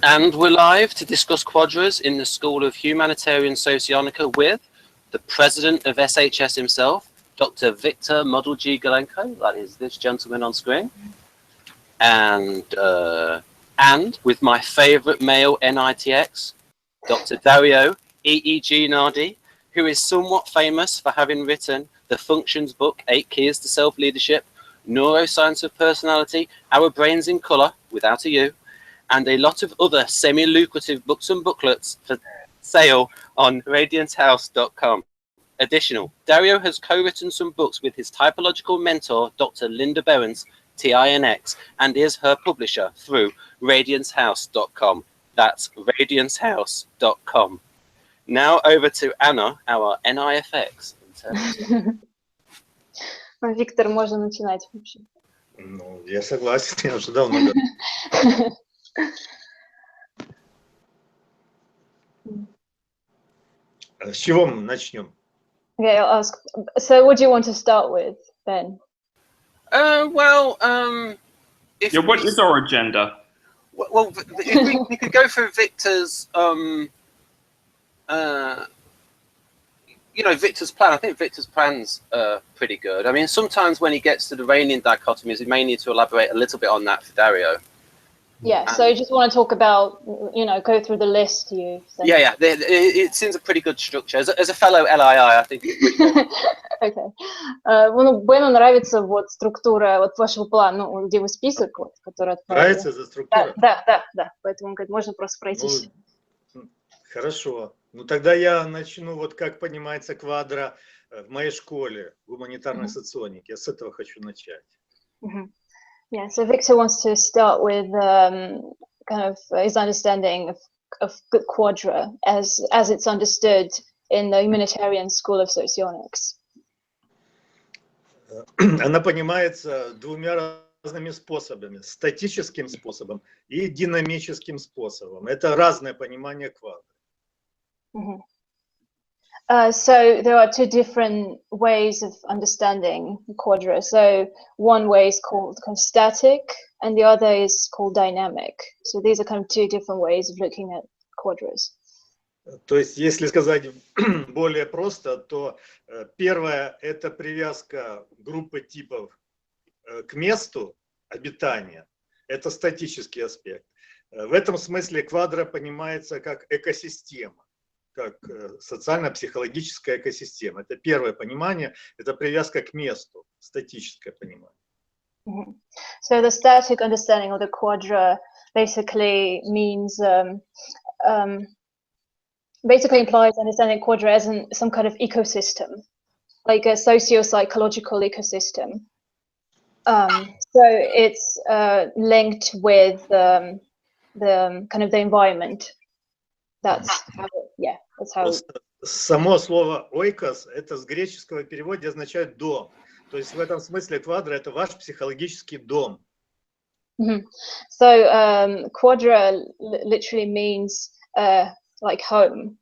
And we're live to discuss quadras in the School of Humanitarian Socionica with the president of SHS himself, Dr. Victor Model G. Gulenko, that is this gentleman on screen, and with my favorite male NITX, Dr. Dario EEG Nardi, who is somewhat famous for having written the Functions book, 8 Keys to Self-Leadership, Neuroscience of Personality, Our Brains in Colour, without a U, and a lot of other semi-lucrative books and booklets for sale on radiancehouse.com. Additional, Dario has co-written some books with his typological mentor, Dr. Linda Berens, TINX, and is her publisher through radiancehouse.com. That's radiancehouse.com. Now over to Anna, our NIFX. Виктор, можно начинать вообще. Ну, я согласен, я уже давно. С чего мы начнем? Okay, I'll ask. So, what do you want to start with, Ben? What is our agenda? Well, if we could go through Victor's, Victor's plan. I think Victor's plan's pretty good. I mean, sometimes when he gets to the Raynian dichotomies, he may need to elaborate a little bit on that for Dario. Yeah, so you just want to talk about, go through the list you sent. Yeah. It seems a pretty good structure. As a fellow LII, I think it's pretty good. Okay. Бену нравится вот структура вот вашего плана, где вы список, вот, который отправили. Нравится за структура? Да. Поэтому он говорит, можно просто пройтись. Хорошо. Ну тогда я начну, вот как понимается квадра в моей школе, гуманитарной соционики. Я с этого хочу начать. Yeah, so Victor wants to start with kind of his understanding of quadra as it's understood in the Humanitarian School of Socionics. Она понимается двумя разными способами: статическим способом и динамическим способом. Это разное понимание квадры. So there are two different ways of understanding quadra. So one way is called kind of static, and the other is called dynamic. So these are kind of two different ways of looking at quadras. То есть, если сказать более просто, то первое – это привязка группы типов к месту обитания. Это статический аспект. В этом смысле квадра понимается как экосистема, как социально-психологическая экосистема. Это первое понимание, это привязка к месту, статическое понимание. So the static understanding of the quadra basically means, basically implies understanding quadra as some kind of ecosystem, like a socio-psychological ecosystem. So it's linked with the kind of the environment. That's how, that's how. Само слово «ойкос» это с греческого перевода означает «дом». То есть в этом смысле квадра – это ваш психологический дом. So quadra literally means like home.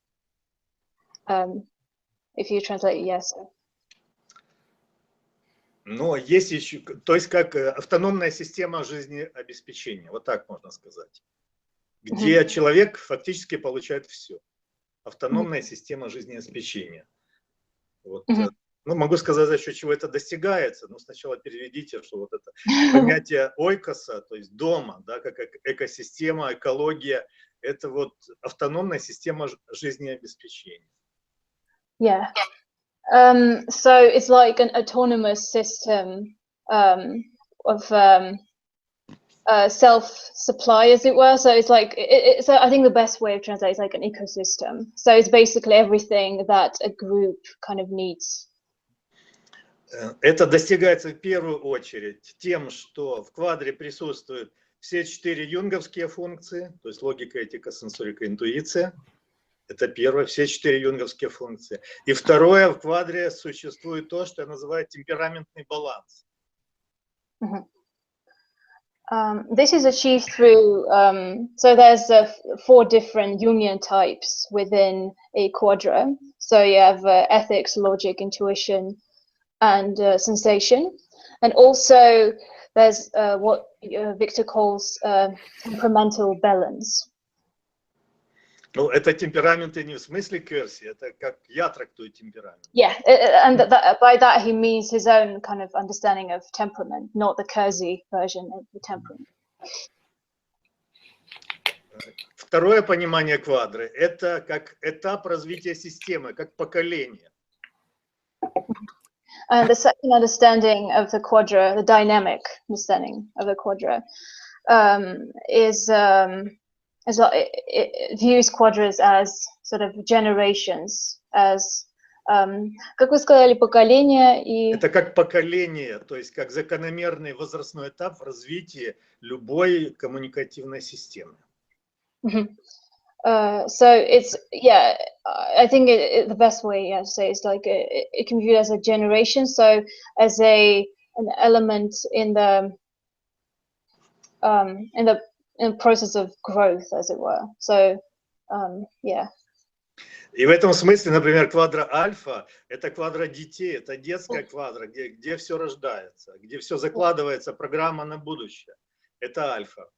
If you translate, yes. Но есть еще, то есть как автономная система жизнеобеспечения, вот так можно сказать, где человек фактически получает все. Автономная система жизнеобеспечения. Вот. Ну, могу сказать, за счет чего это достигается, но сначала переведите, что вот это понятие ойкоса, то есть дома, да, как экосистема, экология, это вот автономная система жизнеобеспечения. Yeah. So it's like an autonomous system of self-supply, as it were. So it's like, I think the best way of translating is like an ecosystem. So it's basically everything that a group kind of needs. Это достигается в первую очередь тем, что в квадре присутствуют все 4 юнговские функции, то есть логика, этика, сенсорика, интуиция. Это первое, все 4 юнговские функции. И второе, в квадре существует то, что я называю темпераментный баланс. This is achieved through, so there's 4 different Jungian types within a quadra. So you have ethics, logic, intuition, and sensation. And also there's what Victor calls temperamental balance. Ну, это темпераменты не в смысле Керси, это как я трактую темперамент. Yeah, and by that he means his own kind of understanding of temperament, not the Kersey version of the temperament. Второе понимание квадры – это как этап развития системы, как поколение. And the second understanding of the quadra, the dynamic understanding of the quadra, it views quadras as sort of generations, as, как вы сказали, поколение и... Это как поколение, то есть как закономерный возрастной этап в развитии любой коммуникативной системы. So it's, yeah, I think the best way to say is like it can be viewed as a generation, so as an element in the process of growth, as it were. So yeah. И в этом смысле, например, квадра альфа – это квадра детей, это детская квадра, где все рождается, где все закладывается, программа на будущее. Это альфа.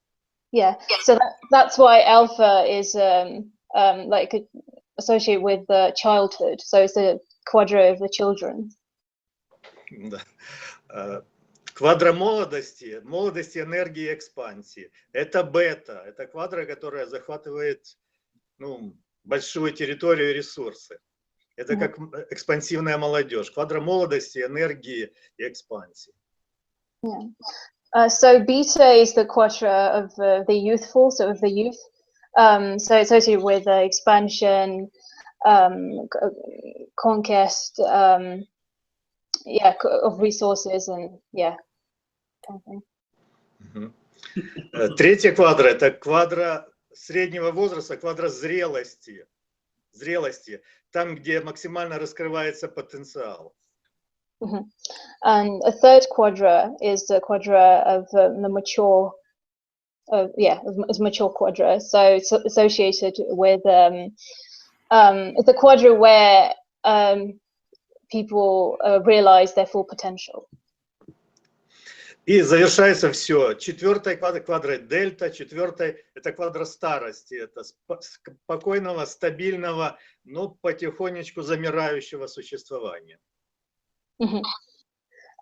Yeah, so that's why alpha is like associated with childhood. So it's the quadra of the children. Да. Квадра молодости, энергии и экспансии. Это бета, это квадра, которая захватывает большую территорию и ресурсы. Это как экспансивная молодежь. Квадра молодости, энергии и экспансии. Yeah. So beta is the quadra of the youthful, so of the youth. So it's associated with expansion, conquest, yeah, of resources and yeah. Третья квадра – это квадра среднего возраста, квадра зрелости, там, где максимально раскрывается потенциал. And a third quadra is the quadra of the mature, is mature quadra. So it's associated with it's a quadra where people realize their full potential. И завершается все. Четвертая квадра дельта, это квадра старости, это спокойного, стабильного, но потихонечку замирающего существования.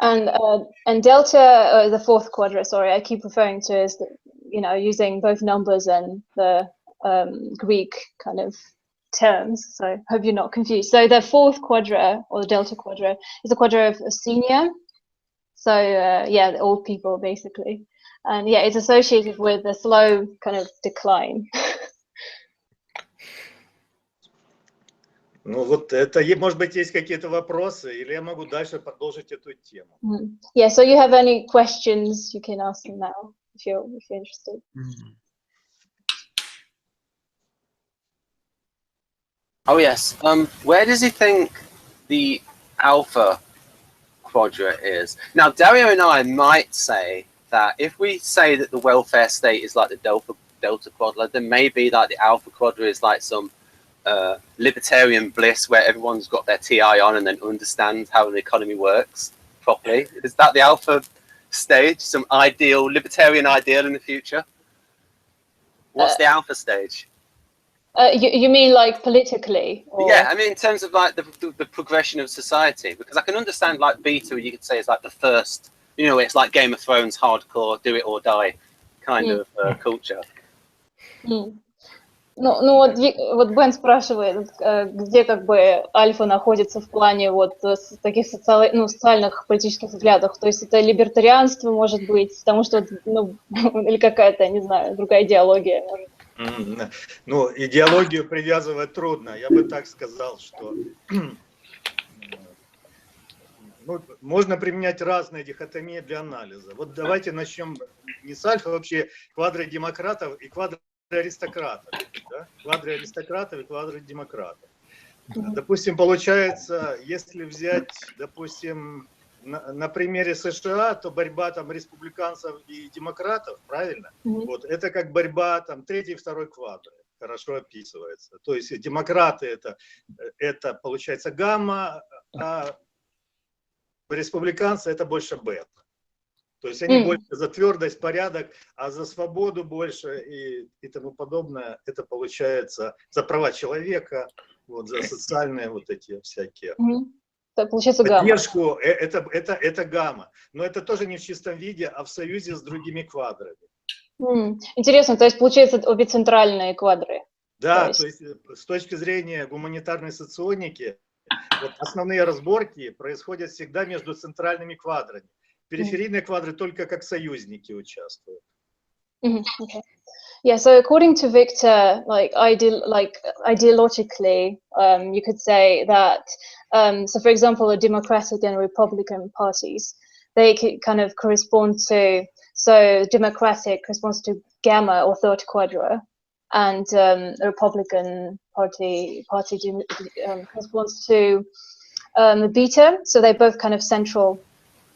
And delta, the fourth quadra, sorry, I keep referring to as, using both numbers and the Greek kind of terms, so I hope you're not confused. So the fourth quadra, or the delta quadra, is the quadra of a senior. So yeah, the old people basically. And yeah, it's associated with a slow kind of decline. Ну вот это, может быть, есть какие-то вопросы, или я могу дальше продолжить эту тему. Yeah, so you have any questions, you can ask them now if you're interested. Oh yes. Where does he think the alpha quadra is? Now, Dario and I might say that if we say that the welfare state is like the delta quadra, then maybe like the alpha quadra is like some libertarian bliss where everyone's got their TI on and then understands how the economy works properly. Is that the alpha stage? Some ideal, libertarian ideal in the future? What's the alpha stage? You mean like politically? Or? Yeah, I mean in terms of like the progression of society, because I can understand like beta, you could say is like the first, it's like Game of Thrones, hardcore, do it or die kind of culture. Ну вот Бен спрашивает, где как бы альфа находится в плане вот таких социальных политических взглядах. То есть это либертарианство может быть, потому что или какая-то, не знаю, другая идеология может. Ну, идеологию привязывать трудно. Я бы так сказал, что можно применять разные дихотомии для анализа. Вот давайте начнем не с альфа, вообще квадры демократов и квадры аристократов. Да? Квадры аристократов и квадры демократов. Допустим, получается, если взять, допустим, на примере США, то борьба там республиканцев и демократов, правильно? Вот, это как борьба там третьей и второй квадры, хорошо описывается. То есть демократы это получается гамма, а республиканцы это больше бета. То есть они больше за твердость, порядок, а за свободу больше и тому подобное. Это получается за права человека, вот, за социальные вот эти всякие. Это получается поддержку, это гамма. Но это тоже не в чистом виде, а в союзе с другими квадрами. Интересно, то есть получается обе центральные квадры. Да, то есть с точки зрения гуманитарной соционики, вот основные разборки происходят всегда между центральными квадрами. Периферийные квадры только как союзники участвуют. Okay. Yeah, so according to Victor, ideologically, you could say that, so for example, the Democratic and Republican parties, they kind of correspond to, so Democratic corresponds to gamma or third quadra, and the Republican party corresponds to the beta, so they're both kind of central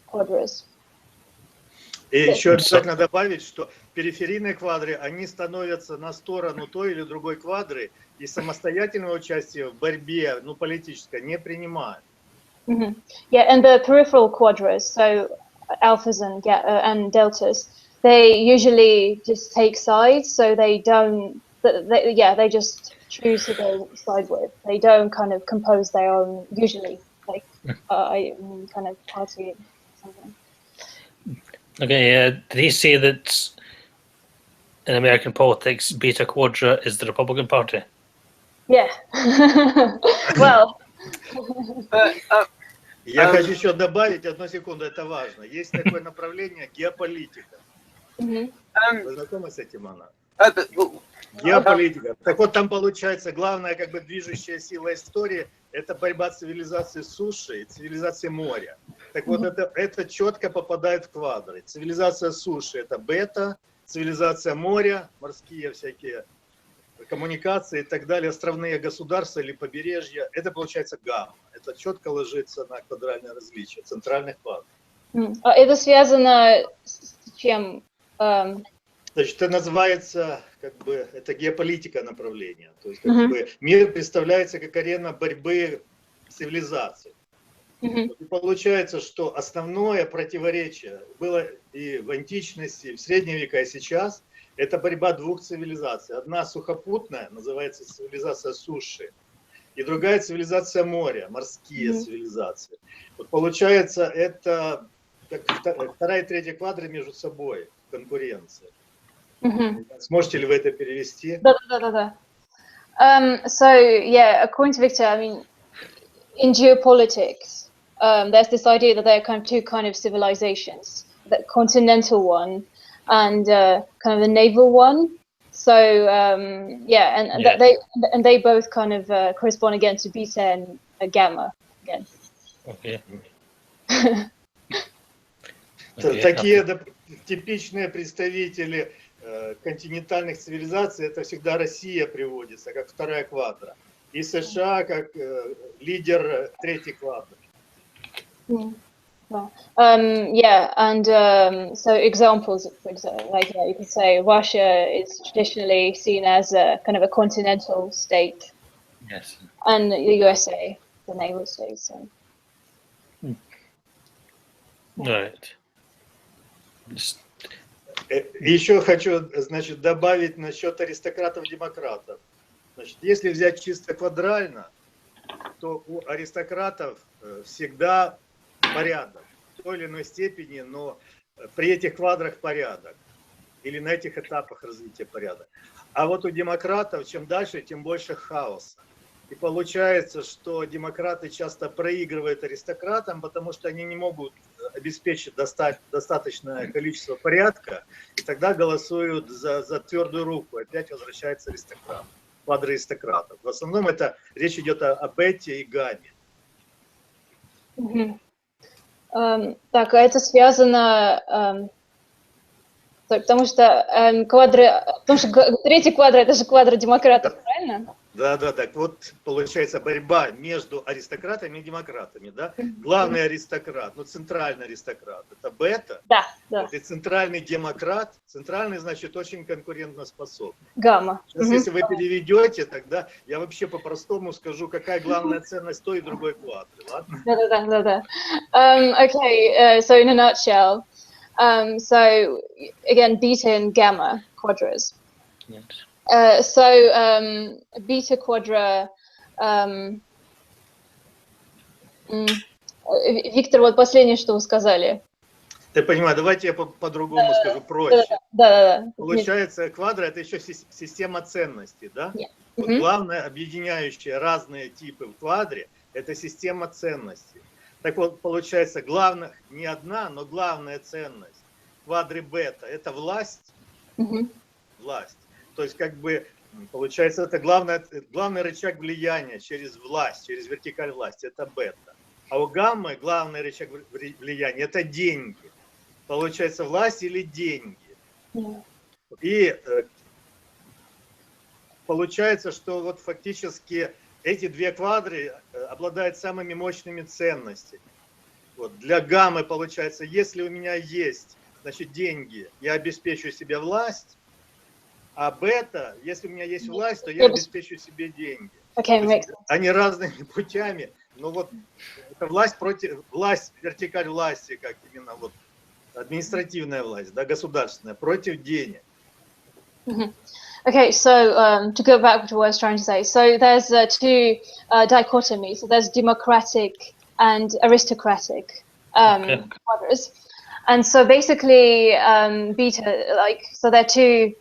quadras. И еще обязательно добавить, что периферийные квадры, они становятся на сторону той или другой квадры и самостоятельного участия в борьбе, ну, политической, не принимают. Yeah, and the peripheral quadras, so alphas and deltas, they usually just take sides, so they don't, they just choose to go side with. They don't kind of compose their own, usually, like, kind of party or something. Okay, did he say that in American politics, Beta Quadra is the Republican Party? Yeah. Well. Я хочу еще добавить, одну секунду, это важно. Есть такое направление геополитика. Вы знакомы с этим, Анна? Геополитика. Так вот, там получается, главная как бы движущая сила истории – это борьба цивилизации суши и цивилизации моря. Так вот, это четко попадает в квадры. Цивилизация суши – это бета, цивилизация моря, морские всякие коммуникации и так далее, островные государства или побережья – это получается гамма. Это четко ложится на квадральное различие центральных квадров. Это связано с чем? Значит, это называется, как бы, это геополитика направления. То есть, как бы, мир представляется как арена борьбы цивилизаций. И получается, что основное противоречие было и в античности, и в средние века, и сейчас, это борьба двух цивилизаций. Одна сухопутная, называется цивилизация суши, и другая цивилизация моря, морские цивилизации. Вот получается, это как вторая и третья квадры между собой, конкуренция. Сможете ли вы это перевести? Да. So, yeah, according to Victor, I mean, in geopolitics, there's this idea that there are kind of two kind of civilizations, the continental one and kind of the naval one. So, yeah, and they both kind of correspond again to beta and gamma again. Okay. Такие типичные представители континентальных цивилизаций, это всегда Россия приводится, как вторая квадра. И США как лидер третьей квадры. Yeah, and so examples, for example, like you could say Russia is traditionally seen as a kind of a continental state. Yes. And the USA, the naval state. So. Right. Еще хочу, значит, добавить насчет аристократов-демократов. Значит, если взять чисто квадрально, то у аристократов всегда порядок в той или иной степени, но при этих квадрах порядок или на этих этапах развития порядок. А вот у демократов чем дальше, тем больше хаоса. И получается, что демократы часто проигрывают аристократам, потому что они не могут обеспечить достаточное количество порядка, и тогда голосуют за твердую руку. Опять возвращается аристократ, квадры аристократов. В основном это речь идет о бете и гамме. Так, это связано, потому что третий квадр это же квадр демократов, правильно? Да. Так вот, получается борьба между аристократами и демократами, да? Главный аристократ, ну, центральный аристократ, это бета. Да. Вот, и центральный демократ, центральный, значит, очень конкурентоспособный. Гамма. Сейчас, если вы переведете, тогда я вообще по-простому скажу, какая главная ценность той и другой квадры, ладно? Да. Okay, so in a nutshell, So again, beta and gamma quadras. Yes. Beta quadra. Виктор, вот последнее, что вы сказали. Ты понимаешь, давайте я по-другому скажу, проще. Да. Получается, квадра — это еще система ценностей, да? Вот главное, объединяющее разные типы в квадре, это система ценностей. Так вот, получается, главное, не одна, но главная ценность квадры бета — это власть. Власть. То есть, как бы, получается, это главный рычаг влияния через власть, через вертикаль власти, это бета. А у гаммы главный рычаг влияния — это деньги. Получается, власть или деньги. И получается, что вот фактически эти две квадры обладают самыми мощными ценностями. Вот. Для гаммы получается, если у меня есть, значит, деньги, я обеспечу себе власть, а бета, если у меня есть власть, то я обеспечу себе деньги. Они разными путями, но вот это власть против власть, вертикаль власти, как именно вот административная власть, да, государственная, против денег. Okay, so to go back to what I was trying to say, so there's two dichotomies. So there's democratic and aristocratic quadras, and so basically beta, so there are two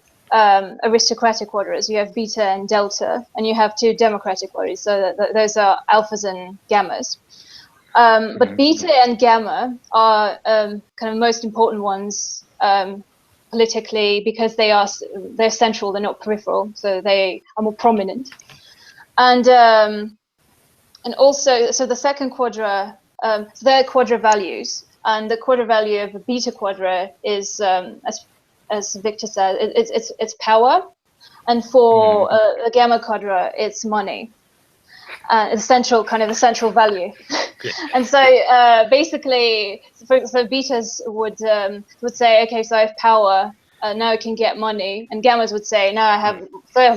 aristocratic quadras. You have beta and delta, and you have two democratic quadras. So those are alphas and gammas. But beta and gamma are kind of most important ones politically because they're central, they're not peripheral, so they are more prominent. And also, so the second quadra, so they're quadra values, and the quadra value of a beta quadra is, as Victor said, it's power, and for a gamma quadra, it's money. It's central, kind of a central value. And so basically, so betas would say, okay, so I have power, now I can get money, and gammas would say, now I have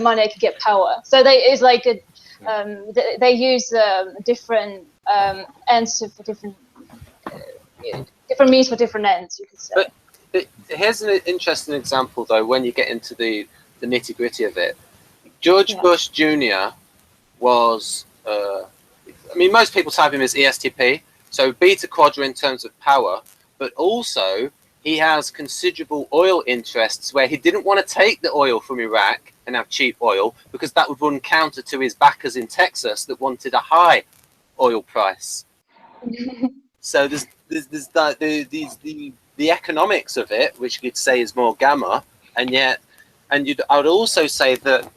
money, I can get power. So it's like they use different ends for different means for different ends, you could say. But here's an interesting example, though, when you get into the nitty-gritty of it. George Bush Jr. was, I mean, most people type him as ESTP, so beta quadra in terms of power, but also he has considerable oil interests where he didn't want to take the oil from Iraq and have cheap oil because that would run counter to his backers in Texas that wanted a high oil price. So there's the economics of it, which you'd say is more gamma, and yet, I would also say that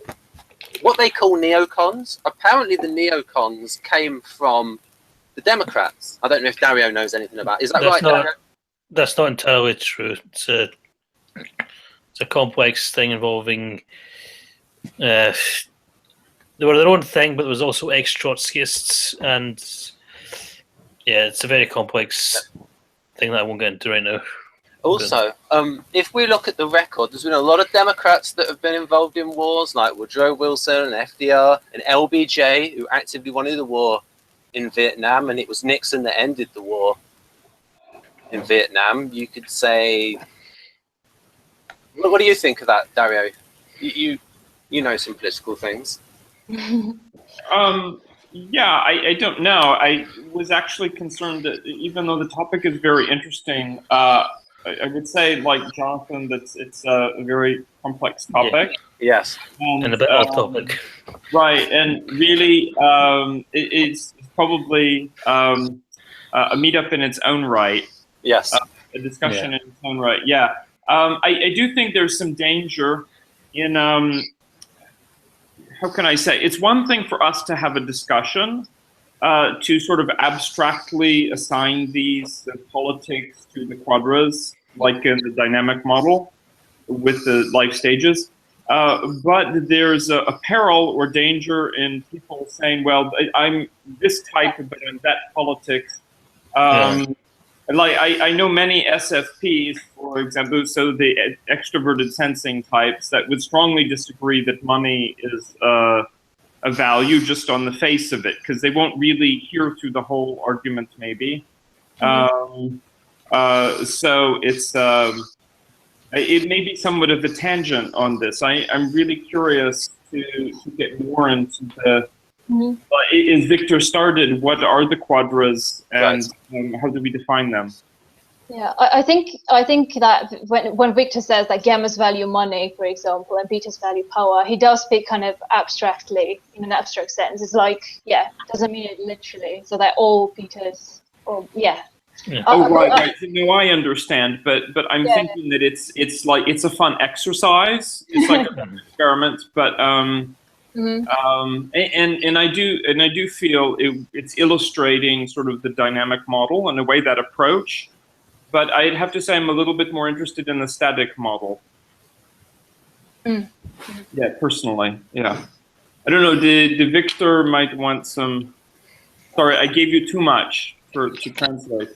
what they call neocons, apparently the neocons came from the Democrats. I don't know if Dario knows anything about it. Is that right, Dario? That's not entirely true. It's a complex thing involving... they were their own thing, but there was also ex-Trotskyists, and yeah, it's a very complex thing that I won't get into right now. Also, if we look at the record, there's been a lot of Democrats that have been involved in wars, like Woodrow Wilson and FDR and LBJ, who actively wanted the war in Vietnam, and it was Nixon that ended the war in Vietnam. You could say, what do you think of that, Dario? You know some political things. Yeah, I don't know. I was actually concerned that even though the topic is very interesting, I would say, like Jonathan, that it's a very complex topic. Yeah. Yes. And a bit off topic. Right, and really, it's probably a meetup in its own right. Yes. A discussion in its own right, yeah. I do think there's some danger in, how can I say, it's one thing for us to have a discussion, to sort of abstractly assign these politics to the quadras, like in the dynamic model with the life stages. But there's a peril or danger in people saying, well, I'm this type, but I'm that politics. Like I know many SFPs, for example, so the extroverted sensing types that would strongly disagree that money is a value just on the face of it, because they won't really hear through the whole argument, maybe. So it's it may be somewhat of a tangent on this. I'm really curious to get more into the. As Victor started, what are the quadras and how do we define them? Yeah, I think that when Victor says that gammas value money, for example, and betas value power, he does speak kind of abstractly, in an abstract sense. It's like, yeah, doesn't mean it literally. So that all betas, or yeah. Oh right. No, I understand, but I'm thinking that it's like it's a fun exercise. It's like an experiment, but and I do feel it's illustrating sort of the dynamic model and the way that approach. But I'd have to say I'm a little bit more interested in the static model. Yeah, personally, yeah. I don't know. The Victor might want some. Sorry, I gave you too much to translate.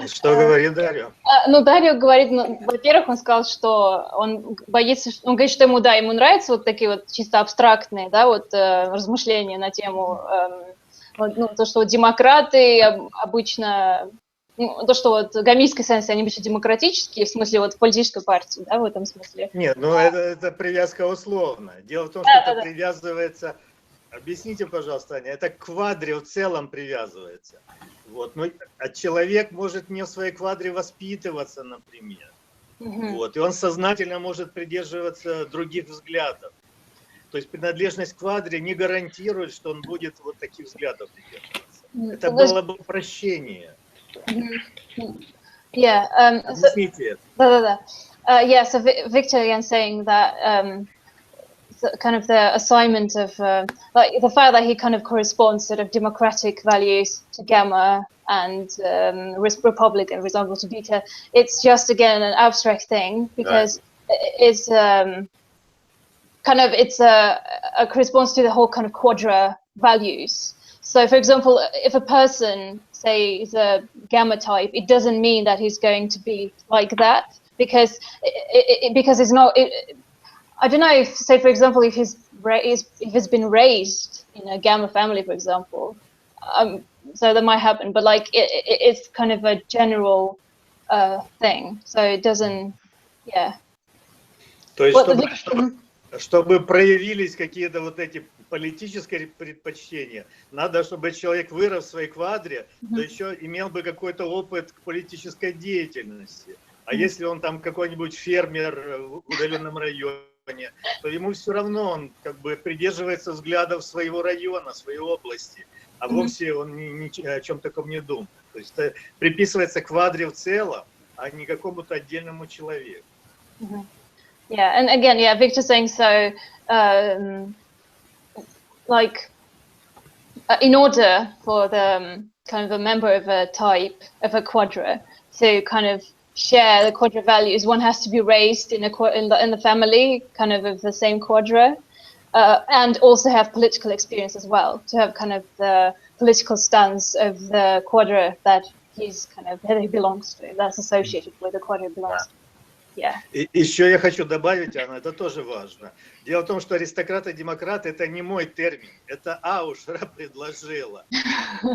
Что говорит Дарио? Ну, Дарио говорит, во-первых, он сказал, что он боится, он говорит, что ему, да, ему нравятся вот такие вот чисто абстрактные, да, вот размышления на тему, ну, то, что демократы обычно, ну, то, что вот гамийские сенсы, они обычно демократические, в смысле вот политической партии, да, в этом смысле. Нет, ну это привязка условная. Дело в том, что это привязывается, объясните, пожалуйста, Аня, это к квадре в целом привязывается. Вот, но человек может не в своей квадре воспитываться, например. Вот, и он сознательно может придерживаться других взглядов. То есть принадлежность к квадре не гарантирует, что он будет вот таких взглядов придерживаться. Это было бы упрощение. Объясните это. Yeah, so Victor again saying that kind of the assignment of like the fact that he kind of corresponds sort of democratic values to gamma and Republican, for example, to beta. It's just again an abstract thing because it's kind of a corresponds to the whole kind of quadra values. So, for example, if a person say is a gamma type, it doesn't mean that he's going to be like that because it's not. I don't know if, say, for example, if he's been raised in a gamma family, for example, so that might happen. But like it's kind of a general thing, so it doesn't, yeah. То есть, чтобы проявились какие-то вот эти политические предпочтения, надо, чтобы человек вырос в своей квадре, да еще имел бы какой-то опыт политической деятельности. А если он там какой-нибудь фермер в удаленном районе, то ему все равно, он как бы придерживается взглядов своего района, своей области, а вовсе он ни о чем таком не думает. То есть это приписывается квадре в целом, а не какому-то отдельному человеку. Yeah, and again, yeah, Victor saying so, like, in order for the kind of a member of a type, of a quadra, to kind of share the quadra values, one has to be raised in the family, kind of the same quadra, and also have political experience as well, to have kind of the political stance of the quadra that that he belongs to, that's associated with the quadra he belongs to. Yeah. И еще я хочу добавить, Анна, это тоже важно. Дело в том, что аристократы и демократы — это не мой термин, это Аушера предложила.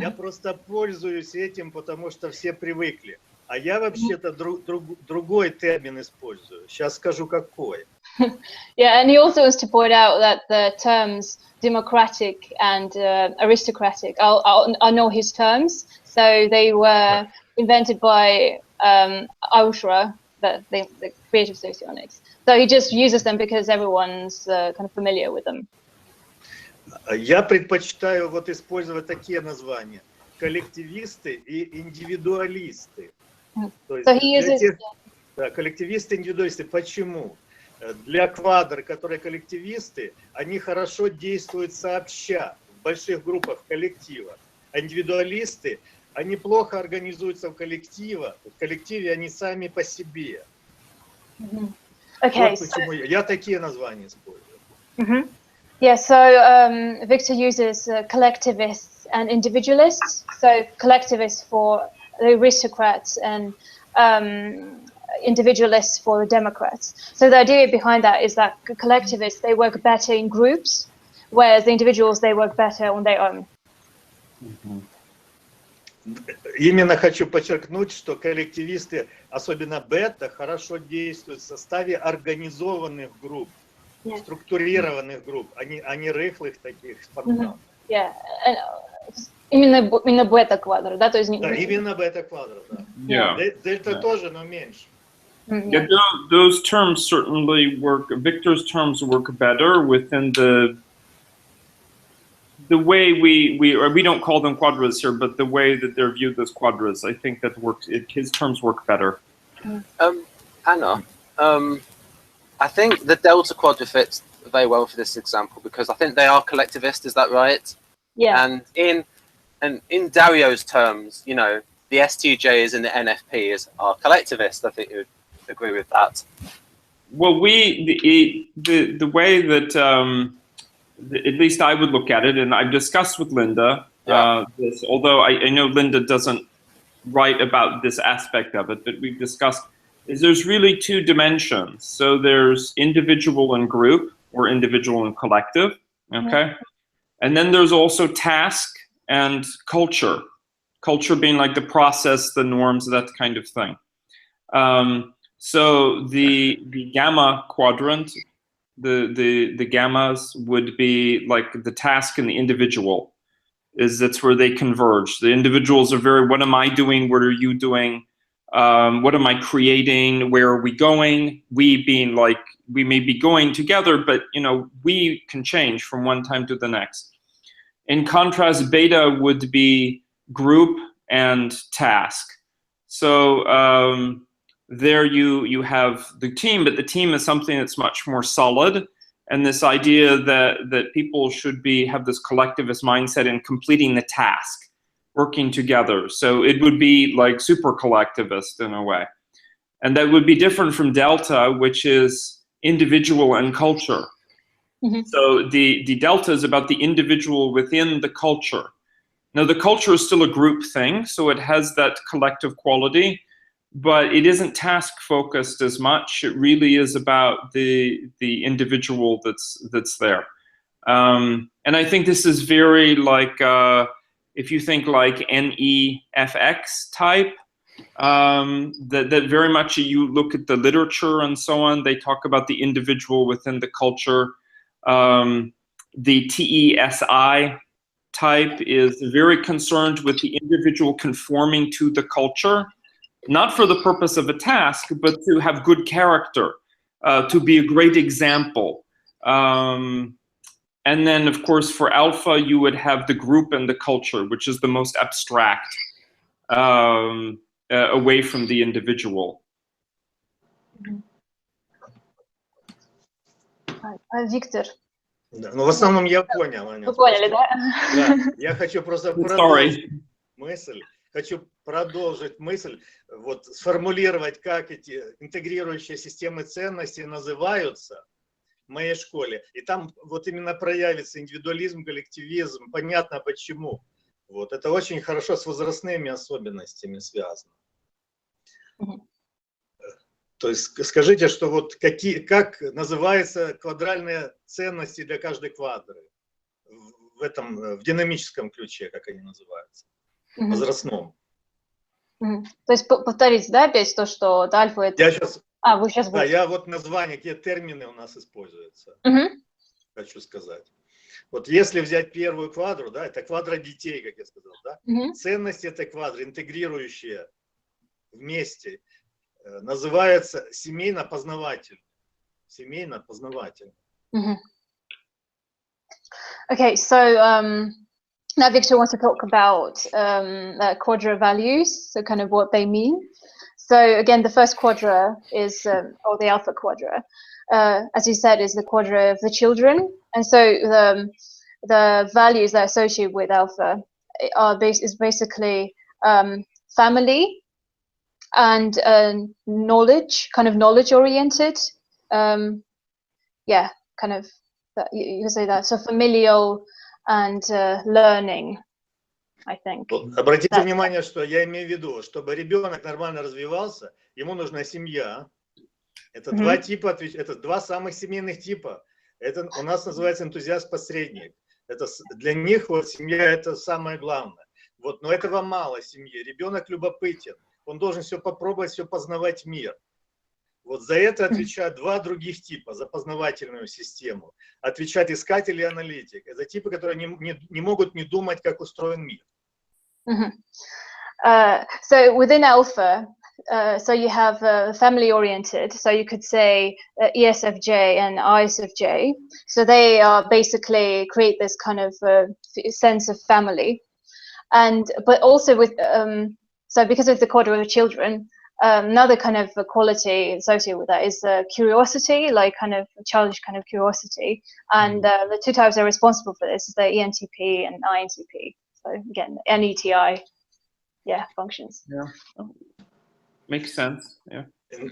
Я просто пользуюсь этим, потому что все привыкли. А я вообще-то другой термин использую. Сейчас скажу, какой. Yeah, and he also wants to point out that the terms democratic and aristocratic, I know his terms. So they were invented by Aушера, the creative socionics. So he just uses them because everyone's kind of familiar with them. Я предпочитаю вот использовать такие названия: коллективисты и индивидуалисты. То есть коллективисты, индивидуалисты. Почему? Для квадр, которые коллективисты, они хорошо действуют сообща, в больших группах, в коллективах. А индивидуалисты, они плохо организуются в коллективе они сами по себе. Okay, вот почему я такие названия использую. Yeah, so Victor uses collectivists and individualists. So collectivists for the aristocrats and individualists for the Democrats. So the idea behind that is that collectivists, they work better in groups, whereas the individuals, they work better on their own. Именно хочу подчеркнуть, что коллективисты, особенно бета, хорошо действуют в составе организованных групп, структурированных групп, а не рыхлых таких спонтанных. Именно бета-квадра, да? То есть Да, именно бета-квадра, да. Yeah. Дельта тоже, но меньше. Yeah, those terms certainly work. Victor's terms work better within the way we don't call them quadras here, but the way that they're viewed as quadras. I think that works. His terms work better. Anna, I think the delta quadra fits very well for this example because I think they are collectivist. Is that right? Yeah. And in Dario's terms, you know, the STJs and the NFPs are collectivist. I think you would agree with that. Well, the way that at least I would look at it, and I've discussed with Linda this, although I know Linda doesn't write about this aspect of it, but we've discussed, is there's really two dimensions. So there's individual and group, or individual and collective, okay? And then there's also task and culture. Culture being like the process, the norms, that kind of thing. So the gamma quadrant, the gammas would be like the task and the individual. That's where they converge. The individuals are very, what am I doing? What are you doing? What am I creating? Where are we going? We being like, we may be going together, but you know, we can change from one time to the next. In contrast, beta would be group and task. So there you have the team, but the team is something that's much more solid. And this idea that people should have this collectivist mindset in completing the task, working together. So it would be like super collectivist in a way. And that would be different from delta, which is individual and culture. So the delta is about the individual within the culture. Now the culture is still a group thing, so it has that collective quality, but it isn't task focused as much. It really is about the individual that's there. And I think this is very like, if you think like NEFX type, that very much you look at the literature and so on, they talk about the individual within the culture. The TESI type is very concerned with the individual conforming to the culture, not for the purpose of a task, but to have good character, to be a great example. And then, of course, for alpha, you would have the group and the culture, which is the most abstract, away from the individual. Виктор. Да, ну, в основном я понял, Аня. Вы поняли, да? Да, я хочу просто продолжить мысль. Хочу продолжить мысль, вот сформулировать, как эти интегрирующие системы ценностей называются в моей школе. И там вот именно проявится индивидуализм, коллективизм. Понятно почему. Вот. Это очень хорошо с возрастными особенностями связано. То есть скажите, что вот как называются квадральные ценности для каждой квадры в динамическом ключе, как они называются, возрастном. То есть повторите, да, опять то, что альфа это... Я сейчас... вы сейчас будете... Да, я вот название, какие термины у нас используются, хочу сказать. Вот если взять первую квадру, да, это квадра детей, как я сказал, да, ценности этой квадры, интегрирующие вместе, называется семейно-познавательный. Семейно-познавательный. Okay, so now Victor wants to talk about quadra values, so kind of what they mean. So again, the first quadra is, or the alpha quadra, as you said, is the quadra of the children. And so the values that are associated with alpha is basically family, and knowledge, kind of knowledge-oriented. Yeah, kind of, you can say that. So familial and learning, I think. Обратите внимание, что я имею в виду, чтобы ребенок нормально развивался, ему нужна семья. Это два типа, это два самых семейных типа. Это у нас называется энтузиаст-посредник. Это для них вот семья это самое главное. Вот, но этого мало в семье. Ребенок любопытен. Он должен все попробовать, все познавать мир. Вот за это отвечают два других типа, за познавательную систему. Отвечает искатель и аналитик. Это типы, которые не могут не думать, как устроен мир. So within alpha, so you have family oriented, so you could say ESFJ and ISFJ. So they basically create this kind of sense of family. But also with, so because of the quadra of children, another kind of quality associated with that is curiosity, like kind of childish kind of curiosity. And the two types that are responsible for this is the ENTP and INTP. So again, NETI, yeah, functions. Yeah, makes sense. Yeah.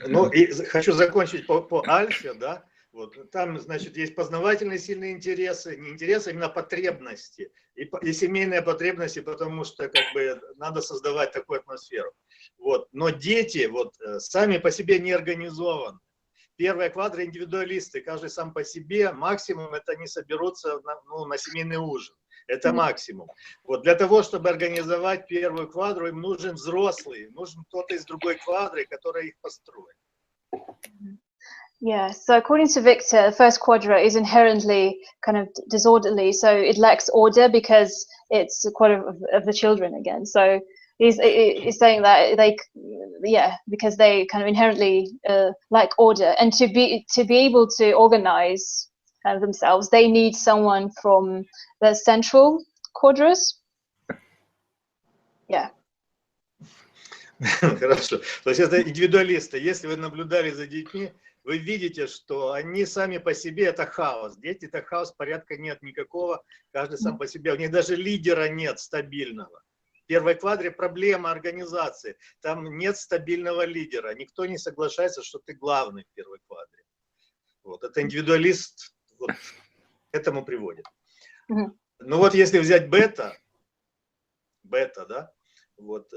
Ну, и хочу закончить по альфе, да. Вот, там, значит, есть познавательные сильные интересы, не интересы, а именно потребности. И семейные потребности, потому что как бы надо создавать такую атмосферу. Вот. Но дети вот, сами по себе не организованы. Первая квадра индивидуалисты, каждый сам по себе, максимум это они соберутся на семейный ужин. Это максимум. Вот для того, чтобы организовать первую квадру, им нужен взрослый, нужен кто-то из другой квадры, который их построит. Yeah, so according to Victor, the first quadra is inherently kind of disorderly, so it lacks order because it's a quadra of the children again. So he's saying that because they kind of inherently lack order, and to be able to organize kind of themselves, they need someone from the central quadras. Yeah. Хорошо. То есть это индивидуалисты. Если вы наблюдали за детьми, вы видите, что они сами по себе это хаос. Дети это хаос, порядка нет никакого, каждый сам по себе. У них даже лидера нет стабильного. В первой квадре проблема организации. Там нет стабильного лидера. Никто не соглашается, что ты главный в первой квадре. Вот. Это индивидуалист вот, к этому приводит. Ну вот если взять бета, да, вот,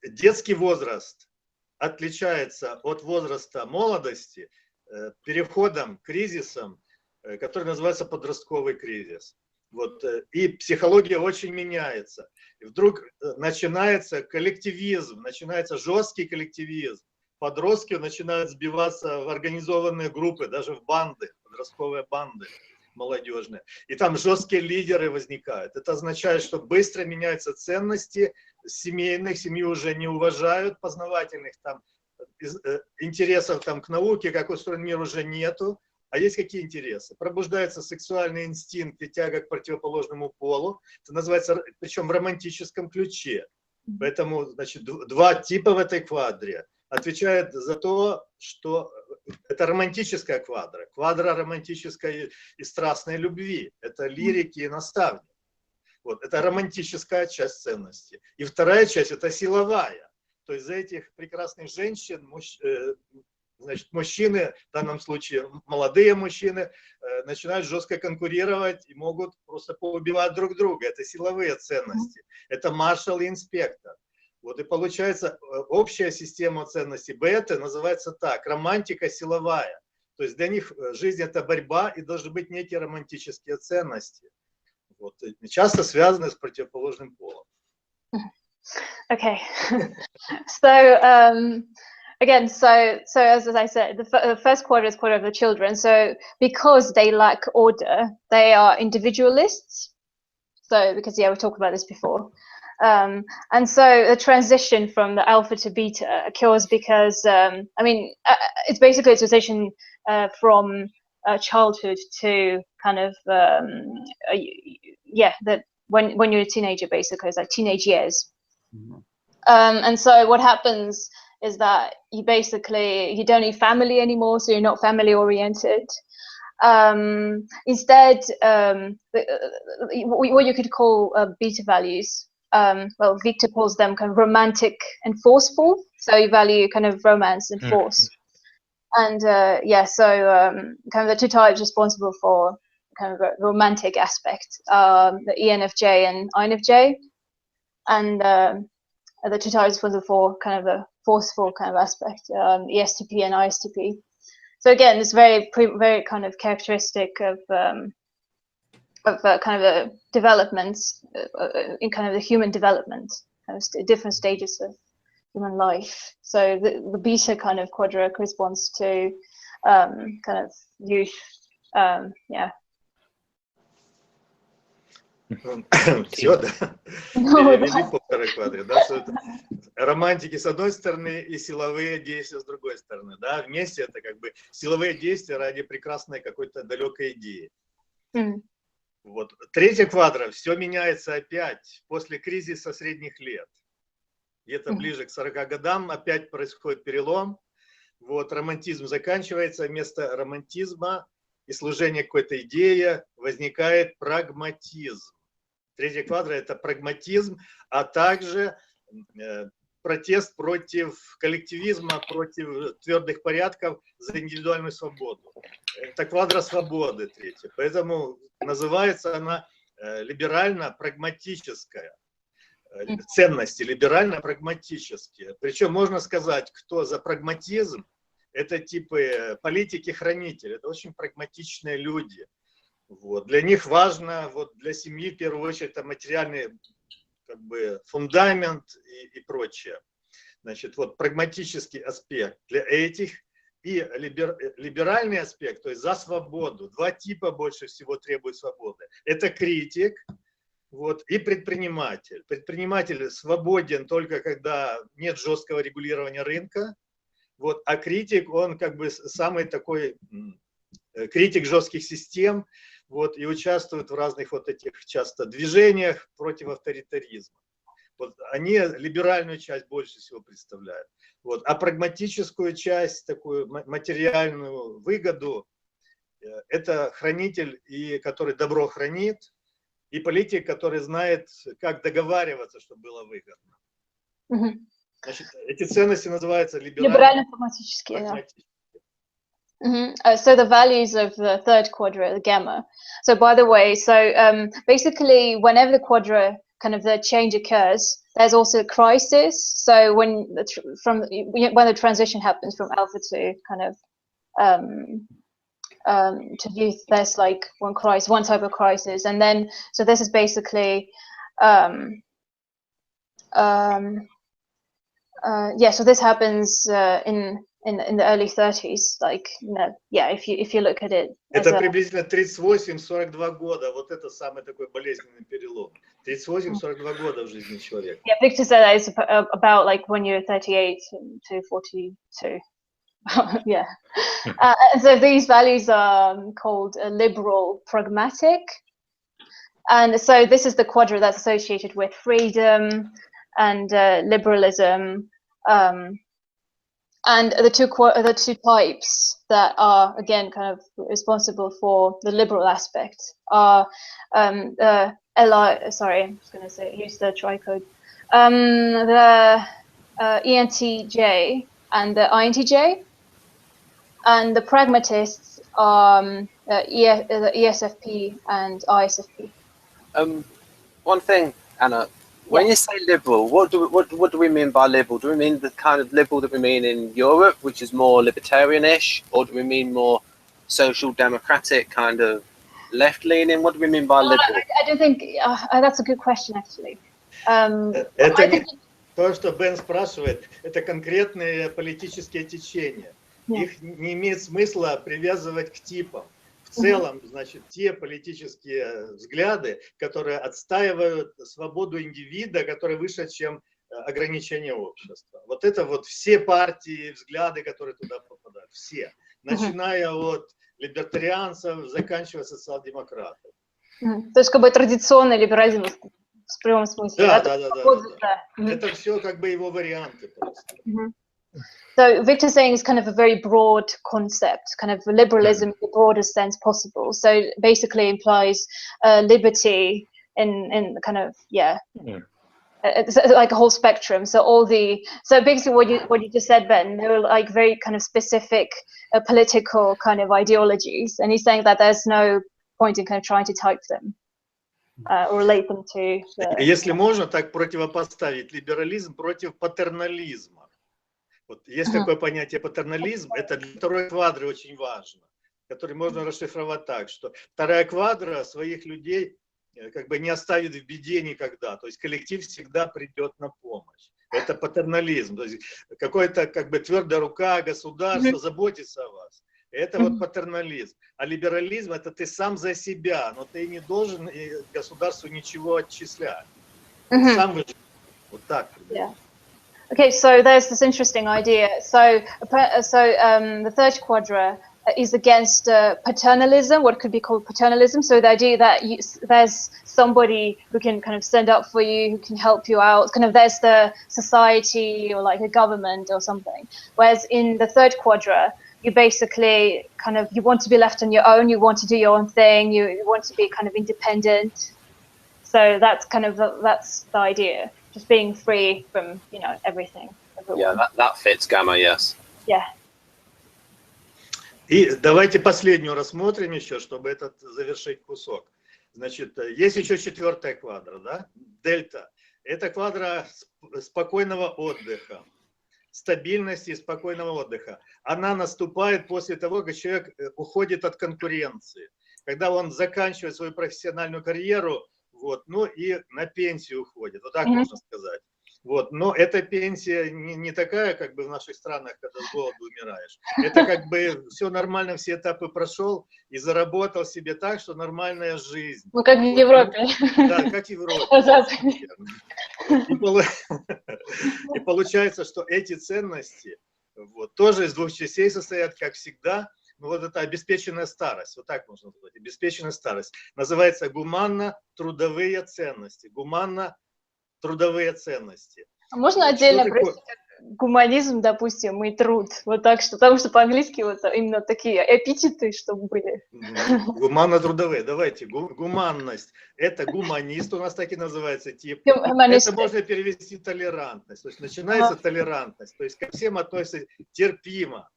детский возраст отличается от возраста молодости переходом, кризисом, который называется подростковый кризис. Вот, и психология очень меняется. И вдруг начинается коллективизм, начинается жесткий коллективизм. Подростки начинают сбиваться в организованные группы, даже в банды, подростковые банды молодежные. И там жесткие лидеры возникают. Это означает, что быстро меняются ценности семейных, семьи уже не уважают, познавательных там интересов там, к науке, как устроен мир, уже нету. А есть какие интересы? Пробуждается сексуальный инстинкт и тяга к противоположному полу. Это называется, причем в романтическом ключе. Поэтому, значит, два типа в этой квадре отвечают за то, что это романтическая квадра. Квадра романтической и страстной любви. Это лирики и наставник. Вот, это романтическая часть ценности. И вторая часть – это силовая. То есть за этих прекрасных женщин, значит, мужчины, в данном случае молодые мужчины, начинают жестко конкурировать и могут просто поубивать друг друга. Это силовые ценности. Это маршал и инспектор. Вот и получается, общая система ценностей бета называется так – романтика силовая. То есть для них жизнь – это борьба, и должны быть некие романтические ценности. Вот, часто связаны с противоположным полом. Okay. So again, so as I said, the first quadra is quadra of the children. So because they lack order, they are individualists. So because we talked about this before. And so the transition from the alpha to beta occurs because it's basically a transition from childhood to kind of that when you're a teenager, basically it's like teenage years. And so what happens is that you don't need family anymore, so you're not family oriented. Instead, what you could call beta values, well, Victor calls them kind of romantic and forceful. So you value kind of romance and force. And so kind of the two types responsible for kind of a romantic aspect, the ENFJ and INFJ, and the two types responsible for kind of a forceful kind of aspect, ESTP and ISTP. So again, it's very kind of characteristic of kind of a development in kind of the human development, kind of different stages of human life. So the beta kind of quadra corresponds to kind of youth, yeah. Все, да? Перевели по второй квадре, да, что это романтики с одной стороны и силовые действия с другой стороны, да, вместе это как бы силовые действия ради прекрасной какой-то далекой идеи. Вот. Третья квадра, все меняется опять после кризиса средних лет. Где-то ближе к 40 годам опять происходит перелом, вот, романтизм заканчивается, вместо романтизма и служения какой-то идее возникает прагматизм. Третья квадра – это прагматизм, а также протест против коллективизма, против твердых порядков за индивидуальную свободу. Это квадра свободы третья, поэтому называется она либерально-прагматическая. Ценности либерально-прагматические. Причем можно сказать, кто за прагматизм, это типы политики-хранители, это очень прагматичные люди. Вот. Для них важно, вот, для семьи в первую очередь, это материальный как бы фундамент и прочее. Значит, вот прагматический аспект для этих и либеральный аспект, то есть за свободу. Два типа больше всего требуют свободы. Это критик, вот, и предприниматель. Предприниматель свободен только когда нет жесткого регулирования рынка, вот, а критик, он как бы самый такой критик жестких систем, вот, и участвует в разных вот этих часто движениях против авторитаризма. Вот, они либеральную часть больше всего представляют. Вот, а прагматическую часть, такую материальную выгоду, это хранитель, который добро хранит, и политик, который знает, как договариваться, чтобы было выгодно. Значит, эти ценности называются либерально-прагматические. So the values of the third quadra, the gamma. So by the way, so basically whenever the quadra kind of the change occurs, there's also a crisis. So when the transition happens from alpha to kind of to youth, there's like one type of crisis, and then so this is basically yeah. So this happens in the early 30s, like, you know, yeah, if you look at it. Это приблизительно 38-42 года, вот это самый такой болезненный перелом. 38-42 года в жизни человека. Yeah, Victor said that it's about like when you're 38 to 42. Yeah. So these values are called liberal pragmatic. And so this is the quadra that's associated with freedom and liberalism. And the two types that are, again, kind of responsible for the liberal aspect are sorry, I'm just going to use the tricode. The ENTJ and the INTJ. And the pragmatists are the ESFP and ISFP. One thing, Anna. When you say liberal, what do we mean by liberal? Do we mean the kind of liberal that we mean in Europe, which is more libertarian-ish, or do we mean more social democratic, kind of left-leaning? What do we mean by liberal? I don't think that's a good question, actually. Это не то, что Бен спрашивает, это конкретные политические течения. Их не имеет смысла привязывать к типам. В целом, значит, те политические взгляды, которые отстаивают свободу индивида, которые выше, чем ограничения общества. Вот это вот все партии, взгляды, которые туда попадают, все. Начиная от либертарианцев, заканчивая социал-демократов. То есть как бы традиционный либерализм в прямом смысле. Да. Это все как бы его варианты просто. So Victor's saying it's kind of a very broad concept, kind of liberalism in the broadest sense possible. So basically implies liberty in kind of, yeah, it's like a whole spectrum. So basically what you just said, Ben, they were like very kind of specific political kind of ideologies, and he's saying that there's no point in kind of trying to type them or relate them to. Если можно так противопоставить либерализм против патернализма. Вот есть такое понятие патернализм, это для второй квадры очень важно. который можно расшифровать так, что вторая квадра своих людей как бы не оставит в беде никогда. То есть коллектив всегда придет на помощь. Это патернализм. То есть какая-то как бы твердая рука государства заботится о вас. Это вот патернализм. А либерализм — это ты сам за себя, но ты не должен государству ничего отчислять. Сам выживешь. Вот так. Yeah. Okay, so there's this interesting idea. So the third quadra is against paternalism, what could be called paternalism. So the idea that there's somebody who can kind of stand up for you, who can help you out. Kind of there's the society or like a government or something. Whereas in the third quadra, you basically kind of, you want to be left on your own. You want to do your own thing. You want to be kind of independent. So that's kind of that's the idea. Just being free from, you know, everything. Everyone. Yeah, that fits Gamma, yes. Yeah. И давайте последнюю рассмотрим еще, чтобы этот завершить кусок. Значит, есть еще четвертая квадра, да? Дельта. Это квадра спокойного отдыха, стабильности и спокойного отдыха. Она наступает после того, как человек уходит от конкуренции. Когда он заканчивает свою профессиональную карьеру, вот, ну и на пенсию уходит, вот так можно сказать. Вот, но эта пенсия не такая, как бы в наших странах, когда с голоду умираешь. Это как бы все нормально, все этапы прошел и заработал себе так, что нормальная жизнь. Ну, как в Европе. Да, как в Европе. И получается, что эти ценности вот, тоже из двух частей состоят, как всегда. Ну, вот это обеспеченная старость, вот так можно сказать, обеспеченная старость. Называется гуманно-трудовые ценности. Гуманно-трудовые ценности. А можно отдельно про гуманизм, допустим, и труд? Вот так, что, потому что по-английски вот именно такие эпитеты, чтобы были. Гуманно-трудовые, давайте. Гуманность. Это гуманист, у нас так и называется тип. Это можно перевести толерантность. То есть начинается толерантность, то есть ко всем относится терпимо.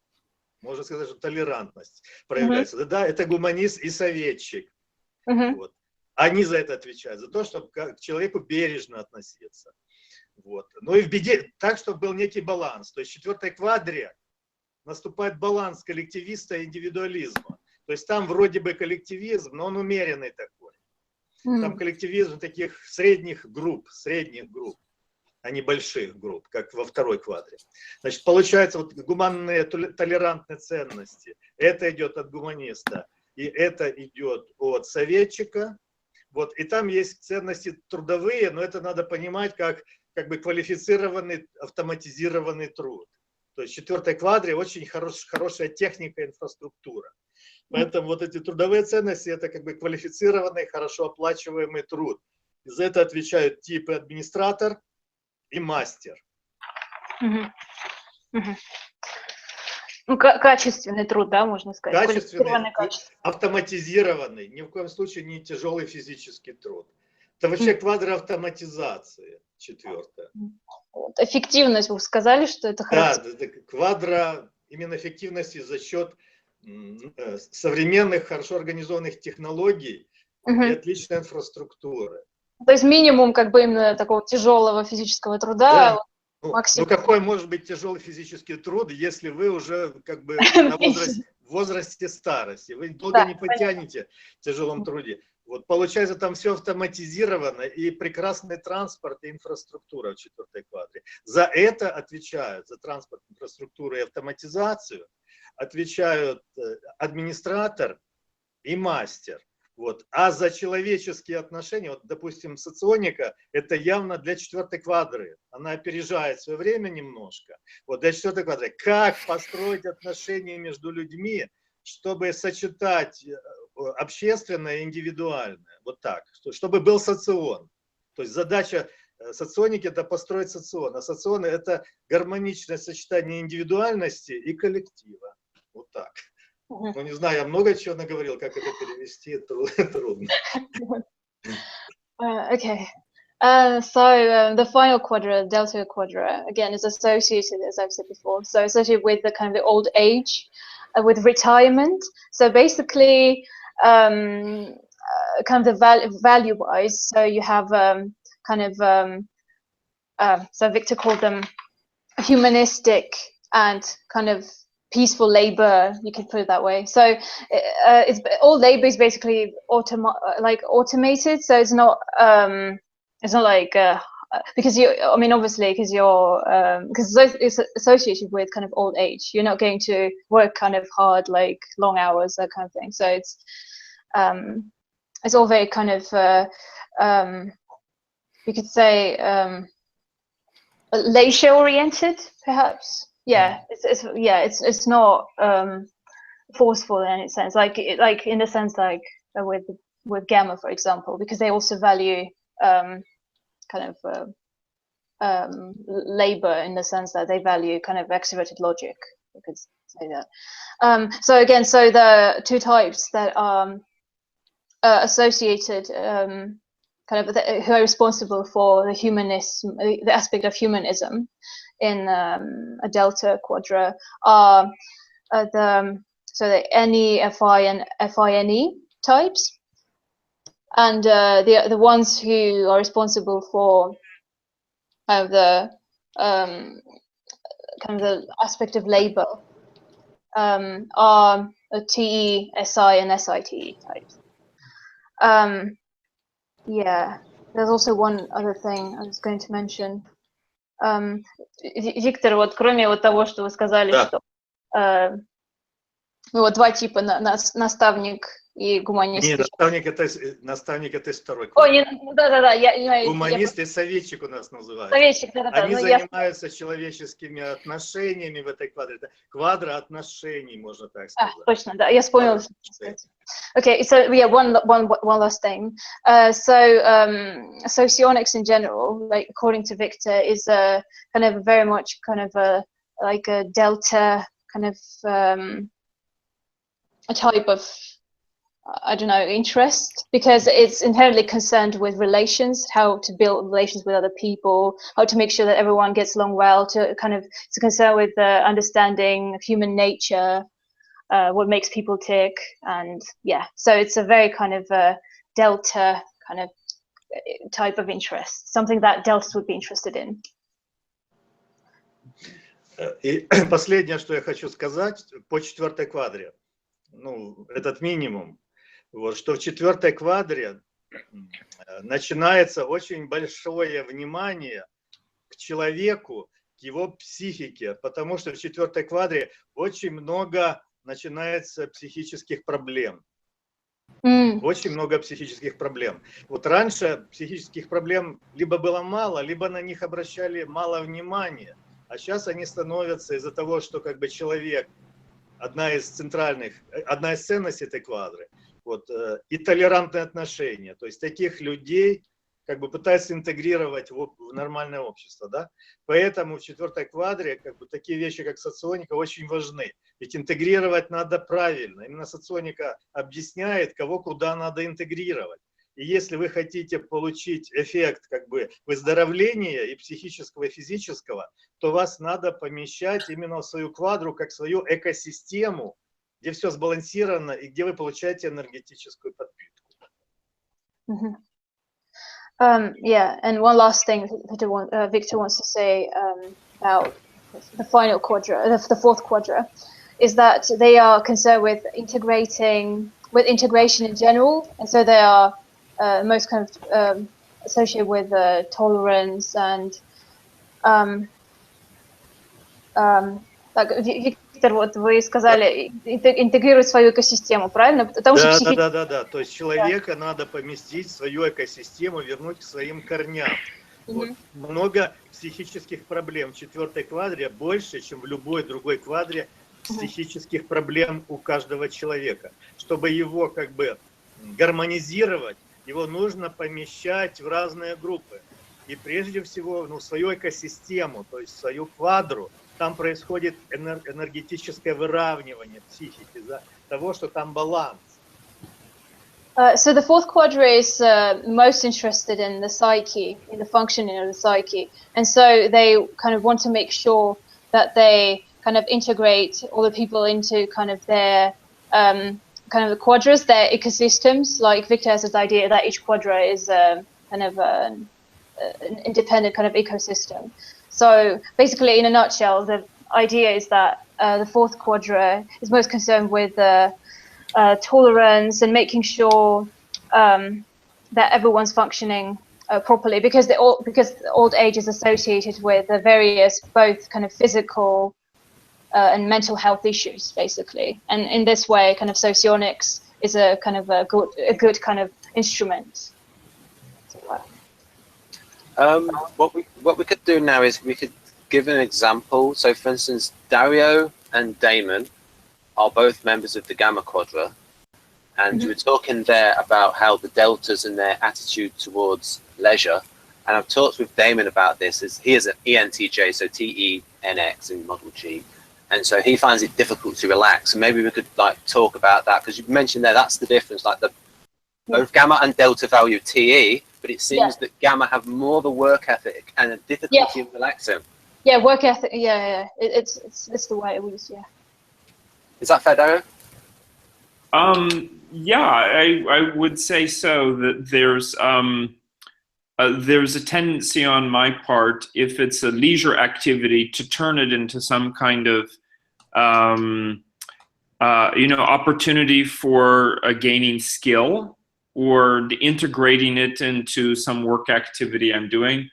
Можно сказать, что толерантность проявляется. Да, это гуманист и советчик. Вот. Они за это отвечают, за то, чтобы к человеку бережно относиться. Вот. Ну и в беде, так, чтобы был некий баланс. То есть в четвертой квадре наступает баланс коллективиста и индивидуализма. То есть там вроде бы коллективизм, но он умеренный такой. Там коллективизм таких средних групп, а не больших групп, как во второй квадре. Значит, получается, вот гуманные толерантные ценности. Это идет от гуманиста, и это идет от советчика. Вот, и там есть ценности трудовые, но это надо понимать как бы квалифицированный, автоматизированный труд. То есть в четвертой квадре очень хорошая техника, инфраструктура. Поэтому вот эти трудовые ценности — это как бы квалифицированный, хорошо оплачиваемый труд. И за это отвечают типы администратор и мастер. Ну, качественный труд, да, можно сказать. Качественный, автоматизированный, ни в коем случае не тяжелый физический труд. Это вообще квадра автоматизации, четвертая. Вот. Эффективность, вы сказали, что это хорошо. Да, квадра именно эффективности за счет современных, хорошо организованных технологий и отличной инфраструктуры. То есть минимум как бы именно такого тяжелого физического труда. Да. Ну какой может быть тяжелый физический труд, если вы уже как бы в возрасте старости, вы долго не потянете в тяжелом труде. Вот получается, там все автоматизировано, и прекрасный транспорт и инфраструктура в четвертой квадре. За это отвечают, за транспорт, инфраструктуру и автоматизацию, отвечают администратор и мастер. Вот. А за человеческие отношения, вот, допустим, соционика, это явно для четвертой квадры. Она опережает свое время немножко. Вот для четвертой квадры. Как построить отношения между людьми, чтобы сочетать общественное и индивидуальное. Вот так. Чтобы был социон. То есть задача соционики — это построить социон. А социон — это гармоничное сочетание индивидуальности и коллектива. Вот так. Ну, не знаю, я много чего наговорил, как это перевести, трудно. Okay. The final quadra, delta quadra, again, is associated, as I've said before, so associated with the kind of the old age, with retirement. So basically, kind of the value-wise, so you have so Victor called them humanistic and kind of peaceful labor, you could put it that way. So it's all labor is basically automated. So it's not like because obviously because it's associated with kind of old age. You're not going to work kind of hard, like long hours, that kind of thing. So it's all very kind of you could say leisure oriented, perhaps. Yeah, it's not forceful in any sense, like in the sense like with Gamma, for example, because they also value kind of labor in the sense that they value kind of extroverted logic. You could say that. So again, so the two types that are associated, kind of who are responsible for the humanism, the aspect of humanism in a delta quadra are the Anny, Fi, and Fine types, and the ones who are responsible for the kind of the aspect of labor are TE, SI, and SITE types. Yeah, there's also one other thing I was going to mention. Виктор, вот кроме вот того, что вы сказали, да. что вот два типа, наставник и гуманист. Нет, наставник это второй. Да, Гуманист и советчик у нас называют. Советчик, да. Они занимаются человеческими отношениями в этой квадре. Это квадра отношений, можно так сказать. Точно, да, я вспомнила. Okay, so yeah, one last thing. Socionics in general, like according to Victor, is kind of very much kind of like a delta kind of a type of, I don't know, interest, because it's inherently concerned with relations, how to build relations with other people, how to make sure that everyone gets along well, it's concerned with understanding human nature, what makes people tick, and yeah, so it's a very kind of delta kind of type of interest, something that deltas would be interested in. И последнее, что я хочу сказать по четвертой квадре, ну, этот минимум, вот, что в четвертой квадре начинается очень большое внимание к человеку, к его психике, потому что в четвертой квадре очень много начинается психических проблем. Очень много психических проблем. Вот раньше психических проблем либо было мало, либо на них обращали мало внимания. А сейчас они становятся из-за того, что как бы человек, одна из ценностей этой квадры, вот, и толерантные отношения. То есть таких людей как бы пытаются интегрировать в нормальное общество, да? Поэтому в четвертой квадре как бы такие вещи, как соционика, очень важны. Ведь интегрировать надо правильно. Именно соционика объясняет, кого куда надо интегрировать. И если вы хотите получить эффект как бы выздоровления и психического, и физического, то вас надо помещать именно в свою квадру, как свою экосистему, где все сбалансировано и где вы получаете энергетическую подпитку. Yeah, and one last thing Victor wants to say about the final quadra, the fourth quadra, is that they are concerned with integration in general, and so they are most kind of associated with tolerance and Виктор, вот вы сказали, интегрировать свою экосистему, правильно? Потому что да. То есть человека надо поместить в свою экосистему, вернуть к своим корням. Вот. Много психических проблем в четвертой квадре больше, чем в любой другой квадре психических проблем у каждого человека. Чтобы его как бы гармонизировать, его нужно помещать в разные группы. И прежде всего в свою экосистему, то есть в свою квадру. Там происходит энергетическое выравнивание психики из-за того, что там баланс. So the fourth quadra is most interested in the psyche, in the functioning of the psyche. And so they kind of want to make sure that they kind of integrate all the people into kind of their kind of the quadras, their ecosystems. Like Victor has this idea that each quadra is kind of an independent kind of ecosystem. So basically, in a nutshell, the idea is that the fourth quadra is most concerned with tolerance and making sure that everyone's functioning properly, because old age is associated with the various both kind of physical and mental health issues, basically. And in this way, kind of socionics is a kind of a good kind of instrument. What we could do now is we could give an example. So, for instance, Dario and Damon are both members of the Gamma Quadra, and you were talking there about how the deltas and their attitude towards leisure. And I've talked with Damon about this. He is an ENTJ, so TENX in Model G, and so he finds it difficult to relax. And maybe we could like talk about that, because you mentioned there that's the difference, like both Gamma and Delta value TE, but it seems that Gamma have more of a work ethic and a difficulty in relaxing. Yeah, work ethic. Yeah. It's the way it was. Yeah. Is that fair, Dario? Yeah, I would say so. That there's a tendency on my part, if it's a leisure activity, to turn it into some kind of opportunity for gaining skill, or integrating it into some work activity I'm doing.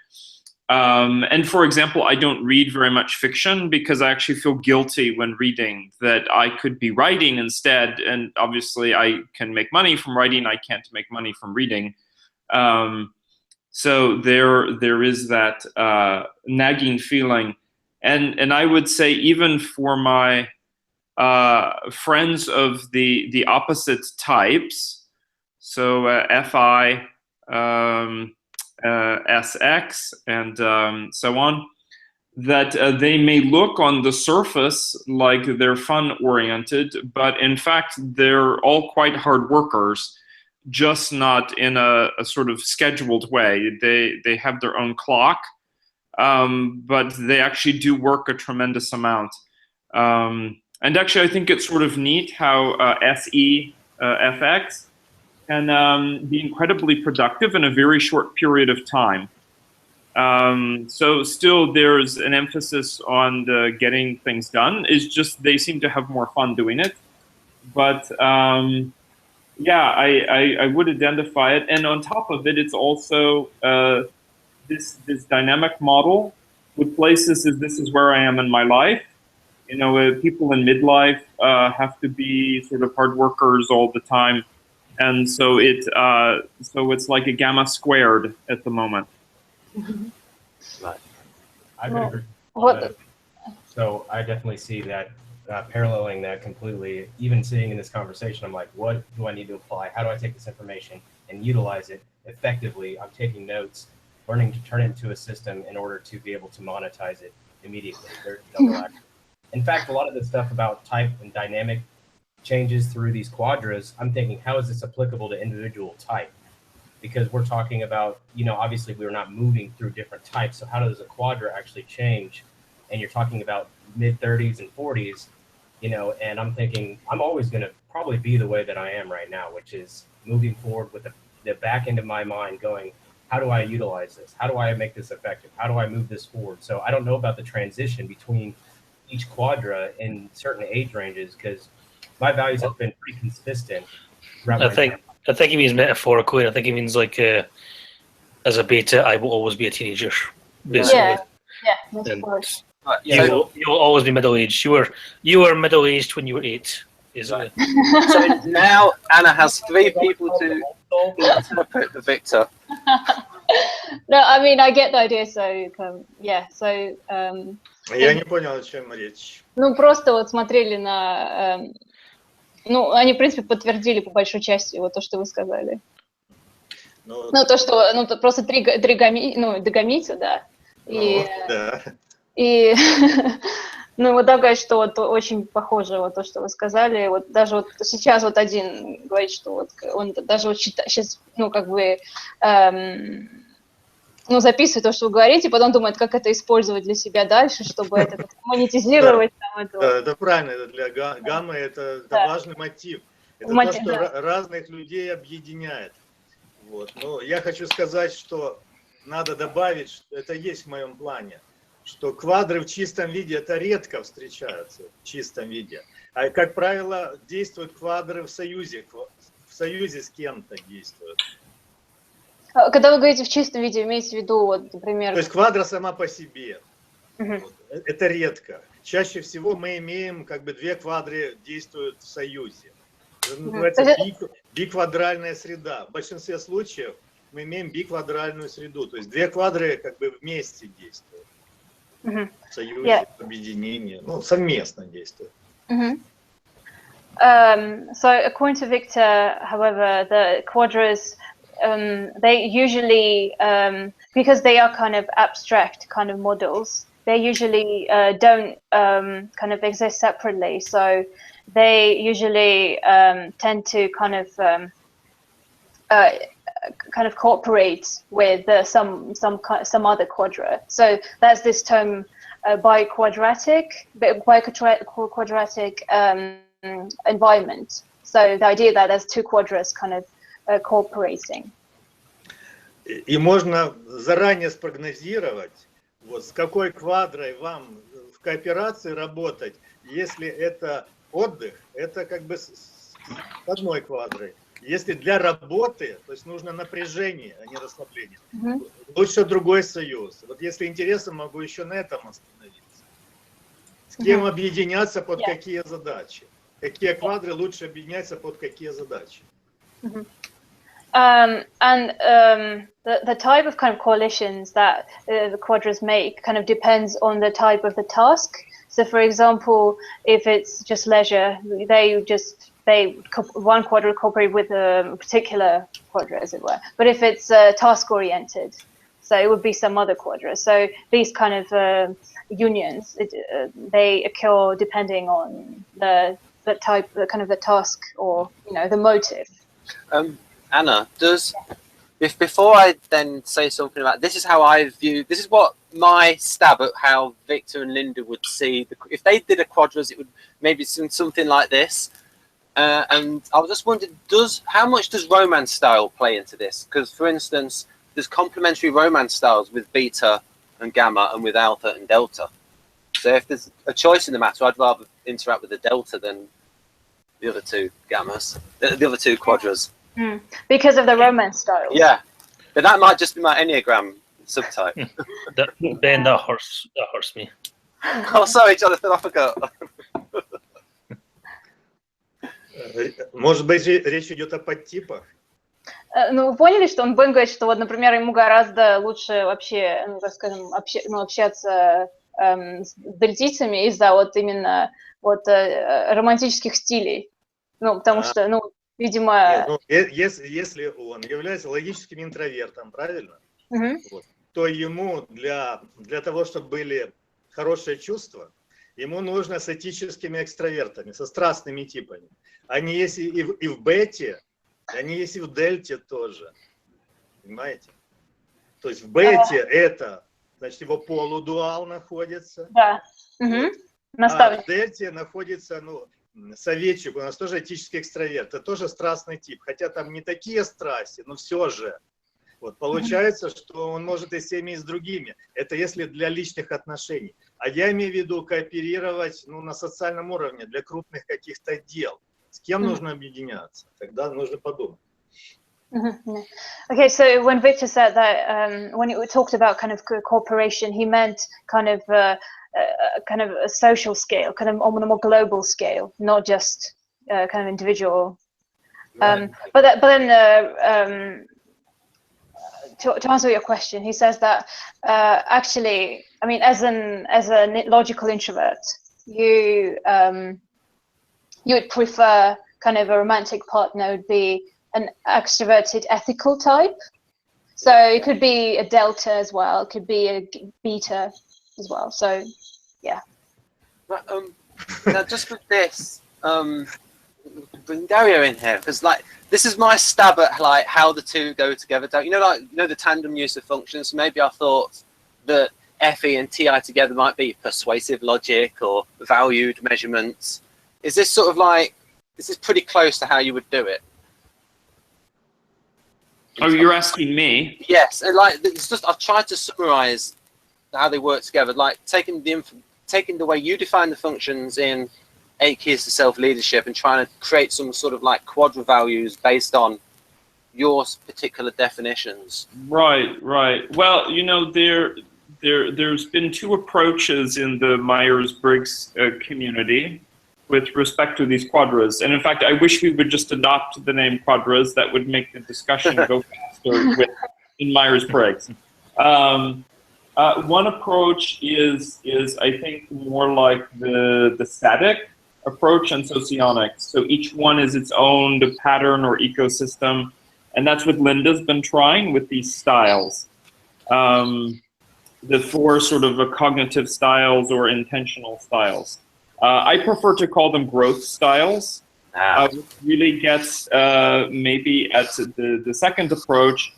And for example, I don't read very much fiction because I actually feel guilty when reading, that I could be writing instead. And obviously I can make money from writing. I can't make money from reading. So there is that nagging feeling. And I would say even for my friends of the opposite types, so FI, SX, and so on, that they may look on the surface like they're fun-oriented, but in fact they're all quite hard workers, just not in a sort of scheduled way. They have their own clock, but they actually do work a tremendous amount. And actually I think it's sort of neat how SE, FX, can be incredibly productive in a very short period of time. So still there's an emphasis on the getting things done. It's just they seem to have more fun doing it. But yeah, I would identify it. And on top of it, it's also this dynamic model would place this as this is where I am in my life. You know, people in midlife have to be sort of hard workers all the time. And so it's like a gamma squared at the moment. Right. I could agree. So I definitely see that paralleling that completely. Even sitting in this conversation, I'm like, what do I need to apply? How do I take this information and utilize it effectively? I'm taking notes, learning to turn it into a system in order to be able to monetize it immediately. There's no relaxation. In fact, a lot of the stuff about type and dynamic changes through these quadras, I'm thinking, how is this applicable to individual type? Because we're talking about, obviously we're not moving through different types. So how does a quadra actually change? And you're talking about mid-30s and 40s, and I'm thinking I'm always going to probably be the way that I am right now, which is moving forward with the back end of my mind going, how do I utilize this? How do I make this effective? How do I move this forward? So I don't know about the transition between each quadra in certain age ranges, because my values have been pretty consistent. I think he means metaphorically. I think he means like as a beta, I will always be a teenager, basically. Yeah. You'll always be middle aged. You were middle aged when you were 8. So now Anna has 3 people to put the Victor. No, I mean I get the idea. So yeah. So. Я не понял, о чем речь. Ну просто вот смотрели на. Ну, они, в принципе, подтвердили по большой части вот то, что вы сказали. Ну, то, что, просто догамите, да. И вот такая, что вот очень похоже вот то, что вы сказали. Вот даже вот сейчас вот один говорит, что вот он даже вот сейчас, записывает то, что вы говорите, потом думает, как это использовать для себя дальше, чтобы это монетизировать. Это правильно, это для гаммы это важный мотив. Это то, что разных людей объединяет. Вот. Но я хочу сказать, что надо добавить, что это есть в моем плане, что квадры в чистом виде это редко встречаются в чистом виде. А как правило, действуют квадры в союзе с кем-то действуют. Когда вы говорите в чистом виде, имеете в виду, вот, например... То есть квадра сама по себе. Вот. Это редко. Чаще всего мы имеем, как бы, две квадры действуют в союзе. Это называется биквадральная среда. В большинстве случаев мы имеем биквадральную среду. То есть две квадры как бы вместе действуют. В союзе, в объединении. Ну, совместно действуют. So according to Victor, however, the quadras, they usually, because they are kind of abstract kind of models, they usually don't kind of exist separately. So they usually tend to kind of cooperate with some other quadra. So that's this term biquadratic environment. So the idea that there's two quadras kind of cooperating. И можно заранее спрогнозировать, вот с какой квадрой вам в кооперации работать, если это отдых, это как бы с одной квадрой. Если для работы, то есть нужно напряжение, а не расслабление, лучше другой союз. Вот если интересно, могу еще на этом остановиться. С кем объединяться под какие задачи? Какие квадры лучше объединяться под какие задачи? The type of kind of coalitions that the quadras make kind of depends on the type of the task. So, for example, if it's just leisure, one quadra cooperate with a particular quadra, as it were. But if it's task-oriented, so it would be some other quadra. So these kind of unions, they occur depending on the type, kind of the task, or the motive. Anna, before I then say something about this is how I view, this is what my stab at how Victor and Linda would see, if they did a quadras, it would maybe something like this. And I was just wondering, how much does Romance style play into this? Because, for instance, there's complementary Romance styles with beta and gamma and with alpha and delta. So if there's a choice in the matter, I'd rather interact with the delta than the other two gammas, the other two quadras. Because of the Romance style. Yeah, but that might just be my Enneagram subtype. Ben, that hurts me. Oh, sorry, Jonathan, I forgot. Может быть, речь идет о подтипах? Ну, вы поняли, что он будет говорить, что вот, например, ему гораздо лучше вообще, так скажем, общаться с дельтийцами из-за вот именно вот романтических стилей. Ну, потому что, видимо... Если он является логическим интровертом, правильно? Вот, то ему для того, чтобы были хорошие чувства, ему нужно с этическими экстравертами, со страстными типами. Они есть и в бете, они есть и в дельте тоже. Понимаете? То есть в бете это, значит, его полудуал находится. Да. А в дельте находится, советчик, у нас тоже этический экстраверт. Это тоже страстный тип. Хотя там не такие страсти, но все же. Вот получается, что он может и с теми, и с другими. Это если для личных отношений. А я имею в виду кооперировать на социальном уровне для крупных каких-то дел. С кем нужно объединяться? Тогда нужно подумать. Okay, so when Victor said that, when we talked about kind of cooperation, he meant kind of a social scale, kind of on a more global scale, not just kind of individual. But then. To answer your question, he says that actually, I mean, as a logical introvert, you would prefer kind of a romantic partner would be an extroverted ethical type. So it could be a delta as well. It could be a beta as well. So yeah. Now just with this, bring Dario in here because this is my stab at how the two go together. The tandem use of functions. Maybe I thought that FE and TI together might be persuasive logic or valued measurements. Is this sort of this is pretty close to how you would do it? Oh, you're asking me? Yes, and it's just I've tried to summarize how they work together, like taking the way you define the functions in 8 Keys to Self-Leadership and trying to create some sort of like quadra values based on your particular definitions. Right, right. Well, you know, there's been 2 approaches in the Myers-Briggs community with respect to these quadras. And in fact, I wish we would just adopt the name quadras. That would make the discussion go faster in Myers-Briggs. One approach is I think more like the static approach and socionics. So each one is its own pattern or ecosystem. And that's what Linda's been trying with these styles. The 4 sort of cognitive styles or intentional styles. I prefer to call them growth styles, which really gets maybe at the second approach,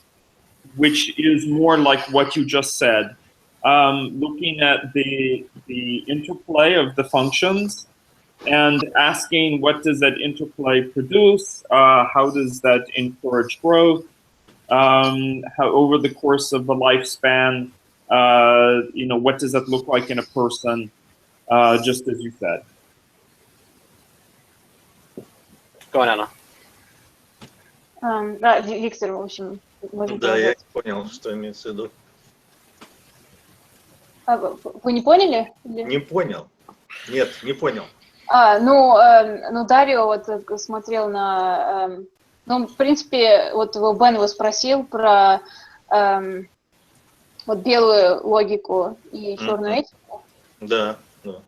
which is more like what you just said. Looking at the interplay of the functions and asking what does that interplay produce, how does that encourage growth, how over the course of the lifespan, you know, what does that look like in a person, just as you said. Go on, Anna. Да, Виктор, в общем, можем Да, я продолжать. понял, что имеется в виду. Вы не поняли? Не понял. Нет, не понял. Ну, Дарио вот смотрел на... ну, в принципе, вот Бен его спросил про вот белую логику и черную этику. Да, да.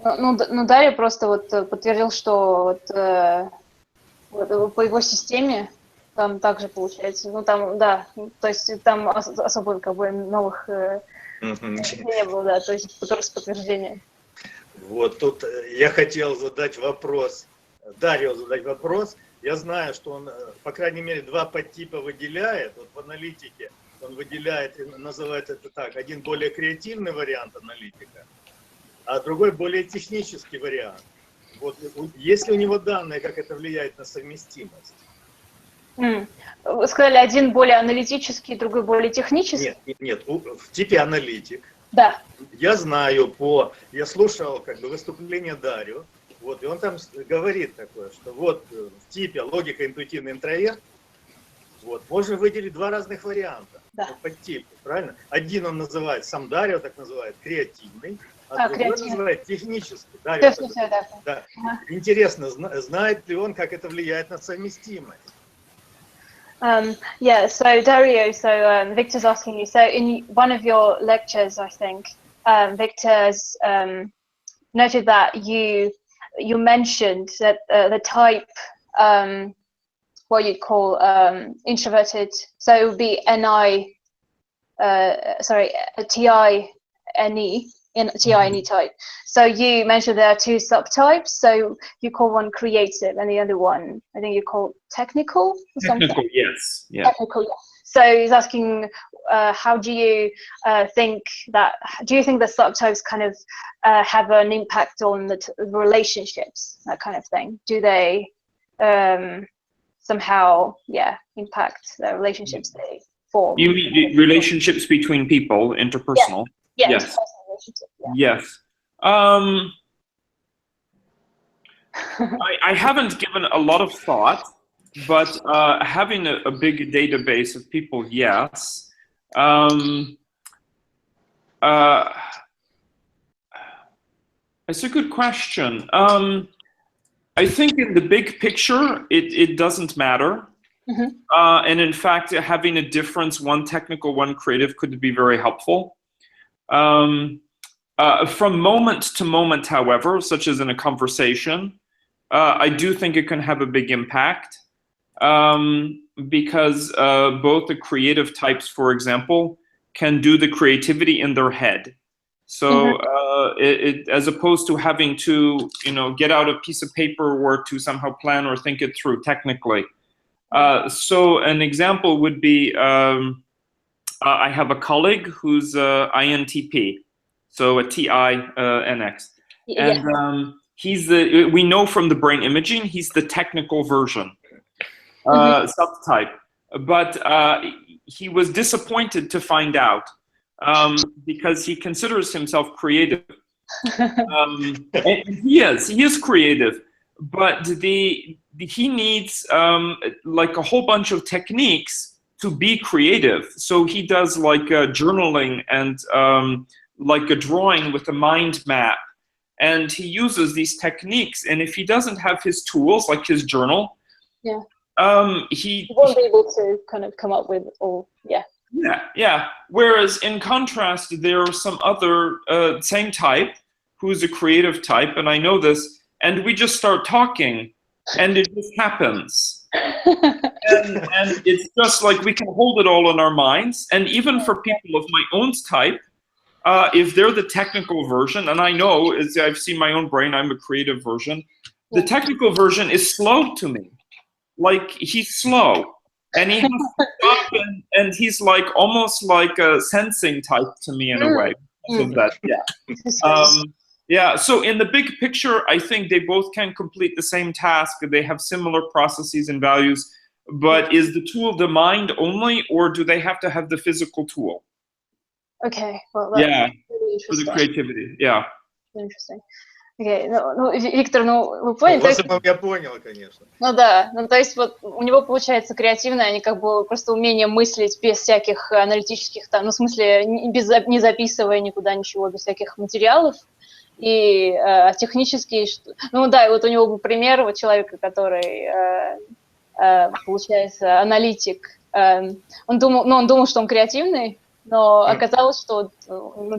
Ну, Дарио просто вот подтвердил, что вот по его системе там также получается. Ну, там, да, то есть там особо как бы новых не было, да, то есть просто подтверждение. Вот тут я хотел задать вопрос, Дарио задать вопрос. Я знаю, что он, по крайней мере, 2 подтипа выделяет. Вот в аналитике он выделяет, называет это так, один более креативный вариант аналитика, а другой более технический вариант. Вот, есть ли у него данные, как это влияет на совместимость? Вы сказали, один более аналитический, другой более технический? Нет, в типе аналитик. Да. Я знаю я слушал как бы выступление Дарио, вот, и он там говорит такое, что вот в типе логика интуитивный интроверт, вот, можно выделить 2 разных варианта, да. По типу, правильно? Один он называет, сам Дарио так называет, креативный, а другой называет технический. Дарио, да. Интересно, знает ли он, как это влияет на совместимость? Yeah, so Dario, Victor's asking you, so in one of your lectures, I think, Victor's noted that you mentioned that the type, what you'd call introverted, so it would be Ni, Ti, Ni, Ti type. So you mentioned there are 2 subtypes, so you call one creative and the other one, I think you call technical or something? Technical, yes. Yeah. Technical, yeah. So he's asking, how do you think that, do you think the subtypes kind of have an impact on the relationships, that kind of thing? Do they somehow, impact the relationships they form? You mean relationships between people, interpersonal? Yeah. Yes. Yeah. Yes. I haven't given a lot of thought, but having a big database of people, yes. It's a good question. I think in the big picture, it doesn't matter. And in fact, having a difference, one technical, one creative, could be very helpful. From moment to moment, however, such as in a conversation, I do think it can have a big impact because both the creative types, for example, can do the creativity in their head. So as opposed to having to, get out a piece of paper or to somehow plan or think it through technically. So an example would be, I have a colleague who's INTP, so a TINX. And we know from the brain imaging, he's the technical version, subtype. But he was disappointed to find out because he considers himself creative. And he is creative, but he needs like a whole bunch of techniques to be creative. So he does like journaling and like a drawing with a mind map, and he uses these techniques. And if he doesn't have his tools, like his journal, yeah, he won't be able to kind of come up with all, yeah. Whereas in contrast, there are some other same type who's a creative type, and I know this, and we just start talking, and it just happens. and it's just like we can hold it all in our minds. And even for people of my own type, if they're the technical version, and I know, as I've seen my own brain, I'm a creative version, the technical version is slow to me. Like, he's slow. And he has to stop, and he's like almost like a sensing type to me in a way. So that, yeah. So in the big picture, I think they both can complete the same task. They have similar processes and values. But is the tool the mind only, or do they have to have the physical tool? Okay, well, that's really for the interesting. creativity, yeah. Interesting. Okay, ну, Виктор, вы поняли? Я понял, конечно. Ну да, ну то есть вот у него получается креативное, они как бы просто умение мыслить без всяких аналитических, там, ну в смысле не записывая никуда ничего, без всяких материалов, и технические, ну да, и вот у него был пример вот человека, который, получается, аналитик, он думал, что он креативный, но оказалось, что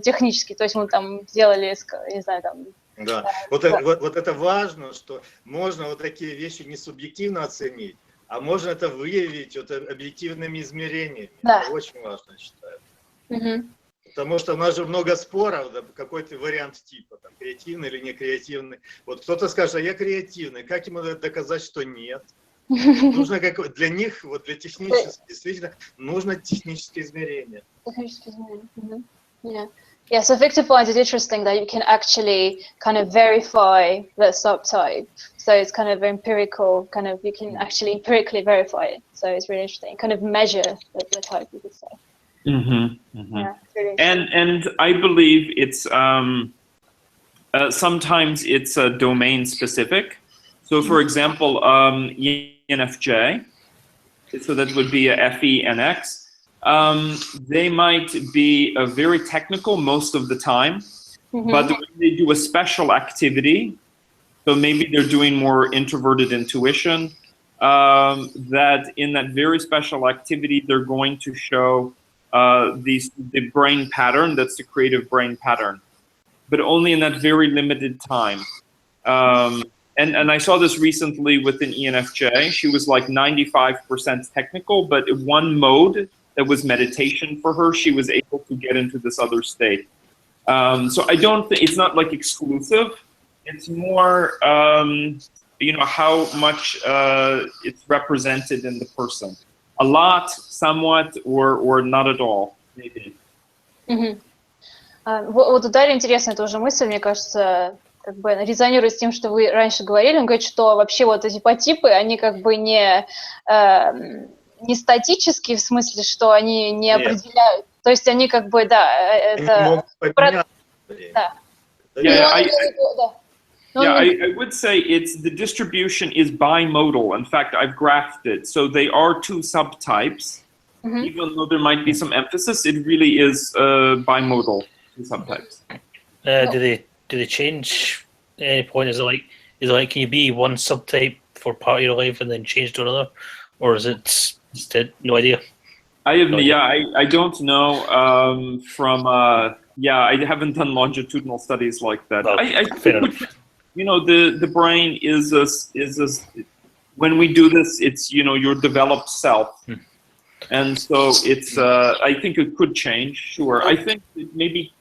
технически, то есть мы там сделали, не знаю, там. Да, вот это важно, что можно вот такие вещи не субъективно оценить, а можно это выявить вот объективными измерениями. Да. Это очень важно, я считаю. Потому что у нас же много споров, да, какой-то вариант типа, там, креативный или не креативный. Вот кто-то скажет, а я креативный, как ему доказать, что нет? Нужно для них, вот для технических, действительно, нужно технические измерения. Yeah, so Victor finds it interesting that you can actually kind of verify the subtype. So it's kind of empirical, you can actually empirically verify it. So it's really interesting. Kind of measure the type, you could say. Yeah, it's really and I believe it's sometimes it's domain specific. So for example, ENFJ, so that would be a FENX. They might be very technical most of the time, but when they do a special activity, so maybe they're doing more introverted intuition, that in that very special activity, they're going to show the brain pattern, that's the creative brain pattern, but only in that very limited time. And I saw this recently with an ENFJ. She was like 95% technical, but in one mode, that was meditation for her, she was able to get into this other state. So I don't think, it's not like exclusive, it's more, you know, how much it's represented in the person. A lot, somewhat, or not at all, maybe. Вот у Дарьи интересная тоже мысль, мне кажется, как бы резонирует с тем, что вы раньше говорили. Он говорит, что вообще вот эти подтипы, они как бы не статические, в смысле, что они не определяют. То есть они как бы, да, это... I would say the distribution is bimodal. In fact, I've graphed it. So they are two subtypes. Even though there might be some emphasis, it really is bimodal, two subtypes. Do they change at any point? Is it like can you be one subtype for part of your life and then change to another? Or is it instead no idea? I don't know I haven't done longitudinal studies like that. Okay, I fair enough. You know, the brain is when we do this, it's, you know, your developed self. And so it's I think it could change, sure. I think maybe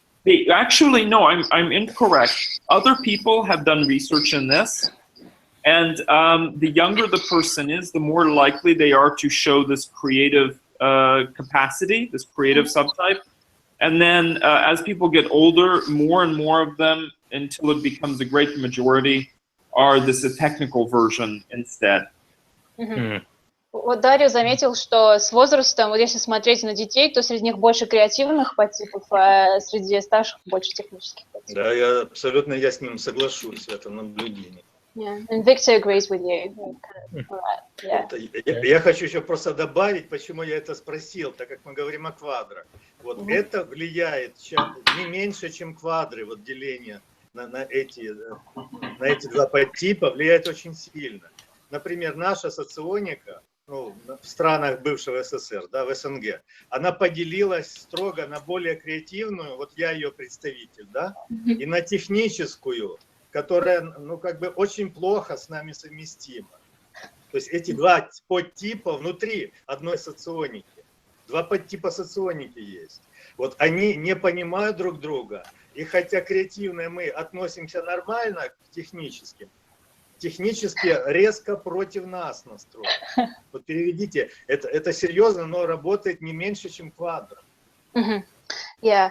actually no, I'm incorrect. Other people have done research in this. And the younger the person is, the more likely they are to show this creative capacity, this creative subtype. And then as people get older, more and more of them, until it becomes a great majority, are this a technical version instead. Вот Дарио заметил, что с возрастом, вот если смотреть на детей, то среди них больше креативных подтипов, а среди старших больше технических подтипов. Да, я с ним соглашусь в этом наблюдении. Yeah, and Victor agrees with you. Yeah. Я хочу еще просто добавить, почему я это спросил, так как мы говорим о квадрах. Вот это влияет не меньше, чем квадры, вот деление на эти два подтипа влияет очень сильно. Например, наша соционика, ну, в странах бывшего СССР, да, в СНГ, она поделилась строго на более креативную, вот я ее представитель, да, и на техническую, которая, ну, как бы очень плохо с нами совместима. То есть эти два подтипа внутри одной соционики, два подтипа соционики есть. Вот они не понимают друг друга, и хотя креативные мы относимся нормально к техническим, технически резко против нас настроены. Вот переведите, это серьезно, но работает не меньше, чем квадра. Yeah.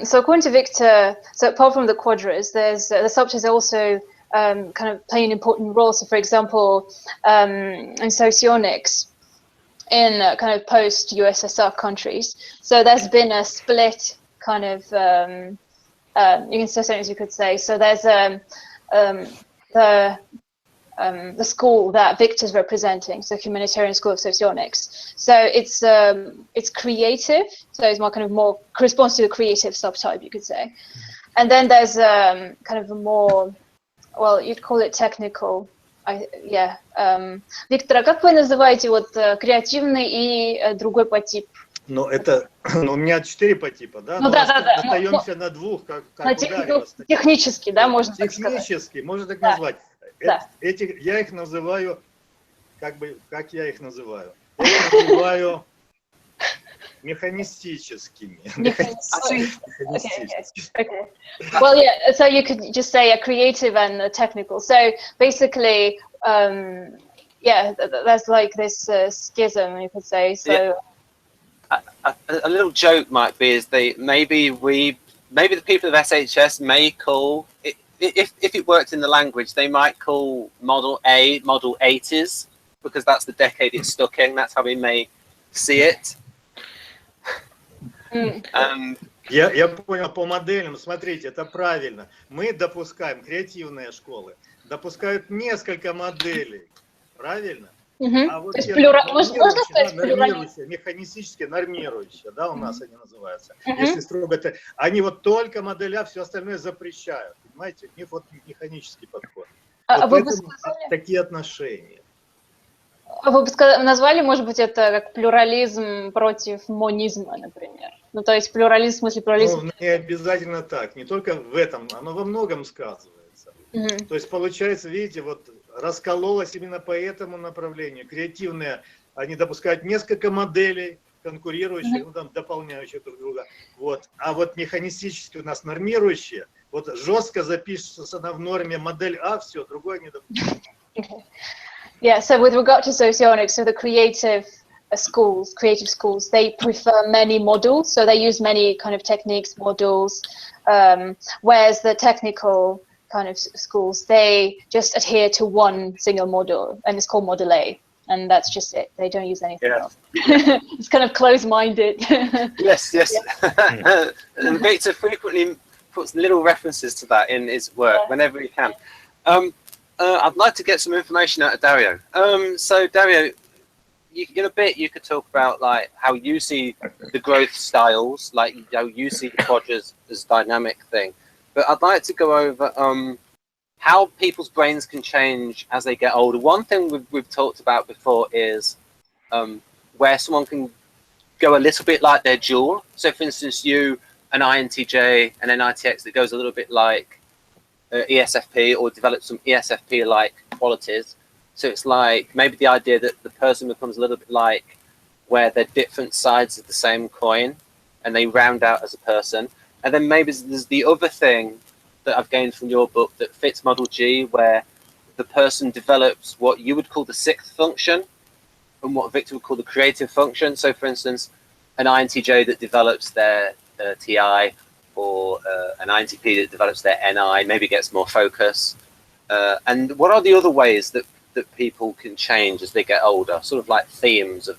So according to Victor, so apart from the quadras, there's the subtypes also kind of play an important role. So, for example, in socionics, in kind of post-USSR countries, so there's been a split kind of you can say, as you could say. So there's the school that Victor's representing, so Humanitarian School of Socionics. So it's creative, so it's more corresponds to the creative subtype, you could say. And then there's kind of a more, well, you'd call it technical. Виктор, а как вы называете вот креативный и другой подтип? Ну, это, у меня 4 подтипа, да? Ну, да. Остаемся на 2, как технически, да, можно так сказать. Технически, можно так назвать. Да. Я их называю, как я их называю? Я их называю механистическими. Okay. Well, yeah, so you could just say a creative and a technical. So basically, there's like this schism, you could say. So yeah. A little joke might be is maybe the people of SHS may call it, if it worked in the language, they might call Model A Model 80s because that's the decade it's stuck in. That's how we may see it. Я понял по моделям. Смотрите, это правильно. Мы допускаем, креативные школы допускают несколько моделей. Правильно? А вот те нормирующие, механистические нормирующие, да, у нас они называются. Если строго это, они вот только моделя, все остальное запрещают. Понимаете, у них вот механический подход. Вот поэтому такие отношения. Вы бы назвали, может быть, это как плюрализм против монизма, например? Ну, то есть плюрализм, в смысле плюрализм... Ну, не обязательно так, не только в этом, оно во многом сказывается. То есть, получается, видите, вот раскололось именно по этому направлению. Креативные, они допускают несколько моделей, конкурирующих, ну, там, дополняющих друг друга. Вот. А вот механистически у нас нормирующие, вот жестко запишется она в норме модель А, все, другое не допускается. Yeah, so with regard to socionics, so the creative schools, they prefer many models, so they use many kind of techniques, models, whereas the technical kind of schools, they just adhere to one single model, and it's called Model A, and that's just it. They don't use anything else. It's kind of closed-minded. Yes. And Victor frequently puts little references to that in his work whenever he can. I'd like to get some information out of Dario. So Dario, in a bit you could talk about like how you see the growth styles, like how you see the quadras as dynamic thing. But I'd like to go over how people's brains can change as they get older. One thing we've talked about before is where someone can go a little bit like their dual. So for instance, you, an INTJ, and an ITX that goes a little bit like ESFP, or develop some ESFP-like qualities. So it's like maybe the idea that the person becomes a little bit like where they're different sides of the same coin and they round out as a person. And then maybe there's the other thing that I've gained from your book that fits Model G, where the person develops what you would call the sixth function and what Victor would call the creative function. So for instance, an INTJ that develops their TI, or an INTP that develops their NI, maybe gets more focus. And what are the other ways that that people can change as they get older, sort of like themes of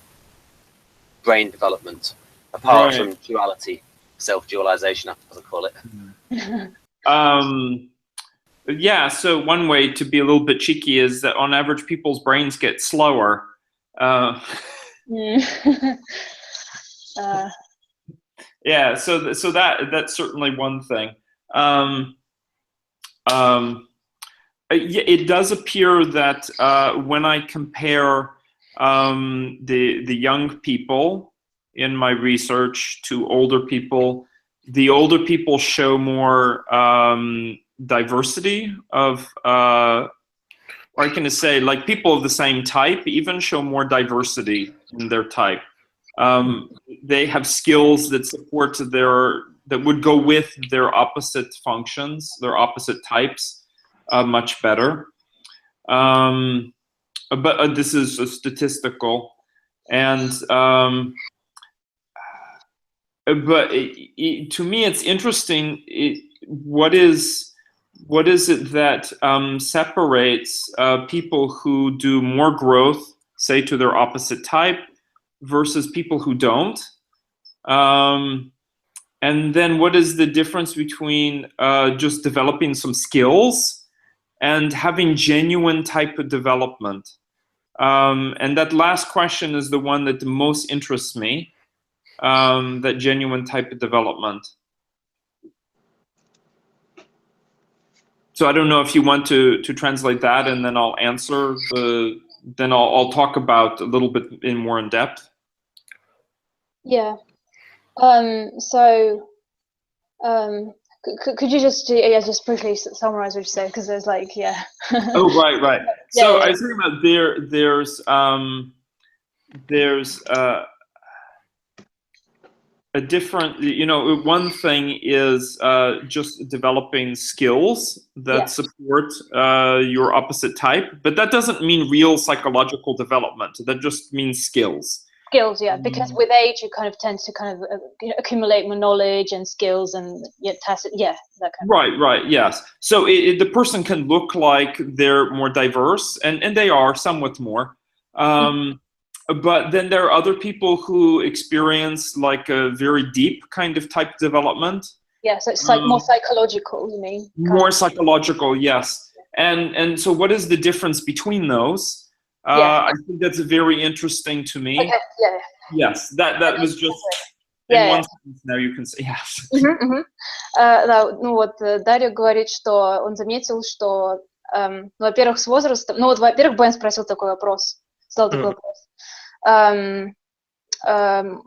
brain development, apart from duality, self-dualization, as I call it. Yeah, so one way to be a little bit cheeky is that on average people's brains get slower. Yeah, so that's certainly one thing. It does appear that when I compare the young people in my research to older people, the older people show more diversity of, or I can say, like, people of the same type even show more diversity in their type. They have skills that support that would go with their opposite functions, their opposite types, much better. But this is statistical, and but to me it's interesting. What is it that separates people who do more growth, say, to their opposite type, versus people who don't? And then what is the difference between just developing some skills and having genuine type of development? And that last question is the one that the most interests me, that genuine type of development. So I don't know if you want to translate that, and then I'll answer then I'll talk about a little bit more in depth. Yeah. So could you just just briefly summarize what you said, because there's like Oh, right. So I was thinking about there's a different, one thing is just developing skills that support your opposite type, but that doesn't mean real psychological development. That just means skills. Skills, yeah, because with age you kind of tend to accumulate more knowledge and skills and that kind of. Right, yes. So the person can look like they're more diverse, and they are somewhat more. But then there are other people who experience like a very deep kind of type development. Yeah, so it's like more psychological, you mean? More psychological, yes. And so what is the difference between those? I think that's very interesting to me. Okay, yeah. Yes, that was just in one sentence. Now you can say yes. Да, ну вот Дарья говорит, что он заметил, что, во-первых, с возрастом, во-первых, Бен спросил такой вопрос, задал такой вопрос.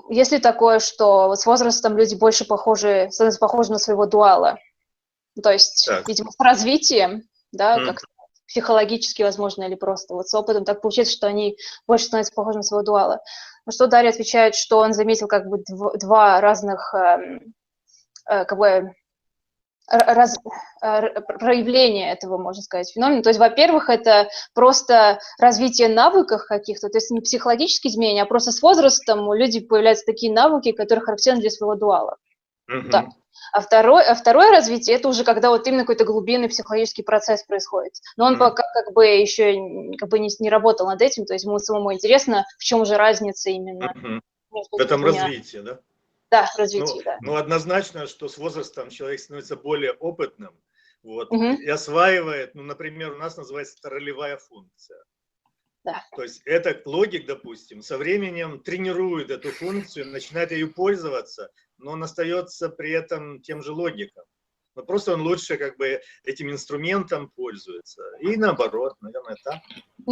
Есть ли такое, что вот с возрастом люди больше становятся похожи на своего дуала? То есть, видимо, с развитием, да, как-то психологически, возможно, или просто вот с опытом так получается, что они больше становятся похожи на своего дуала. На что Дарья отвечает, что он заметил как бы два разных проявления этого, можно сказать, феномена. То есть, во-первых, это просто развитие навыков каких-то, то есть не психологические изменения, а просто с возрастом у людей появляются такие навыки, которые характерны для своего дуала. Так. А второе развитие — это уже когда вот именно какой-то глубинный психологический процесс происходит. Но он пока как бы еще не работал над этим, то есть ему самому интересно, в чем же разница именно. В этом развитии, да? Да, развитие, да. Ну, однозначно, что с возрастом человек становится более опытным, вот, и осваивает, например, у нас называется это ролевая функция. Да. То есть этот логик, допустим, со временем тренирует эту функцию, начинает ею пользоваться, но он остается при этом тем же логиком. Но просто он лучше как бы этим инструментом пользуется. И наоборот, наверное, так.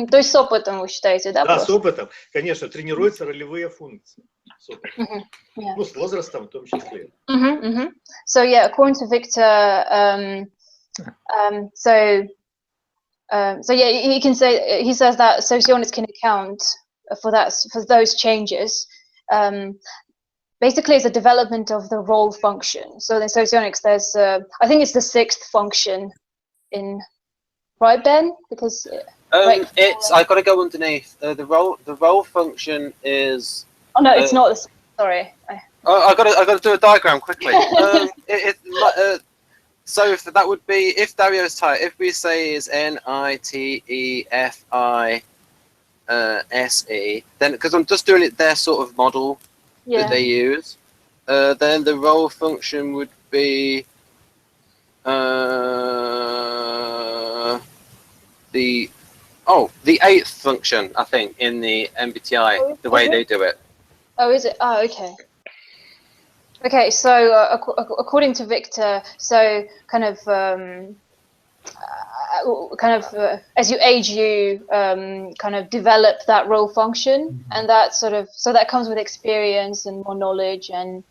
То есть с опытом вы считаете, да? Да, с опытом. Конечно, тренируются ролевые функции. С опытом. Ну, с возрастом в том числе. So yeah, according to Victor, so yeah, he says that socionics can account for those changes. Basically, it's a development of the role function. So in socionics, there's I think it's the sixth function in, right, Ben? Because it's I got to go underneath the role function is. Oh no, it's not. Sorry. I got to do a diagram quickly. So if that would be, if Dario's type, if we say is NITEFISE, then, because I'm just doing it their sort of model that they use, then the role function would be the 8th function, I think, in the MBTI, the way they do it. Oh, is it? Oh, okay. Okay, so according to Victor, so kind of as you age, you kind of develop that role function, and that sort of, so that comes with experience and more knowledge, and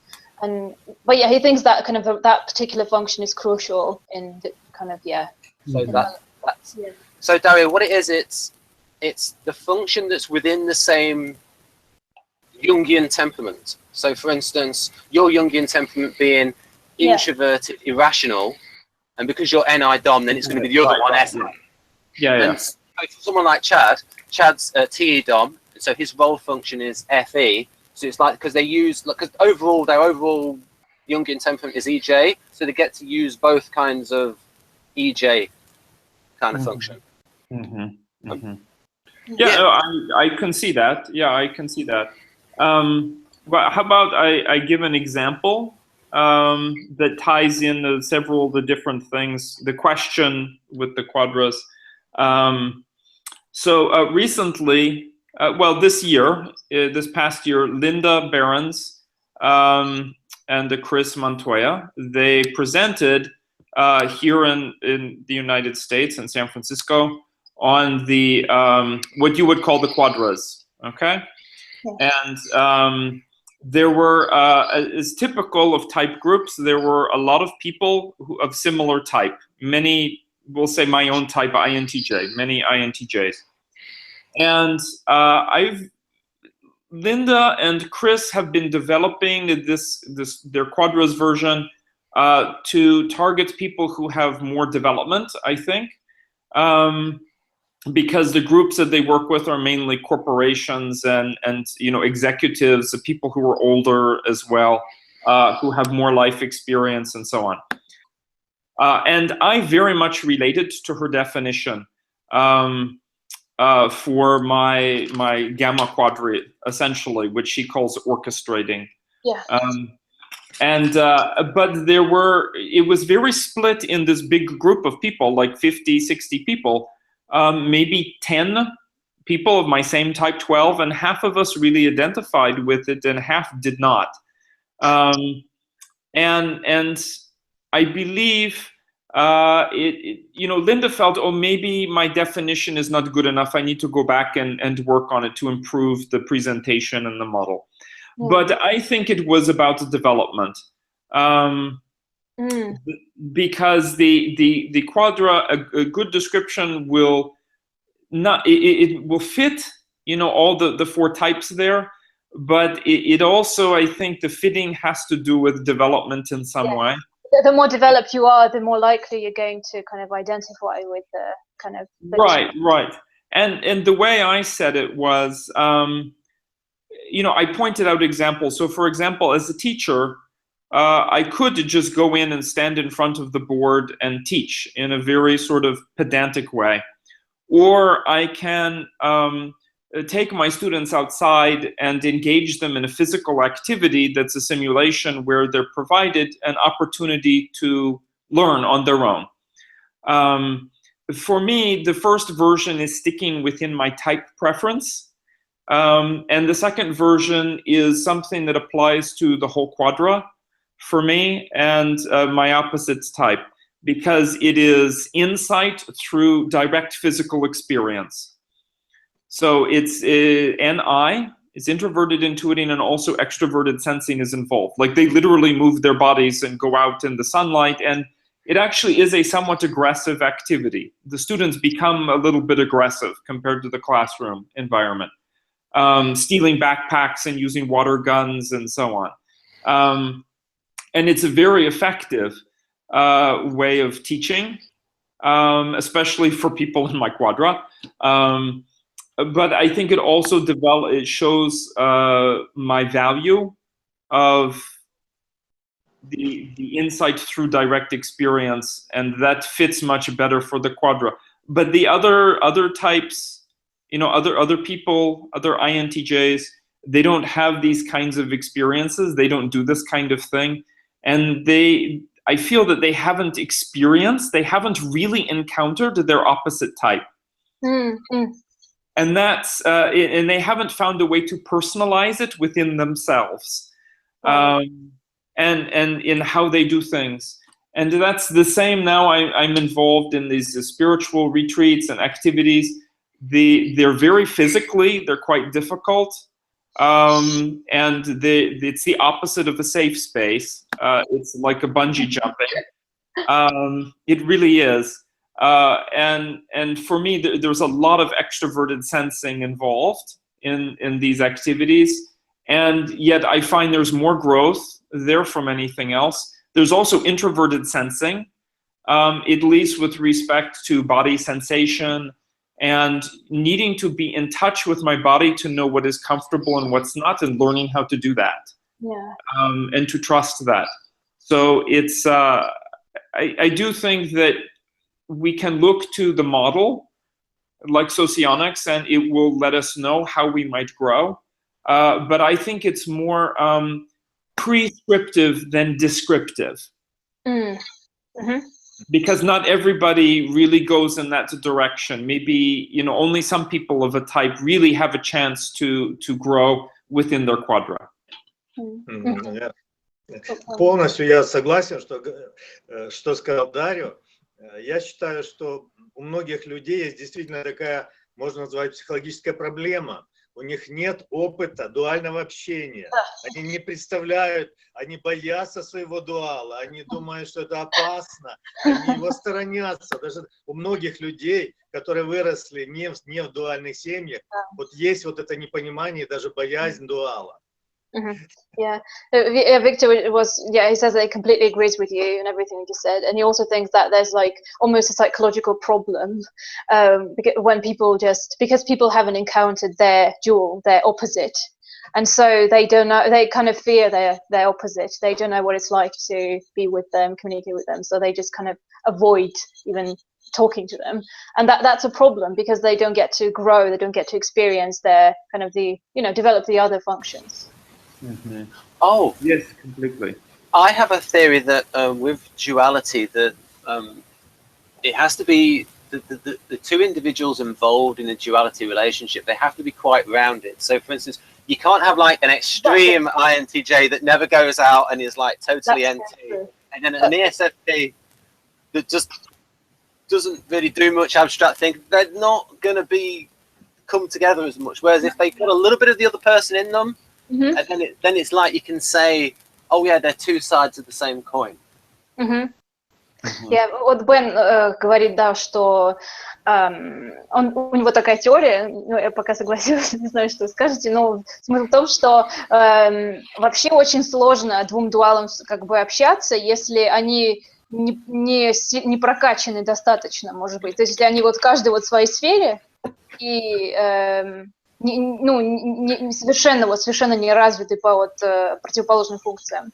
but yeah, he thinks that kind of that particular function is crucial in the kind of So that's so Dario, what it is, it's the function that's within the same Jungian temperament. So for instance, your Jungian temperament being introverted, irrational, and because you're NI Dom, then it's going to be the other one, SI. And so for someone like Chad's TE Dom, so his role function is FE. So it's like, because they use, because overall, their overall Jungian temperament is EJ, so they get to use both kinds of EJ kind of function. Yeah, I can see that. Yeah, I can see that. But how about I give an example that ties in several of the different things, the question with the quadras. So recently, well, this past year, Linda Berens and Chris Montoya, they presented here in the United States, in San Francisco, on the what you would call the quadras, okay? And there were, as typical of type groups, there were a lot of people of similar type. Many, we'll say my own type, INTJ, many INTJs. And Linda and Chris have been developing their quadras version to target people who have more development, I think. Because the groups that they work with are mainly corporations and executives, people who are older as well, who have more life experience and so on. And I very much related to her definition for my gamma quadri, essentially, which she calls orchestrating. But it was very split in this big group of people, like 50, 60 people. Maybe 10 people of my same type 12, and half of us really identified with it and half did not. And I believe Linda felt, oh, maybe my definition is not good enough. I need to go back and work on it to improve the presentation and the model. But I think it was about the development. Because the quadra, a good description will not, it will fit, all the 4 types there, but it also, I think the fitting has to do with development in some way. The more developed you are, the more likely you're going to kind of identify with the kind of... Right. And the way I said it was, I pointed out examples. So for example, as a teacher, I could just go in and stand in front of the board and teach in a very sort of pedantic way. Or I can take my students outside and engage them in a physical activity that's a simulation where they're provided an opportunity to learn on their own. For me, the first version is sticking within my type preference. And the second version is something that applies to the whole quadra for me and my opposites type, because it is insight through direct physical experience. So it's NI, it's introverted intuiting, and also extroverted sensing is involved. Like they literally move their bodies and go out in the sunlight, and it actually is a somewhat aggressive activity. The students become a little bit aggressive compared to the classroom environment, stealing backpacks and using water guns and so on. And it's a very effective way of teaching, especially for people in my quadra. But I think it also shows my value of the insight through direct experience, and that fits much better for the quadra. But the other types, you know, other people, other INTJs, they don't have these kinds of experiences. They don't do this kind of thing, and I feel that they haven't experienced, they haven't really encountered their opposite type. And that's and they haven't found a way to personalize it within themselves, and in how they do things. And that's the same now. I'm involved in these spiritual retreats and activities. They're very physically, they're quite difficult, and it's the opposite of a safe space. It's like a bungee jumping. It really is. And for me, there's a lot of extroverted sensing involved in these activities, and yet I find there's more growth there from anything else. There's also introverted sensing, at least with respect to body sensation and needing to be in touch with my body to know what is comfortable and what's not, and learning how to do that. Yeah. And to trust that. So it's I do think that we can look to the model like Socionics, and it will let us know how we might grow. But I think it's more prescriptive than descriptive. Because not everybody really goes in that direction. Maybe, you know, only some people of a type really have a chance to grow within their quadra. Полностью я согласен, что сказал Дарио. Я считаю, что у многих людей есть действительно такая, можно назвать, психологическая проблема. У них нет опыта дуального общения. Они не представляют, они боятся своего дуала, они думают, что это опасно, они его сторонятся. Даже у многих людей, которые выросли не в дуальных семьях, вот есть вот это непонимание, даже боязнь дуала. Yeah, Victor he says that he completely agrees with you and everything you just said, and he also thinks that there's like almost a psychological problem when people because people haven't encountered their dual, their opposite, and so they don't know, they kind of fear their opposite. They don't know what it's like to be with them, communicate with them, so they just kind of avoid even talking to them, and that's a problem because they don't get to grow, they don't get to experience their kind of develop the other functions. Oh yes, completely. I have a theory that with duality that it has to be the two individuals involved in a duality relationship, they have to be quite rounded. So for instance, you can't have like an extreme INTJ that never goes out and is like totally NT, and then an ESFP that just doesn't really do much abstract thing. They're not going to come together as much. Whereas if they put a little bit of the other person in them, and then it's like you can say, oh yeah, they're two sides of the same coin. Вот Бен говорит, да, что у него такая теория, ну, я пока согласилась, не знаю, что вы скажете, но смысл в том, что вообще очень сложно двум дуалам как бы общаться, если они не прокачаны достаточно, может быть. То есть если они вот каждый вот в своей сфере и совершенно не развиты по вот противоположным функциям.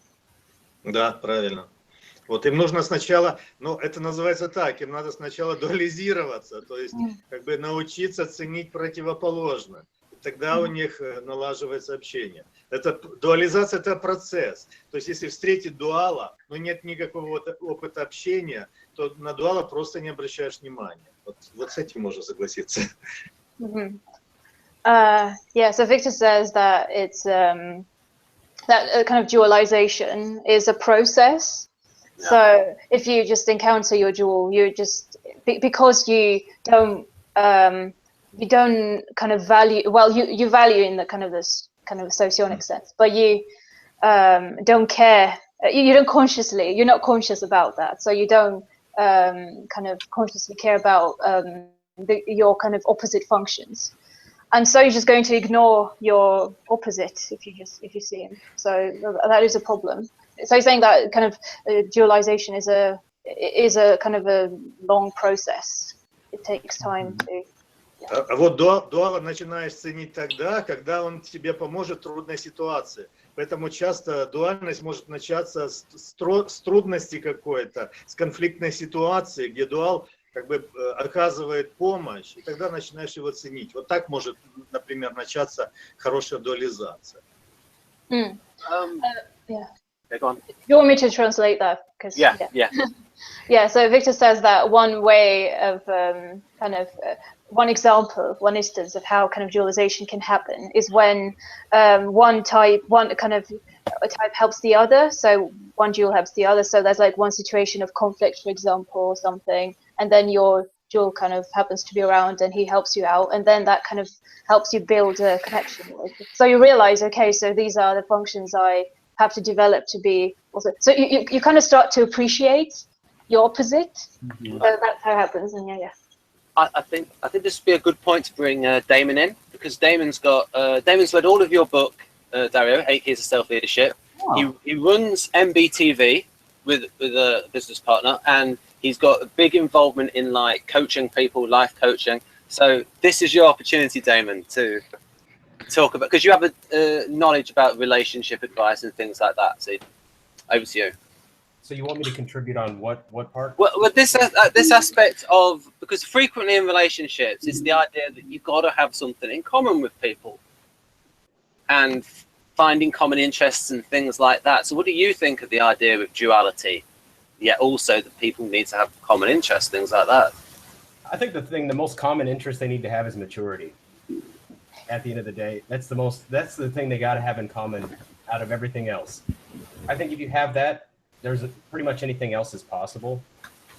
Да, правильно. Вот им нужно сначала, ну это называется так, им надо сначала дуализироваться, то есть как бы научиться ценить противоположное. Тогда у них налаживается общение. Дуализация – это процесс. То есть если встретить дуала, но нет никакого опыта общения, то на дуала просто не обращаешь внимания. Вот с этим можно согласиться. Yeah, so Victor says that it's that kind of dualization is a process. Yeah. So if you just encounter your dual, you just because you don't kind of value, well, you value in the kind of this kind of socionic sense, but you don't care. You don't consciously. You're not conscious about that, so you don't kind of consciously care about your kind of opposite functions. And so you're just going to ignore your opposite if you see him. So that is a problem. So he's saying that kind of dualization is a kind of a long process. It takes time to А вот дуала начинаешь ценить тогда, когда он тебе поможет в трудной ситуации. Поэтому часто дуальность может начаться с трудности какой-то, с конфликтной ситуации, где дуал как бы оказывает помощь, и тогда начинаешь его ценить. Вот так может, например, начаться хорошая дуализация. Yeah. Okay, go on. You want me to translate that? Yeah. Yeah, so Victor says that one way of one example, one instance of how kind of dualization can happen is when one type helps the other. So one dual helps the other. So there's like one situation of conflict, for example, or something, and then your dual kind of happens to be around and he helps you out, and then that kind of helps you build a connection. So you realize, okay, so these are the functions I have to develop to be also. So you kind of start to appreciate your opposite. So that's how it happens. And yeah. I think this would be a good point to bring Damon in, because Damon's read all of your book, Dario, 8 Keys of Self-Leadership. Oh. He runs MBTV with a business partner, and he's got a big involvement in like coaching people, life coaching. So this is your opportunity, Damon, to talk about, because you have a knowledge about relationship advice and things like that. So over to you. So you want me to contribute on what part? Well, this aspect of, because frequently in relationships, it's the idea that you've got to have something in common with people and finding common interests and things like that. So what do you think of the idea of duality, yet also that people need to have common interests, things like that? I think the most common interest they need to have is maturity. At the end of the day, that's the thing they got to have in common out of everything else. I think if you have that, pretty much anything else is possible.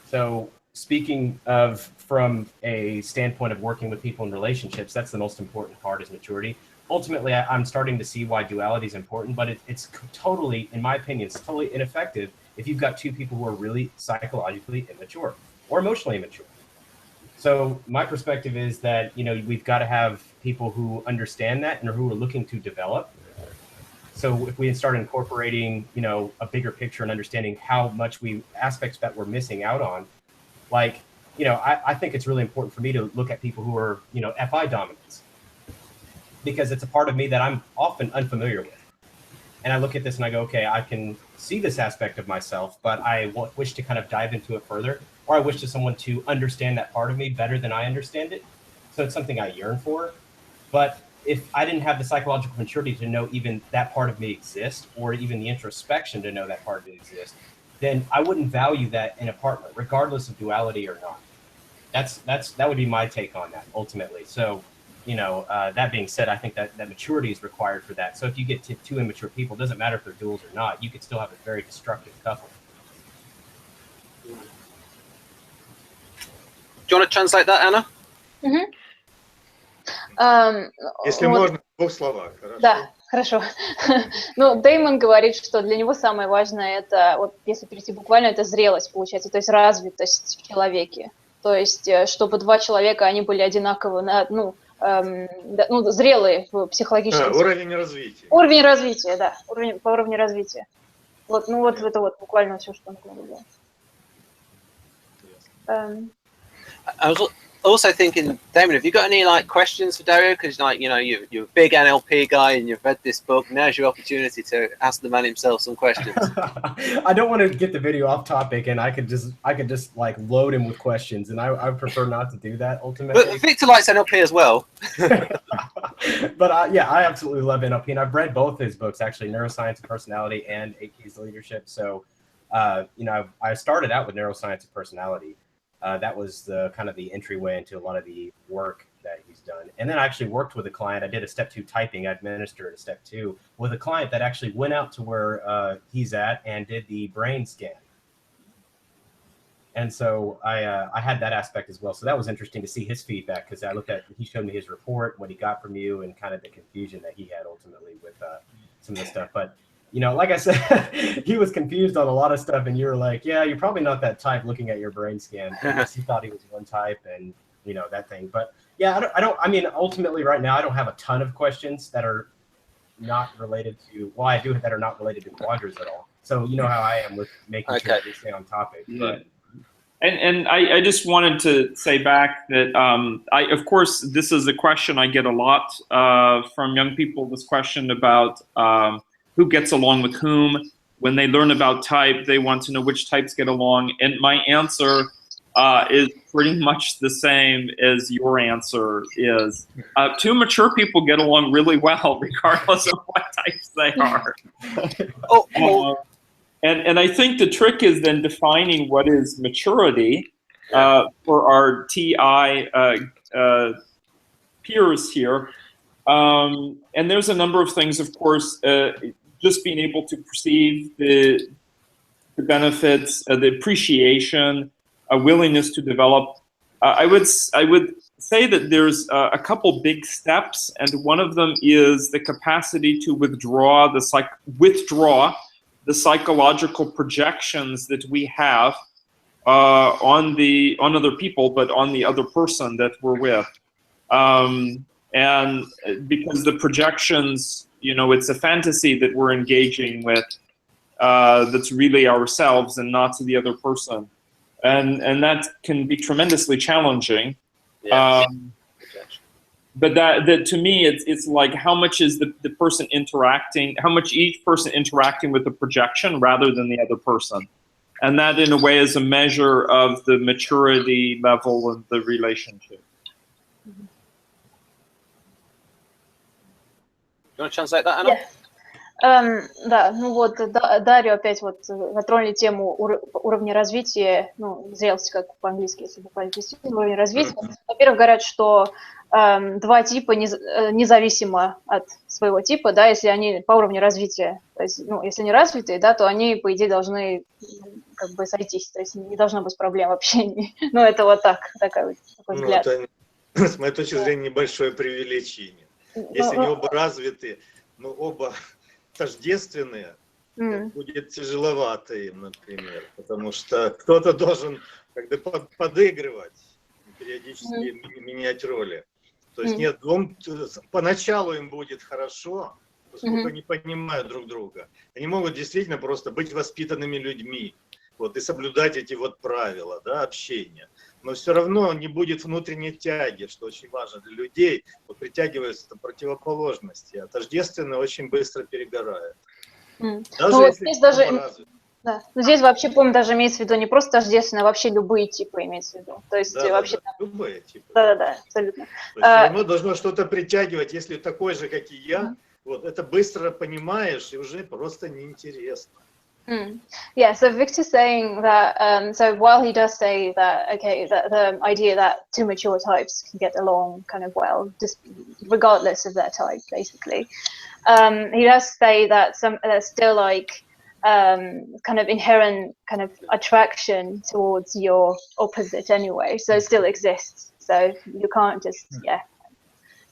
So speaking of from a standpoint of working with people in relationships, that's the most important part, is maturity. Ultimately, I'm starting to see why duality is important, but it's totally, in my opinion, it's totally ineffective if you've got two people who are really psychologically immature or emotionally immature. So my perspective is that, we've got to have people who understand that and who are looking to develop. So if we start incorporating, a bigger picture and understanding how much aspects that we're missing out on, like, I think it's really important for me to look at people who are, FI dominants, because it's a part of me that I'm often unfamiliar with. And I look at this and I go, okay, I can see this aspect of myself, but I wish to kind of dive into it further, or I wish to someone to understand that part of me better than I understand it. So it's something I yearn for. But if I didn't have the psychological maturity to know even that part of me exists, or even the introspection to know that part of me exists, then I wouldn't value that in a partner, regardless of duality or not. That would be my take on that ultimately. So, that being said, I think that maturity is required for that. So if you get to two immature people, it doesn't matter if they're duals or not, you could still have a very destructive couple. Do you want to translate that, Anna? Mm-hmm. Если можно, в двух словах. Хорошо. Да, хорошо. Ну, Дэймон говорит, что для него самое важное, это, вот если перейти буквально, это зрелость, получается, то есть развитость в человеке. То есть, чтобы два человека, они были одинаково, зрелые в психологическом... Уровень развития. Уровень развития, да, по уровню развития. Вот, это вот буквально все, что он говорил. I was also thinking, Damon, have you got any questions for Dario? Because you're a big NLP guy and you've read this book. Now's your opportunity to ask the man himself some questions. I don't want to get the video off topic, and I could just like load him with questions, and I prefer not to do that ultimately. But Victor likes NLP as well. But I absolutely love NLP, and I've read both his books actually, Neuroscience of Personality and 8 Keys to Leadership. So, I started out with Neuroscience of Personality. That was the kind of the entryway into a lot of the work that he's done. And then I actually worked with a client. I did a step 2 typing. I administered a step 2 with a client that actually went out to where he's at and did the brain scan. And so I had that aspect as well. So that was interesting to see his feedback, because he showed me his report, what he got from you, and kind of the confusion that he had ultimately with some of the stuff. But like I said, he was confused on a lot of stuff, and you were like, yeah, you're probably not that type looking at your brain scan. He thought he was one type, and that thing. But yeah, I mean, ultimately right now, I don't have a ton of questions that are not related to, I do that are not related to quadras at all. So you know how I am with making sure they stay on topic. Yeah. But And I just wanted to say back that of course, this is a question I get a lot from young people, this question about who gets along with whom. When they learn about type, they want to know which types get along. And my answer is pretty much the same as your answer is. Two mature people get along really well, regardless of what types they are. And I think the trick is then defining what is maturity for our TI peers here. And there's a number of things, of course, just being able to perceive the benefits, the appreciation, a willingness to develop. I would say that there's a couple big steps, and one of them is the capacity to withdraw the psychological projections that we have on other people, but on the other person that we're with. And because the projections, you know, it's a fantasy that we're engaging with that's really ourselves and not the other person. And that can be tremendously challenging. Yeah. But that to me, it's like how much is the person interacting, how much each person interacting with the projection rather than the other person. And that in a way is a measure of the maturity level of the relationship. You want to translate that, Anna? Yeah. Да, ну вот Дарио опять вот затронули тему уровня развития, ну, зрелости, как по-английски, если буквально перевести, уровень развития. Во-первых, говорят, что два типа независимо от своего типа, да, если они по уровню развития, то есть, ну, если они развитые, да, то они, по идее, должны как бы сойтись, то есть не должно быть проблем в общении. Ну, это вот такой взгляд. Ну, это, с моей точки зрения, небольшое преувеличение. Если они оба развиты, но оба тождественные, будет тяжеловато им, например, потому что кто-то должен как-то подыгрывать, периодически менять роли. То есть нет, поначалу им будет хорошо, поскольку они понимают друг друга. Они могут действительно просто быть воспитанными людьми, вот, и соблюдать эти вот правила, да, общения. Но все равно не будет внутренней тяги, что очень важно для людей. Вот притягиваются противоположности, а тождественные очень быстро перегорают. Даже ну, если здесь даже, да. Но здесь вообще, помню, даже имеется в виду не просто тождественные, а вообще любые типы имеется в виду. То есть вообще да, любые типы. Да, абсолютно. То есть все равно должно что-то притягивать, если такой же, как и я, вот это быстро понимаешь и уже просто неинтересно. Yeah, so Victor's saying that, so while he does say that, okay, that the idea that two mature types can get along kind of well, just regardless of their type, basically, he does say that there's still like kind of inherent kind of attraction towards your opposite anyway, so it still exists. So you can't just,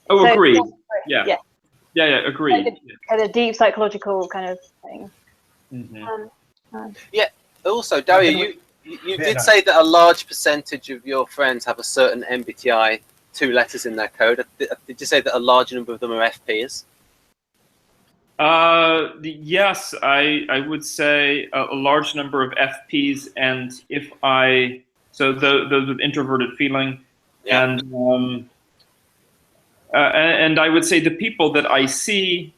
Oh, so, agreed. Yeah, agreed. Like kind of deep psychological kind of thing. Yeah. Also, Dario, you did say that a large percentage of your friends have a certain MBTI 2 letters in their code. Did you say that a large number of them are FPs? Yes, I would say a large number of FPs, and so those with introverted feeling, and I would say the people that I see.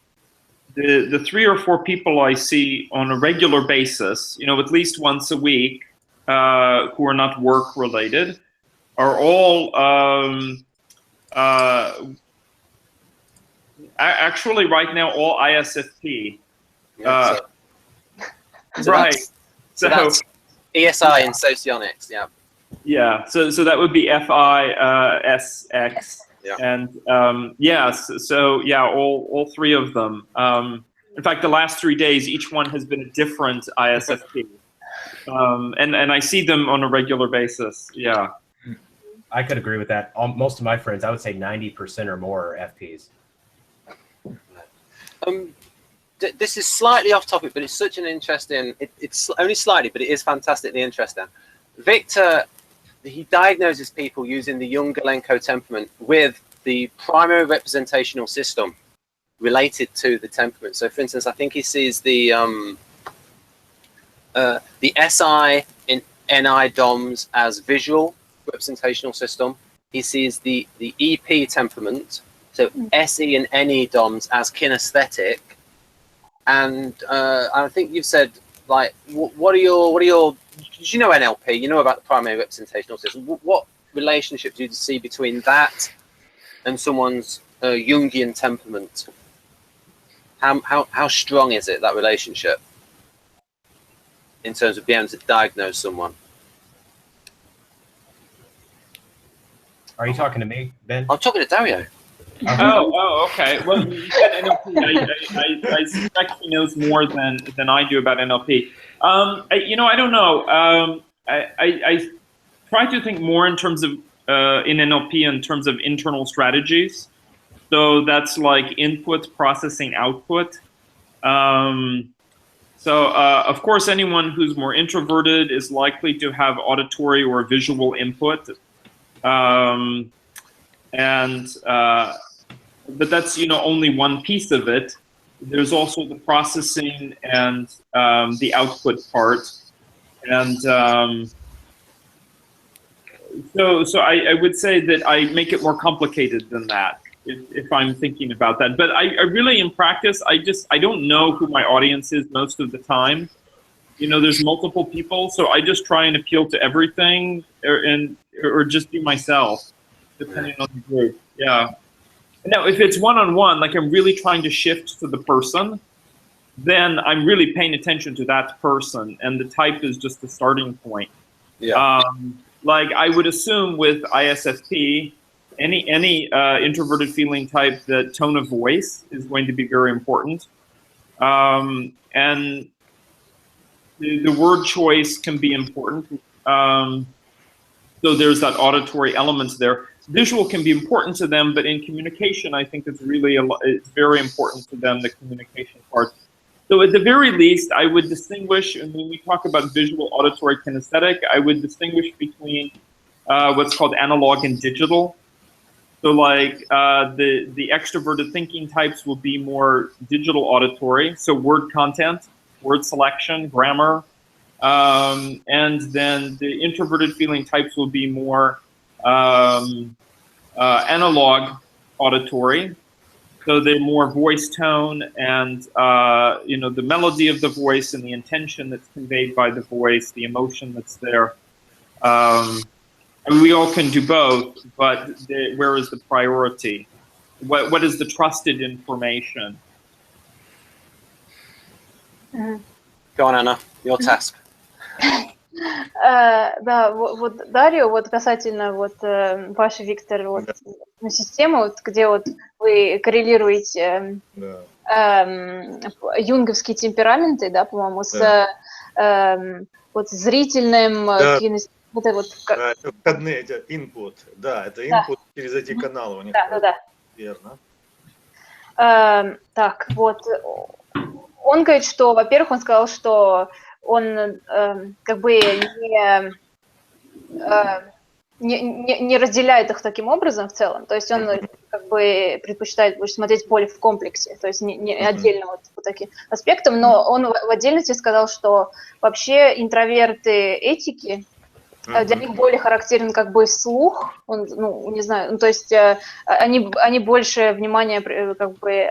The 3 or 4 people I see on a regular basis, you know, at least once a week, who are not work related, are all actually right now all ISFP. Right. So that's ESI and Socionics. Yeah. Yeah. So that would be FISX. Yeah. And all 3 of them. In fact, the last 3 days, each one has been a different ISFP, and I see them on a regular basis. Yeah, I could agree with that. Most of my friends, I would say 90% or more are FPs. This is slightly off topic, but it's such an interesting. It's only slightly, but it is fantastically interesting. Victor. He diagnoses people using the young Gulenko temperament with the primary representational system related to the temperament. So, for instance, I think he sees the SI NI DOMs as visual representational system. He sees the EP temperament, so SE and NE DOMs as kinesthetic. And I think you've said, like, what are your? Did you know NLP? You know about the primary representational system. What relationship do you see between that and someone's Jungian temperament? How strong is it, that relationship, in terms of being able to diagnose someone? Are you talking to me, Ben? I'm talking to Dario. Oh, okay. Well, you said NLP. I suspect he knows more than I do about NLP. I don't know. I try to think more in terms of in NLP in terms of internal strategies. So that's like input, processing, output. Of course, anyone who's more introverted is likely to have auditory or visual input. But that's only one piece of it. There's also the processing and the output part, and so I would say that I make it more complicated than that if I'm thinking about that. But I really, in practice, I don't know who my audience is most of the time. There's multiple people, so I just try and appeal to everything, or just be myself, depending on the group. Yeah. Now, if it's one-on-one, like I'm really trying to shift to the person, then I'm really paying attention to that person, and the type is just the starting point. Yeah. Like I would assume with ISFP, any introverted feeling type, the tone of voice is going to be very important, and the word choice can be important. So there's that auditory element there. Visual can be important to them, but in communication, I think it's very important to them, the communication part. So at the very least, I would distinguish, and when we talk about visual, auditory, kinesthetic, I would distinguish between what's called analog and digital. So like the extroverted thinking types will be more digital auditory, so word content, word selection, grammar, and then the introverted feeling types will be more analog auditory, so they're more voice tone and the melody of the voice and the intention that's conveyed by the voice, the emotion that's there. And we all can do both, but where is the priority? What is the trusted information? Go on, Anna, your task. Да, вот Дарио, вот касательно вот вашей, Виктор, вот системы, вот, где вот вы коррелируете юнговские темпераменты, да, по-моему, с вот зрительным, вот это вот. Это входные, это input, да, это input через эти каналы у них. Да. Верно. Так, вот, он говорит, что, во-первых, он сказал, что он как бы не разделяет их таким образом в целом, то есть он как бы предпочитает больше смотреть поле в комплексе, то есть не отдельно вот по таким аспектам, но он в отдельности сказал, что вообще интроверты этики, для них более характерен как бы слух, он, не знаю, то есть они больше внимания как бы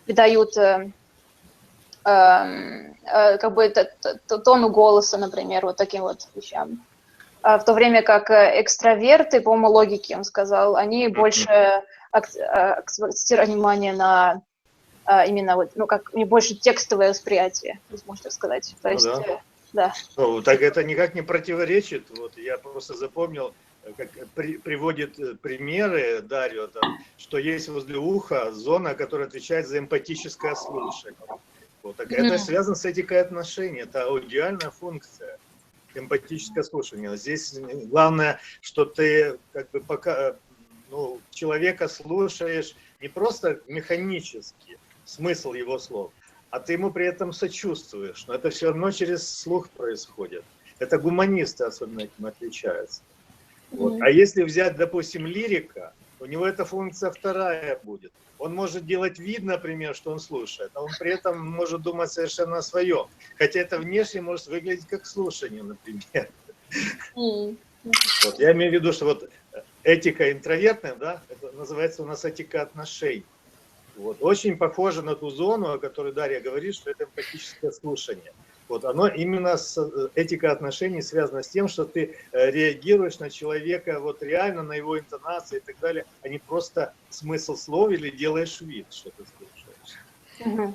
придают как бы тону голоса, например, вот таким вот вещам. В то время как экстраверты, по-моему, логике, он сказал, они больше акцентируют внимание на именно вот, как не больше текстовое восприятие, можно так сказать. То есть, да. Ну, так это никак не противоречит. Вот я просто запомнил, как приводит примеры Дарио, что есть возле уха зона, которая отвечает за эмпатическое слушание. Вот, так это связано с этикой отношений, это аудиальная функция, эмпатическое слушание. Здесь главное, что ты как бы пока человека слушаешь не просто механически, смысл его слов, а ты ему при этом сочувствуешь. Но это все равно через слух происходит. Это гуманисты особенно этим отличаются. Вот. А если взять, допустим, лирика, у него эта функция вторая будет. Он может делать вид, например, что он слушает, а он при этом может думать совершенно о своем. Хотя это внешне может выглядеть как слушание, например. Вот, я имею в виду, что вот этика интровертная, да, это называется у нас этика отношений. Вот, очень похоже на ту зону, о которой Дарья говорит, что это эмпатическое слушание. Вот, оно именно этика отношений связано с тем, что ты реагируешь на человека вот реально, на его интонации и так далее, а не просто смысл слов или делаешь вид, что ты слушаешь.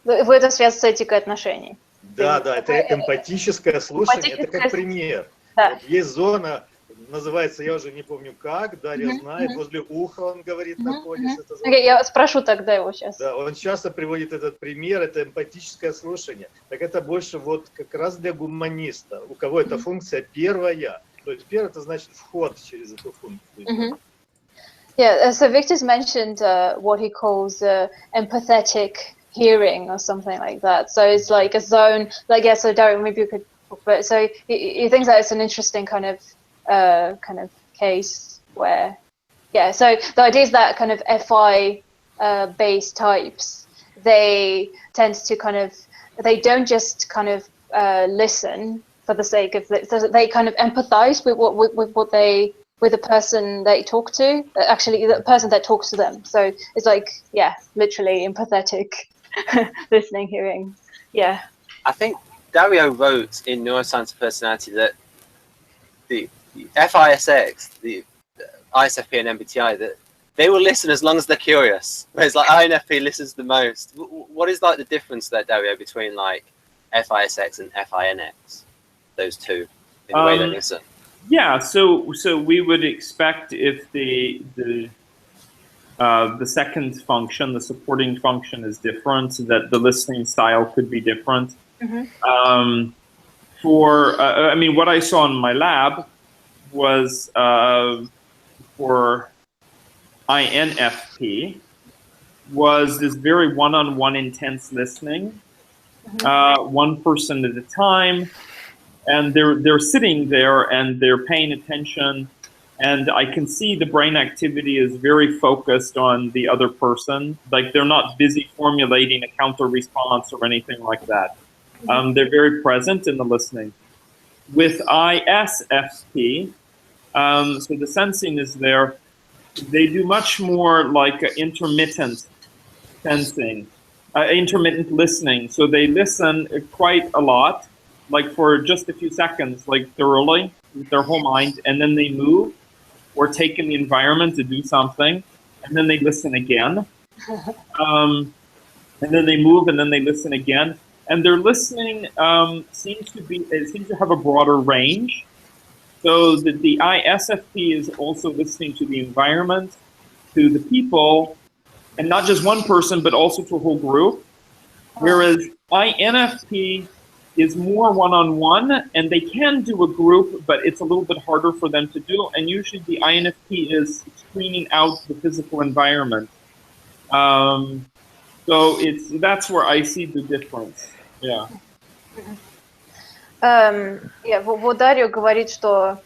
Вы это связано с этикой отношений? Да, да, это эмпатическое слушание, это как пример. Да. Вот есть зона, называется, я уже не помню как, Дарья знает, возле уха он говорит, находится. Я спрошу тогда его сейчас. Да, он часто приводит этот пример, это эмпатическое слушание. Так это больше вот как раз для гуманиста, у кого эта функция первая. То есть первое, это значит вход через эту функцию. Yeah, so Victor's mentioned what he calls empathetic hearing or something like that. So it's like a zone, like, yeah, so Dario, maybe you could, but so he thinks that it's an interesting kind of case where, yeah, so the idea is that kind of FI based types, they tend to kind of, they don't just kind of listen for the sake of, they kind of empathize with what they, with the person they talk to, actually the person that talks to them. So it's like, yeah, literally empathetic listening, hearing, yeah. I think Dario wrote in Neuroscience of Personality that the FISX, the ISFP and MBTI, that they will listen as long as they're curious. Whereas like INFP listens the most. What is like the difference there, Dario, between like FISX and FINX? Those two in the way they listen. Yeah, so we would expect if the second function, the supporting function, is different, that the listening style could be different. I mean, what I saw in my lab was for INFP was this very one-on-one intense listening, one person at a time, and they're sitting there and they're paying attention, and I can see the brain activity is very focused on the other person. Like they're not busy formulating a counter response or anything like that. They're very present in the listening. With ISFP, so the sensing is there, they do much more like intermittent sensing, intermittent listening. So they listen quite a lot, like for just a few seconds, like thoroughly with their whole mind, and then they move or take in the environment to do something, and then they listen again. And then they move, and then they listen again. And their listening seems to have a broader range. So the ISFP is also listening to the environment, to the people, and not just one person, but also to a whole group. Whereas INFP is more one-on-one, and they can do a group, but it's a little bit harder for them to do. And usually the INFP is screening out the physical environment. So that's where I see the difference. Yeah. Вот Дарио говорит, что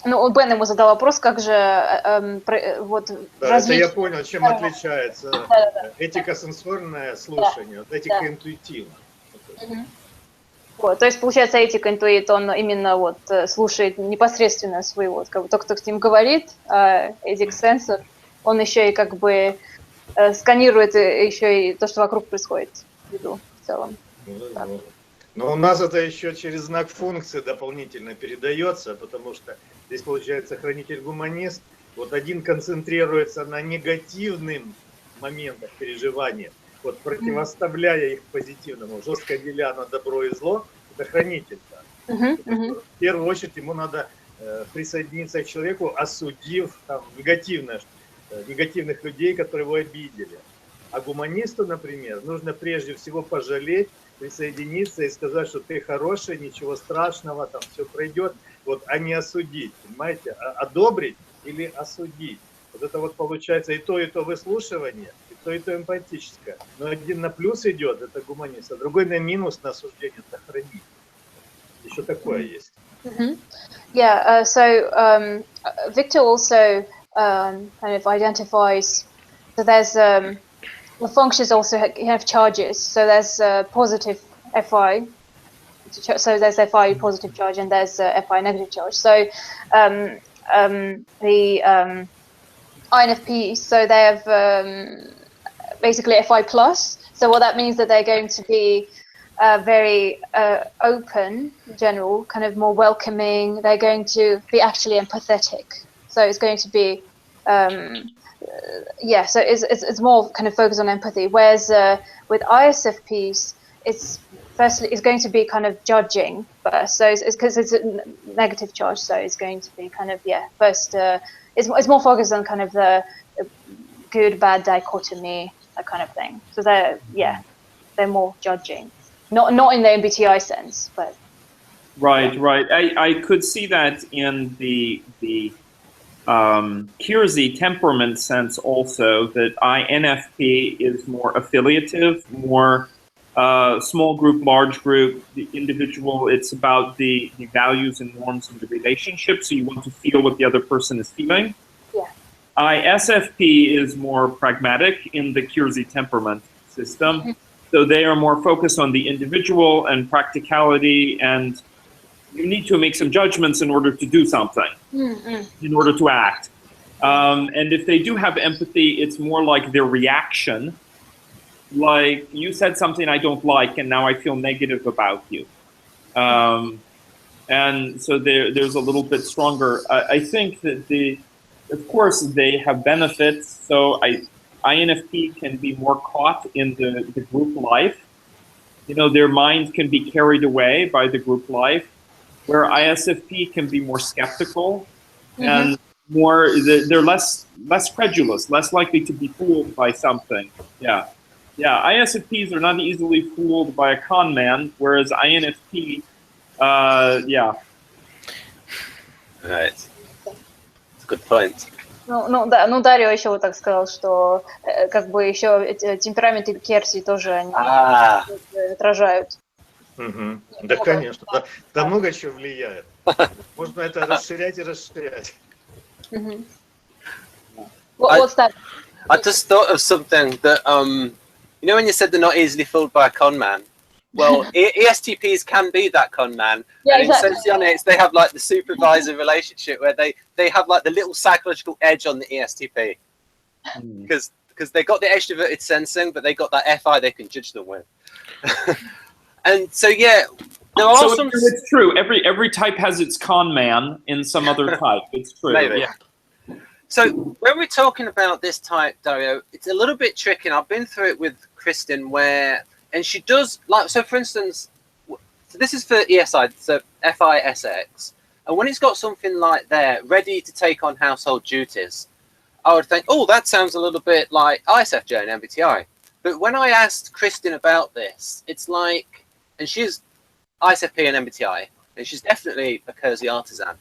ну, Бен ему задал вопрос, как же вот да, это я понял, чем отличается этика сенсорное слушание от этика интуитивная. Вот, то есть, получается, этика интуит, он именно вот слушает непосредственно своего, тот, кто с ним говорит, а этик сенсор, он еще и как бы сканирует еще и то, что вокруг происходит в виду в целом. Но у нас это еще через знак функции дополнительно передается, потому что здесь получается хранитель-гуманист. Вот один концентрируется на негативных моментах переживания, вот противоставляя их позитивному, жестко деля на добро и зло, это хранитель. Да. В первую очередь ему надо присоединиться к человеку, осудив там, негативных людей, которые его обидели. А гуманисту, например, нужно прежде всего пожалеть, присоединиться и сказать, что ты хороший, ничего страшного, там все пройдет, вот, а не осудить, понимаете, одобрить или осудить. Вот это вот получается и то выслушивание, и то эмпатическое. Но один на плюс идет, это гуманист, а другой на минус, на осуждение, это хранитель. Еще такое есть. Yeah, so Victor also kind of identifies. So there's the functions also have charges. So there's positive Fi. So there's Fi positive charge and there's Fi negative charge. So the INFPs, so they have basically Fi plus. So what that means that they're going to be very open, in general, kind of more welcoming. They're going to be actually empathetic. So it's going to be, yeah. So it's more kind of focused on empathy. Whereas with ISFPs, it's going to be kind of judging first. So it's because it's a negative charge. So it's going to be kind of first. It's more focused on kind of the good bad dichotomy, that kind of thing. So they're more judging. Not in the MBTI sense, but right. I could see that in the Kiersey temperament sense also, that INFP is more affiliative, more small group, large group, the individual. It's about the values and norms of the relationship. So you want to feel what the other person is feeling. Yeah. ISFP is more pragmatic in the Kiersey temperament system. Mm-hmm. So they are more focused on the individual and practicality, and you need to make some judgments in order to do something, in order to act. And if they do have empathy, it's more like their reaction. Like, you said something I don't like, and now I feel negative about you. And so there's a little bit stronger. I think that of course, they have benefits. So INFP can be more caught in the group life. You know, their mind can be carried away by the group life, where ISFP can be more skeptical and more, they're less credulous, less likely to be fooled by something. Yeah, ISFPs are not easily fooled by a con man, whereas INFP, yeah. Right. That's a good point. Ну, Дарио еще вот так сказал, что как бы еще темпераменты Керси тоже они отражают. Да, конечно. Да, много чего влияет. Можно это расширять и расширять. What's that? I just thought of something that, you know, when you said they're not easily fooled by a con man. Well, ESTPs can be that con man. Yeah, and exactly. in Socionics, they have like the supervisor relationship where they have like the little psychological edge on the ESTP. Because they got the extroverted sensing, but they got that FI they can judge them with. And so, yeah, there are some... It's true. Every type has its con man in some other type. It's true. Maybe. Yeah. So when we're talking about this type, Dario, it's a little bit tricky. And I've been through it with Kristen where... And she does, like, so for instance, so this is for ESI, so FISX. And when it's got something like there, ready to take on household duties, I would think, oh, that sounds a little bit like ISFJ and MBTI. But when I asked Kristen about this, it's like, and she's ISFP and MBTI, and she's definitely a cozy artisan.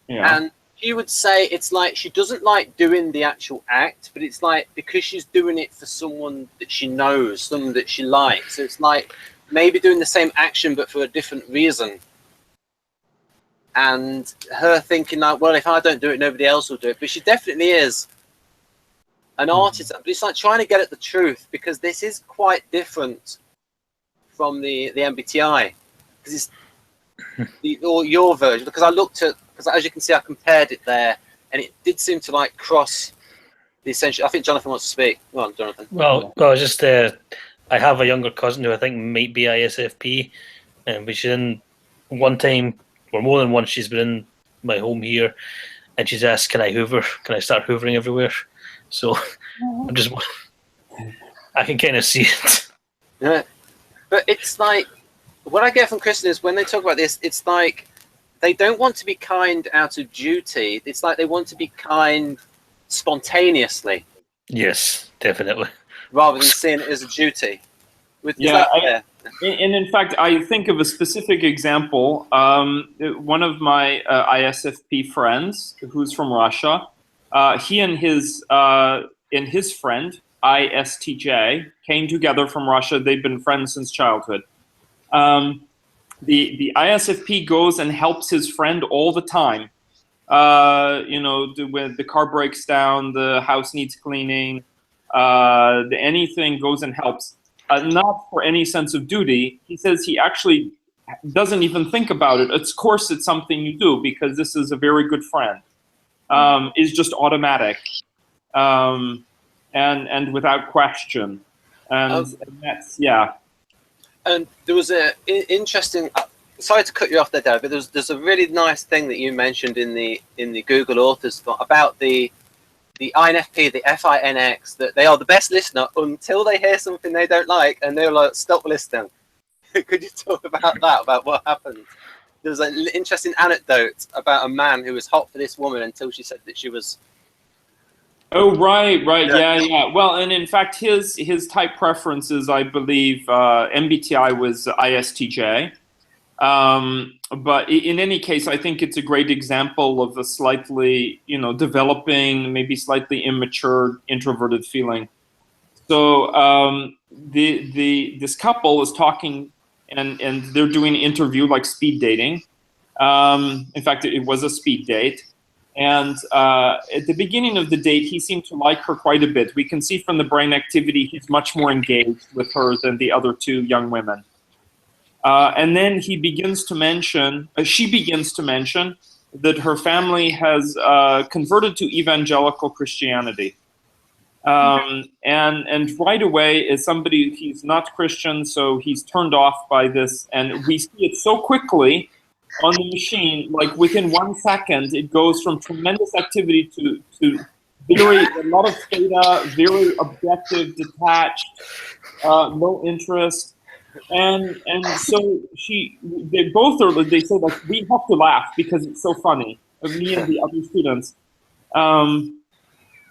Yeah. And she would say it's like she doesn't like doing the actual act, but it's like because she's doing it for someone that she knows, someone that she likes. So it's like maybe doing the same action but for a different reason. And her thinking like, well, if I don't do it, nobody else will do it. But she definitely is an artisan. But it's like trying to get at the truth, because this is quite different from the MBTI. Because it's your version. Because I looked at, because as you can see, I compared it there, and it did seem to like cross the essential. I think Jonathan wants to speak. Go on, Jonathan. Well, just I have a younger cousin who I think might be ISFP, and she's in one time, or more than once, she's been in my home here, and she's asked, "Can I hoover? Can I start hoovering everywhere?" So I'm just, I can kind of see it. Yeah, but it's like what I get from Kristen is when they talk about this, it's like they don't want to be kind out of duty. It's like they want to be kind spontaneously. Yes, definitely. Rather than seeing it as a duty. And in fact, I think of a specific example. One of my ISFP friends, who's from Russia, he and his friend, ISTJ, came together from Russia. They've been friends since childhood. The ISFP goes and helps his friend all the time You know, when the car breaks down, the house needs cleaning, anything goes and helps. Not for any sense of duty. He says he actually doesn't even think about it. Of course, it's something you do because this is a very good friend. Is just automatic, and without question, and that's And there was a interesting. Sorry to cut you off there, Dad, but there's a really nice thing that you mentioned in the Google Authors about the INFP, the FINX, that they are the best listener until they hear something they don't like, and they're like, stop listening. Could you talk about that, about what happened? There was an interesting anecdote about a man who was hot for this woman until she said that she was... Oh, right, yeah. Well, and in fact, his type preferences, I believe, MBTI was ISTJ. But in any case, I think it's a great example of a slightly, you know, developing, maybe slightly immature, introverted feeling. So this couple is talking, and they're doing an interview like speed dating. In fact, it was a speed date. And at the beginning of the date, he seemed to like her quite a bit. We can see from the brain activity, he's much more engaged with her than the other two young women. And then he begins to mention, she begins to mention that her family has converted to evangelical Christianity. And right away, as somebody, he's not Christian, so he's turned off by this. And we see it so quickly on the machine, like within 1 second, it goes from tremendous activity to very, a lot of theta, very objective, detached, low interest. And so they both are, they say like, we have to laugh because it's so funny, me and the other students.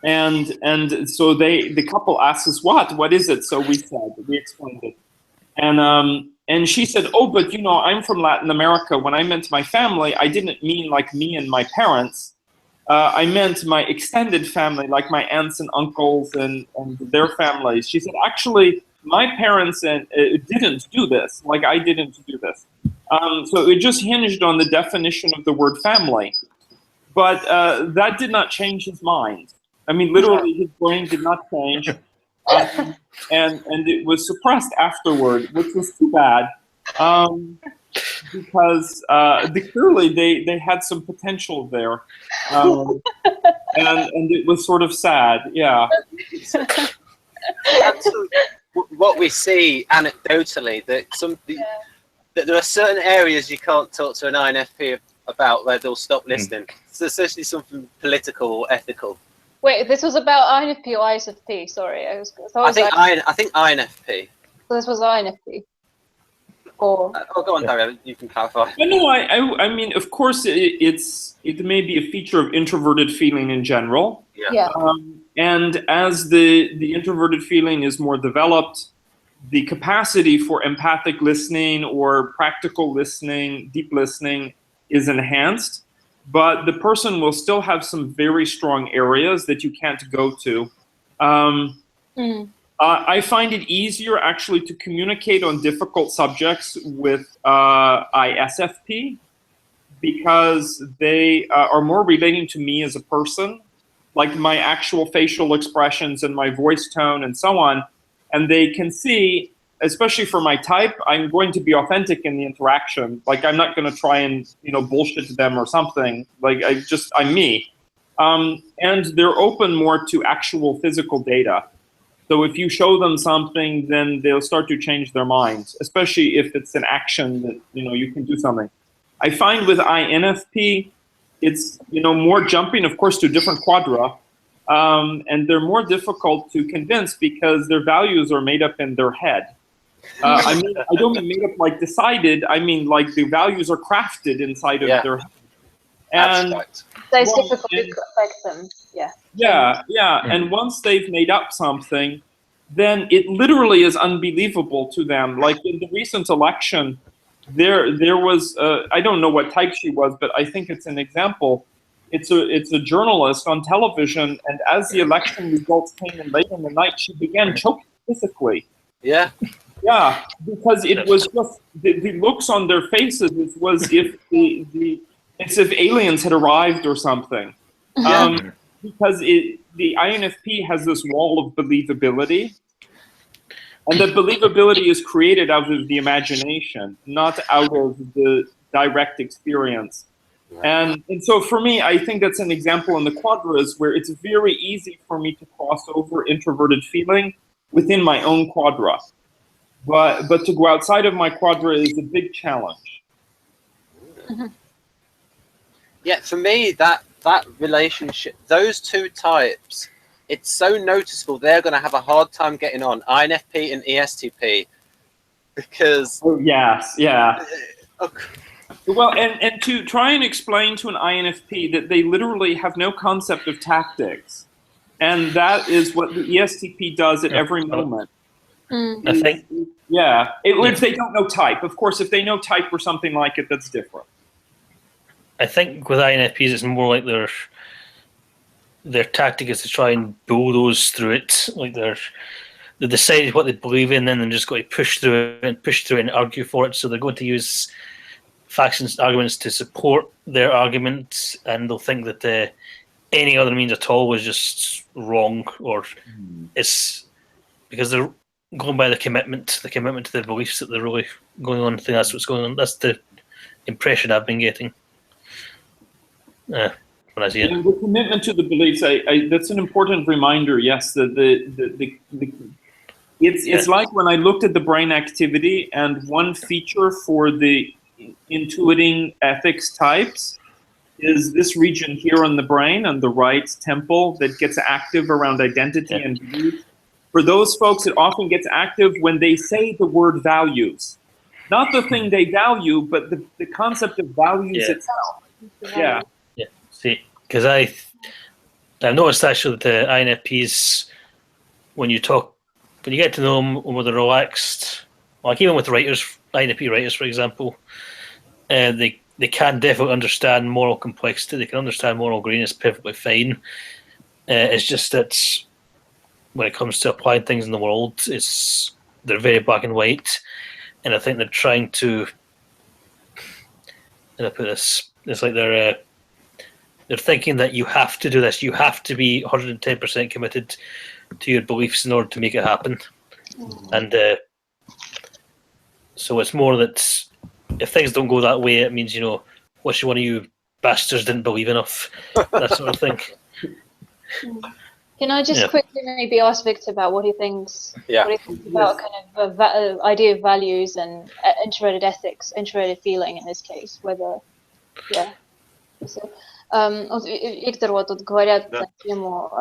And so the couple asks us, what is it? So we explained it. And she said, oh, but you know, I'm from Latin America. When I meant my family, I didn't mean like me and my parents. I meant my extended family, like my aunts and uncles and their families. She said, actually, my parents didn't do this, like I didn't do this. So it just hinged on the definition of the word family. But that did not change his mind. I mean, literally, his brain did not change. And it was suppressed afterward, which was too bad, because clearly they had some potential there, and it was sort of sad, yeah. That's what we see anecdotally, that there are certain areas you can't talk to an INFP about where they'll stop listening. So especially something political or ethical. Wait, this was about INFP or ISFP? Sorry, I think INFP. So this was INFP. Or go on, Dario. You can clarify. No, I mean, of course, it may be a feature of introverted feeling in general. Yeah. And as the introverted feeling is more developed, the capacity for empathic listening or practical listening, deep listening, is enhanced. But the person will still have some very strong areas that you can't go to. I find it easier actually to communicate on difficult subjects with ISFP because they are more relating to me as a person, like my actual facial expressions and my voice tone and so on. And they can see, especially for my type, I'm going to be authentic in the interaction. Like I'm not going to try and, you know, bullshit them or something. Like I'm me. And they're open more to actual physical data. So if you show them something, then they'll start to change their minds, especially if it's an action that, you know, you can do something. I find with INFP, it's, you know, more jumping, of course, to different quadra. And they're more difficult to convince because their values are made up in their head. I mean, I don't mean made up like decided. I mean, like the values are crafted inside of their head. And so it's difficult to affect them. Yeah. And once they've made up something, then it literally is unbelievable to them. Like in the recent election, there was I don't know what type she was, but I think it's an example. It's a journalist on television, and as the election results came in late in the night, she began choking physically. Yeah. Yeah, because it was just the looks on their faces. It was if the It's if aliens had arrived or something. Because the INFP has this wall of believability. And the believability is created out of the imagination, not out of the direct experience. And so for me, I think that's an example in the quadras where it's very easy for me to cross over introverted feeling within my own quadra. But to go outside of my quadra is a big challenge. Yeah, for me, that relationship, those two types, it's so noticeable they're going to have a hard time getting on, INFP and ESTP, because... Oh, yes, yeah. Well, and to try and explain to an INFP that they literally have no concept of tactics, and that is what the ESTP does at every moment. I think... Yeah, if they don't know type. Of course, if they know type or something like it, that's different. I think with INFPs, it's more like their tactic is to try and bulldoze through it. Like they decided what they believe in, and then just got to push through it and argue for it. So they're going to use facts and arguments to support their arguments, and they'll think that any other means at all was just wrong, or it's because they're going by the commitment to the beliefs that they're really going on. I think that's what's going on. That's the impression I've been getting. When I see it. And the commitment to the beliefs, that's an important reminder. Yes, it's like when I looked at the brain activity, and one feature for the intuiting ethics types is this region here on the brain, on the right temple, that gets active around identity and belief. For those folks, it often gets active when they say the word values. Not the thing they value, but the concept of values itself. Yeah. See, because I've noticed actually that the INFPs, when you get to know them when they're relaxed, like even with writers, INFP writers, for example, they can definitely understand moral complexity. They can understand moral greenness perfectly fine. It's just that when it comes to applying things in the world, they're very black and white, and I think they're trying to. And I put this. It's like they're thinking that you have to do this. You have to be 110% committed to your beliefs in order to make it happen. And so it's more that if things don't go that way, it means, which one of you bastards didn't believe enough, that sort of thing. Can I just quickly maybe ask Victor about what he thinks? Yeah. What he thinks about kind of idea of values and introverted ethics, introverted feeling in this case, whether, Вот Виктор вот тут говорят на тему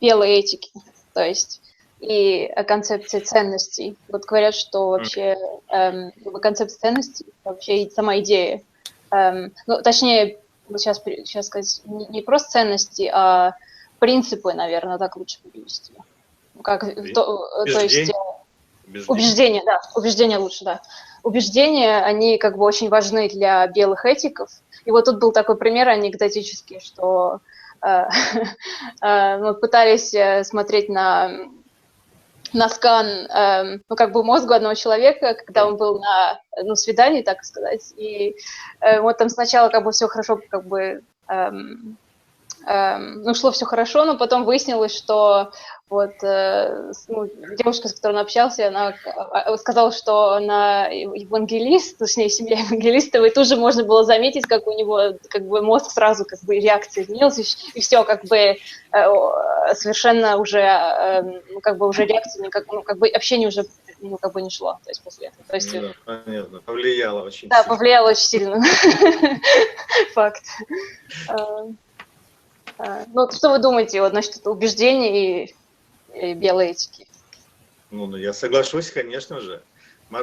белой этики, то есть и концепции ценностей. Вот говорят, что вообще концепция ценностей, вообще сама идея, ну, точнее, сейчас сказать, не просто ценности, а принципы, наверное, так лучше перевести. Как, то есть убеждения, да, убеждения лучше, да. Убеждения, они как бы очень важны для белых этиков. И вот тут был такой пример анекдотический, что мы пытались смотреть на скан, ну, как бы мозгу одного человека, когда он был на свидании, так сказать. И вот там сначала как бы все хорошо, как бы, ну, шло все хорошо, но потом выяснилось, что вот девушка, с которой он общался, она сказала, что она евангелист, точнее, семья евангелистов, и тут же можно было заметить, как у него как бы мозг сразу как бы реакция изменилась, и все как бы совершенно уже как бы уже реакция никак, ну, как бы общение уже как бы не шло, то есть после этого. То есть, да, понятно, повлияло очень да, сильно. повлияло очень сильно. Факт. Ну, что вы думаете вот насчет убеждений и белой этики? Ну, я соглашусь, конечно же.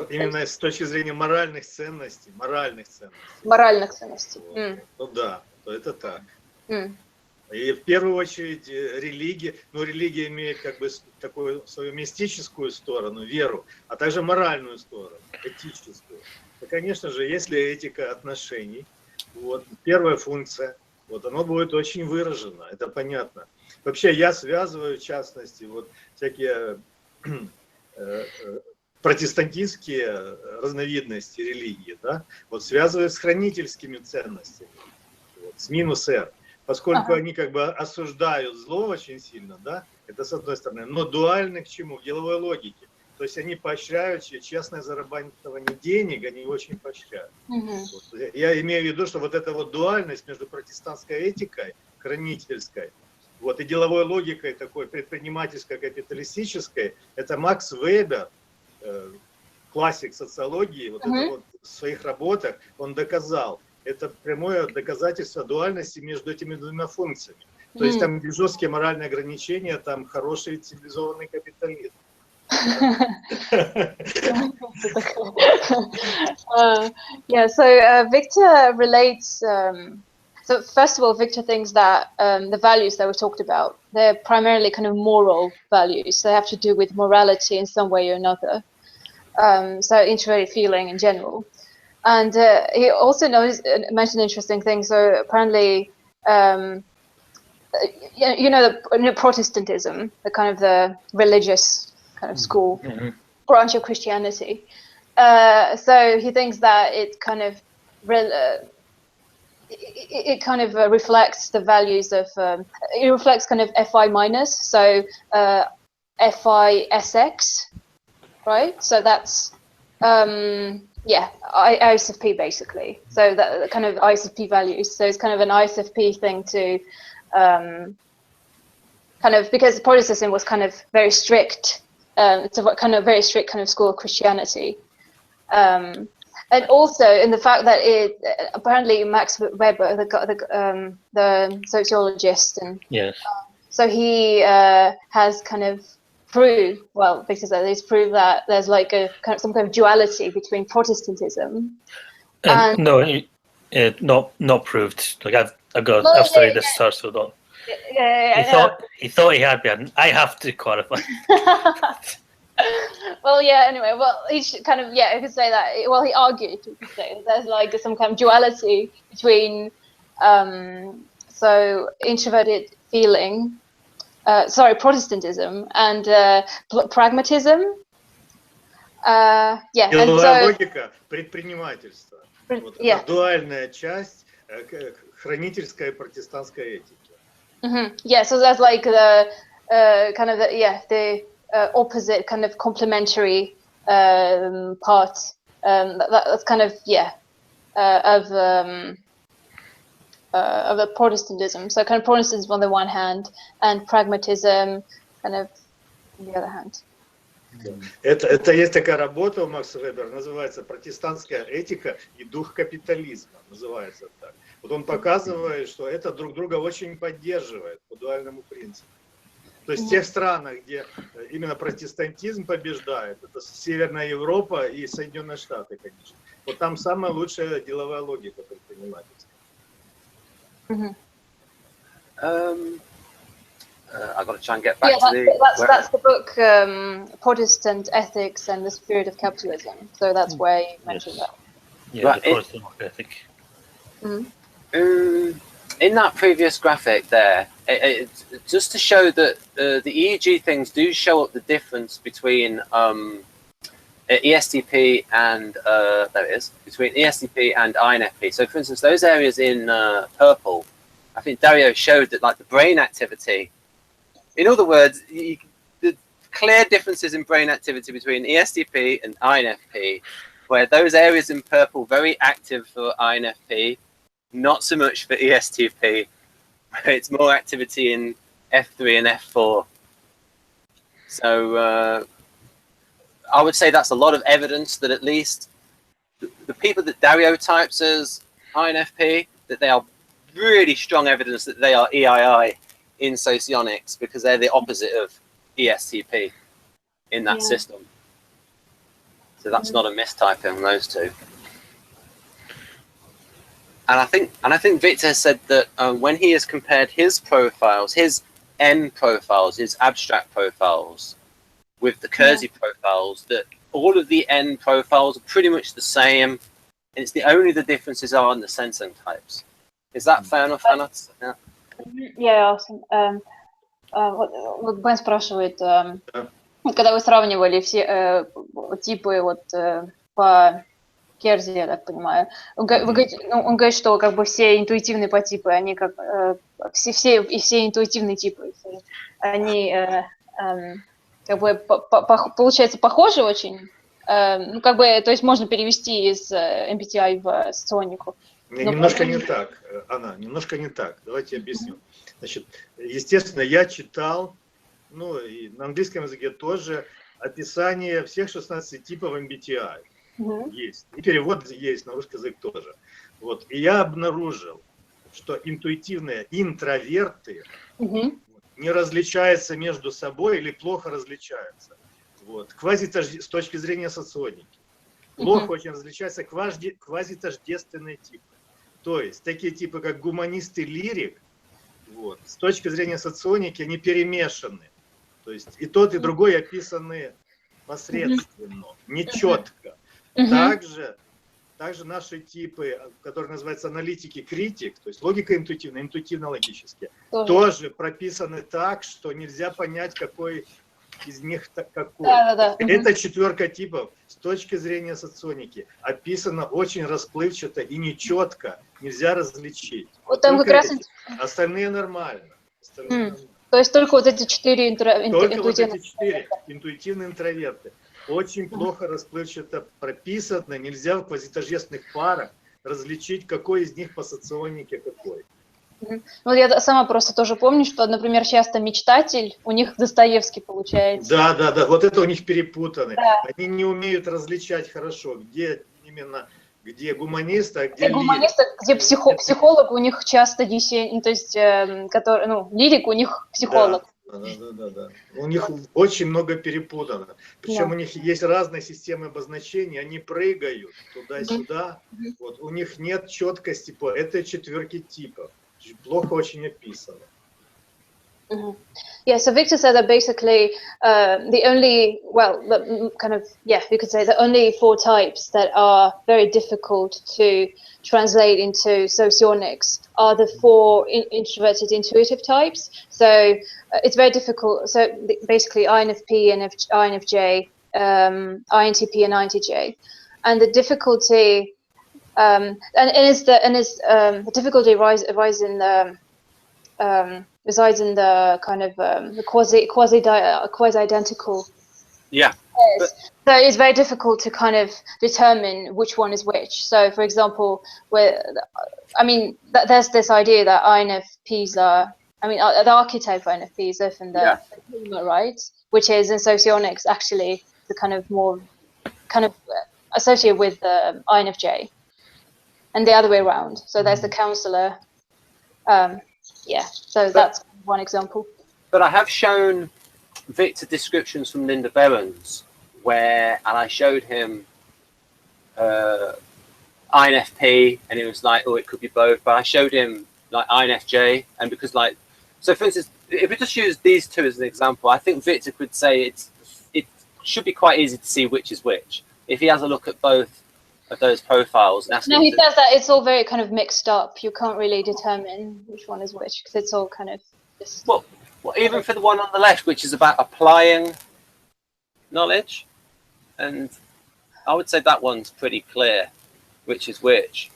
Именно с точки зрения моральных ценностей. Моральных ценностей. Вот. Ну да, то это так. И в первую очередь религия, ну, религия имеет как бы такую свою мистическую сторону, веру, а также моральную сторону, этическую. И, конечно же, если этика отношений, вот, первая функция, вот оно будет очень выражено, это понятно. Вообще я связываю, в частности, вот всякие протестантистские разновидности религии, да, вот связывают с хранительскими ценностями, вот, с минус R. Поскольку они как бы осуждают зло очень сильно, да, это с одной стороны, но дуальны к чему? К деловой логике. То есть они поощряют честное зарабатывание денег, они очень поощряют. Вот. Я имею в виду, что вот эта вот дуальность между протестантской этикой, хранительской, вот, и деловой логикой такой предпринимательской, капиталистической, это Макс Вебер, классик социологии, вот это вот в своих работах он доказал. Это прямое доказательство дуальности между этими двумя функциями. То есть там жесткие моральные ограничения, там хороший цивилизованный капитализм. Yeah, so Victor relates. So first of all, Victor thinks that the values that we talked about, they're primarily kind of moral values. They have to do with morality in some way or another. So introverted feeling in general. And he also mentioned interesting things. So apparently, you know, Protestantism, the kind of the religious kind of school branch of Christianity. So he thinks that it kind of reflects the values of it reflects kind of Fi minus, so Fi SX, right? So that's yeah, Is of P basically. So that kind of Is of P values. So it's kind of an Is of P thing to kind of, because Protestantism was kind of very strict. It's a kind of very strict kind of school of Christianity. And also in the fact that it apparently Max Weber, the sociologist, and so he has kind of proved, well, because he's proved that there's like a some kind of duality between Protestantism. And no, not proved. Like I've studied this stuff, so don't. He thought he had been. I have to clarify. Well, yeah. Anyway, well, he kind of, yeah, you could say that. Well, he argued, you could say, there's like some kind of duality between so introverted feeling, Protestantism and pragmatism. Yeah, and so логика предпринимательства. Вот это дуальная часть хранительской протестантской этики. Yeah, so that's like the kind of the opposite kind of complementary part. That's kind of of the Protestantism. So kind of Protestantism on the one hand, and pragmatism kind of on the other hand. Это есть такая работа у Макса Вебера, называется «Протестантская этика и дух капитализма», называется так. Вот он показывает, что это друг друга очень поддерживает по дуальному принципу. То есть в тех странах, где именно протестантизм побеждает, это Северная Европа и Соединенные Штаты, конечно. Вот там самая лучшая деловая логика предпринимательства. I've got to try and get back to that's the book Protestant Ethics and the Spirit of Capitalism. So that's where you mentioned that. Yeah, right. The Protestant ethic. In that previous graphic there, just to show that the EEG things do show up the difference between ESTP and there it is, between ESTP and INFP. So for instance, those areas in purple, I think Dario showed that like the brain activity, in other words, the clear differences in brain activity between ESTP and INFP, where those areas in purple very active for INFP, not so much for ESTP. It's more activity in F3 and F4. So I would say that's a lot of evidence that at least the people that Dario types as INFP, that they are really strong evidence that they are EII in socionics, because they're the opposite of ESTP in that system. So that's not a mistyping on those two. And I think Victor said that when he has compared his profiles, his N profiles, his abstract profiles, with the Kersey profiles, that all of the N profiles are pretty much the same, and it's the differences are in the sensing types. Is that fair enough, Anna? Yeah, awesome. Вот Бен спрашивает, Когда вы сравнивали все типы вот по Керзи, я так понимаю, он говорит, что как бы все интуитивные подтипы, они как все интуитивные типы, они как бы получается похожи очень. Ну, как бы, то есть можно перевести из MBTI в соционику. Немножко не так, Анна, немножко не так. Давайте я объясню. Значит, естественно, я читал, ну, и на английском языке тоже, описание всех 16 типов MBTI. Есть. И перевод есть, на русский язык тоже. Вот. И я обнаружил, что интуитивные интроверты не различаются между собой или плохо различаются. Вот. С точки зрения соционики. Плохо очень различаются квазитождественные типы. То есть такие типы, как гуманист и лирик, вот, с точки зрения соционики, они перемешаны. То есть и тот, и другой описаны посредственно, нечетко. Также наши типы, которые называются аналитики, критик, то есть логика интуитивная, интуитивно-логические, тоже прописаны так, что нельзя понять, какой из них какой. Эта четверка типов с точки зрения соционики описана очень расплывчато и нечетко, нельзя различить. Вот там как раз... Остальные нормально. То есть только вот эти 4 Только вот эти 4 интуитивные интроверты. Очень плохо расплывчато прописано, нельзя в квазитождественных парах различить, какой из них по соционике какой. Вот я сама просто тоже помню, что, например, часто мечтатель, у них Достоевский получается. Да, вот это у них перепутано. Да. Они не умеют различать хорошо, где именно, где гуманист, а где гуманист, где психолог, у них часто то есть, который, ну, лирик, у них психолог. Да. У них очень много перепутано. Причем у них есть разные системы обозначений, они прыгают туда-сюда. Вот, у них нет четкости по этой четверке типов. Плохо очень описано. Yeah, so Victor said that basically the only, well, kind of, yeah, you could say the only 4 types that are very difficult to translate into socionics are the 4 introverted intuitive types. So it's very difficult. So basically INFP, INFJ, INTP, and INTJ, and the difficulty, the difficulty resides in the kind of the quasi-identical. Yeah. So it's very difficult to kind of determine which one is which. So, for example, there's this idea that INFPs are, the archetype INFP is often the humor, right? Which is in socionics actually the kind of more associated with the INFJ, and the other way around. So there's the counselor. So that's one example. But I have shown Victor descriptions from Linda Berens and I showed him INFP, and it was like, oh, it could be both. But I showed him like INFJ, and because like, so for instance, if we just use these 2 as an example, I think Victor could say it should be quite easy to see which is which if he has a look at both of those profiles. No, he says that it's all very kind of mixed up. You can't really determine which one is which because it's all kind of just... Well, even for the one on the left, which is about applying knowledge, and I would say that one's pretty clear which is which.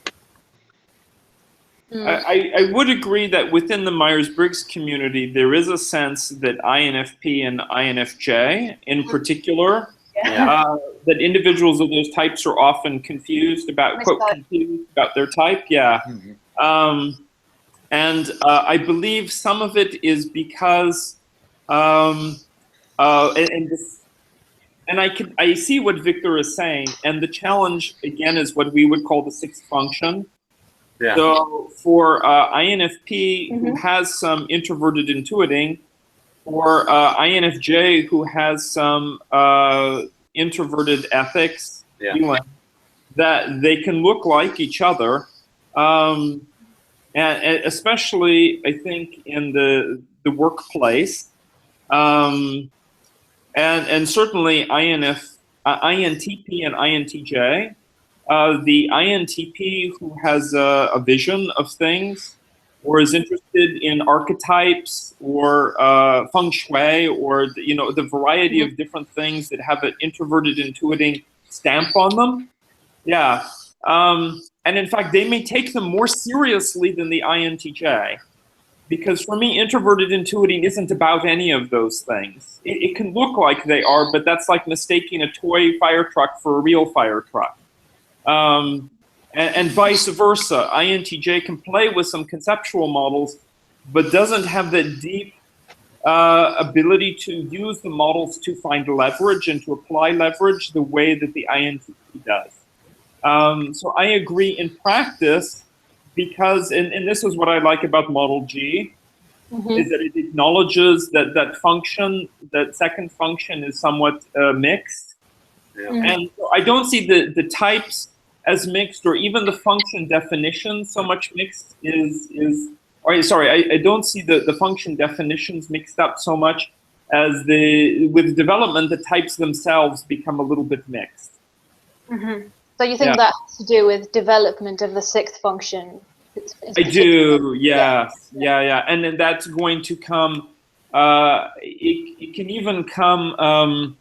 I would agree that within the Myers-Briggs community, there is a sense that INFP and INFJ in particular, that individuals of those types are often confused about, confused about their type. Yeah. And I believe some of it is because, and I see what Victor is saying, and the challenge again is what we would call the 6th function. Yeah. So for INFP who has some introverted intuiting, or INFJ who has some introverted ethics, feeling, that they can look like each other, and especially I think in the workplace, and certainly INTP and INTJ. The INTP who has a vision of things or is interested in archetypes or feng shui, or the variety of different things that have an introverted intuiting stamp on them. Yeah. And in fact, they may take them more seriously than the INTJ. Because for me, introverted intuiting isn't about any of those things. It can look like they are, but that's like mistaking a toy fire truck for a real fire truck. And vice versa. INTJ can play with some conceptual models, but doesn't have that deep ability to use the models to find leverage and to apply leverage the way that the INTP does. So I agree in practice, because, and this is what I like about Model G, is that it acknowledges that that second function is somewhat mixed. And so I don't see the types as mixed, or even the function definition so much mixed I don't see the function definitions mixed up so much as with development, the types themselves become a little bit mixed. So you think that has to do with development of the sixth function? I do, yes. Yeah. And then that's going to come, it can even come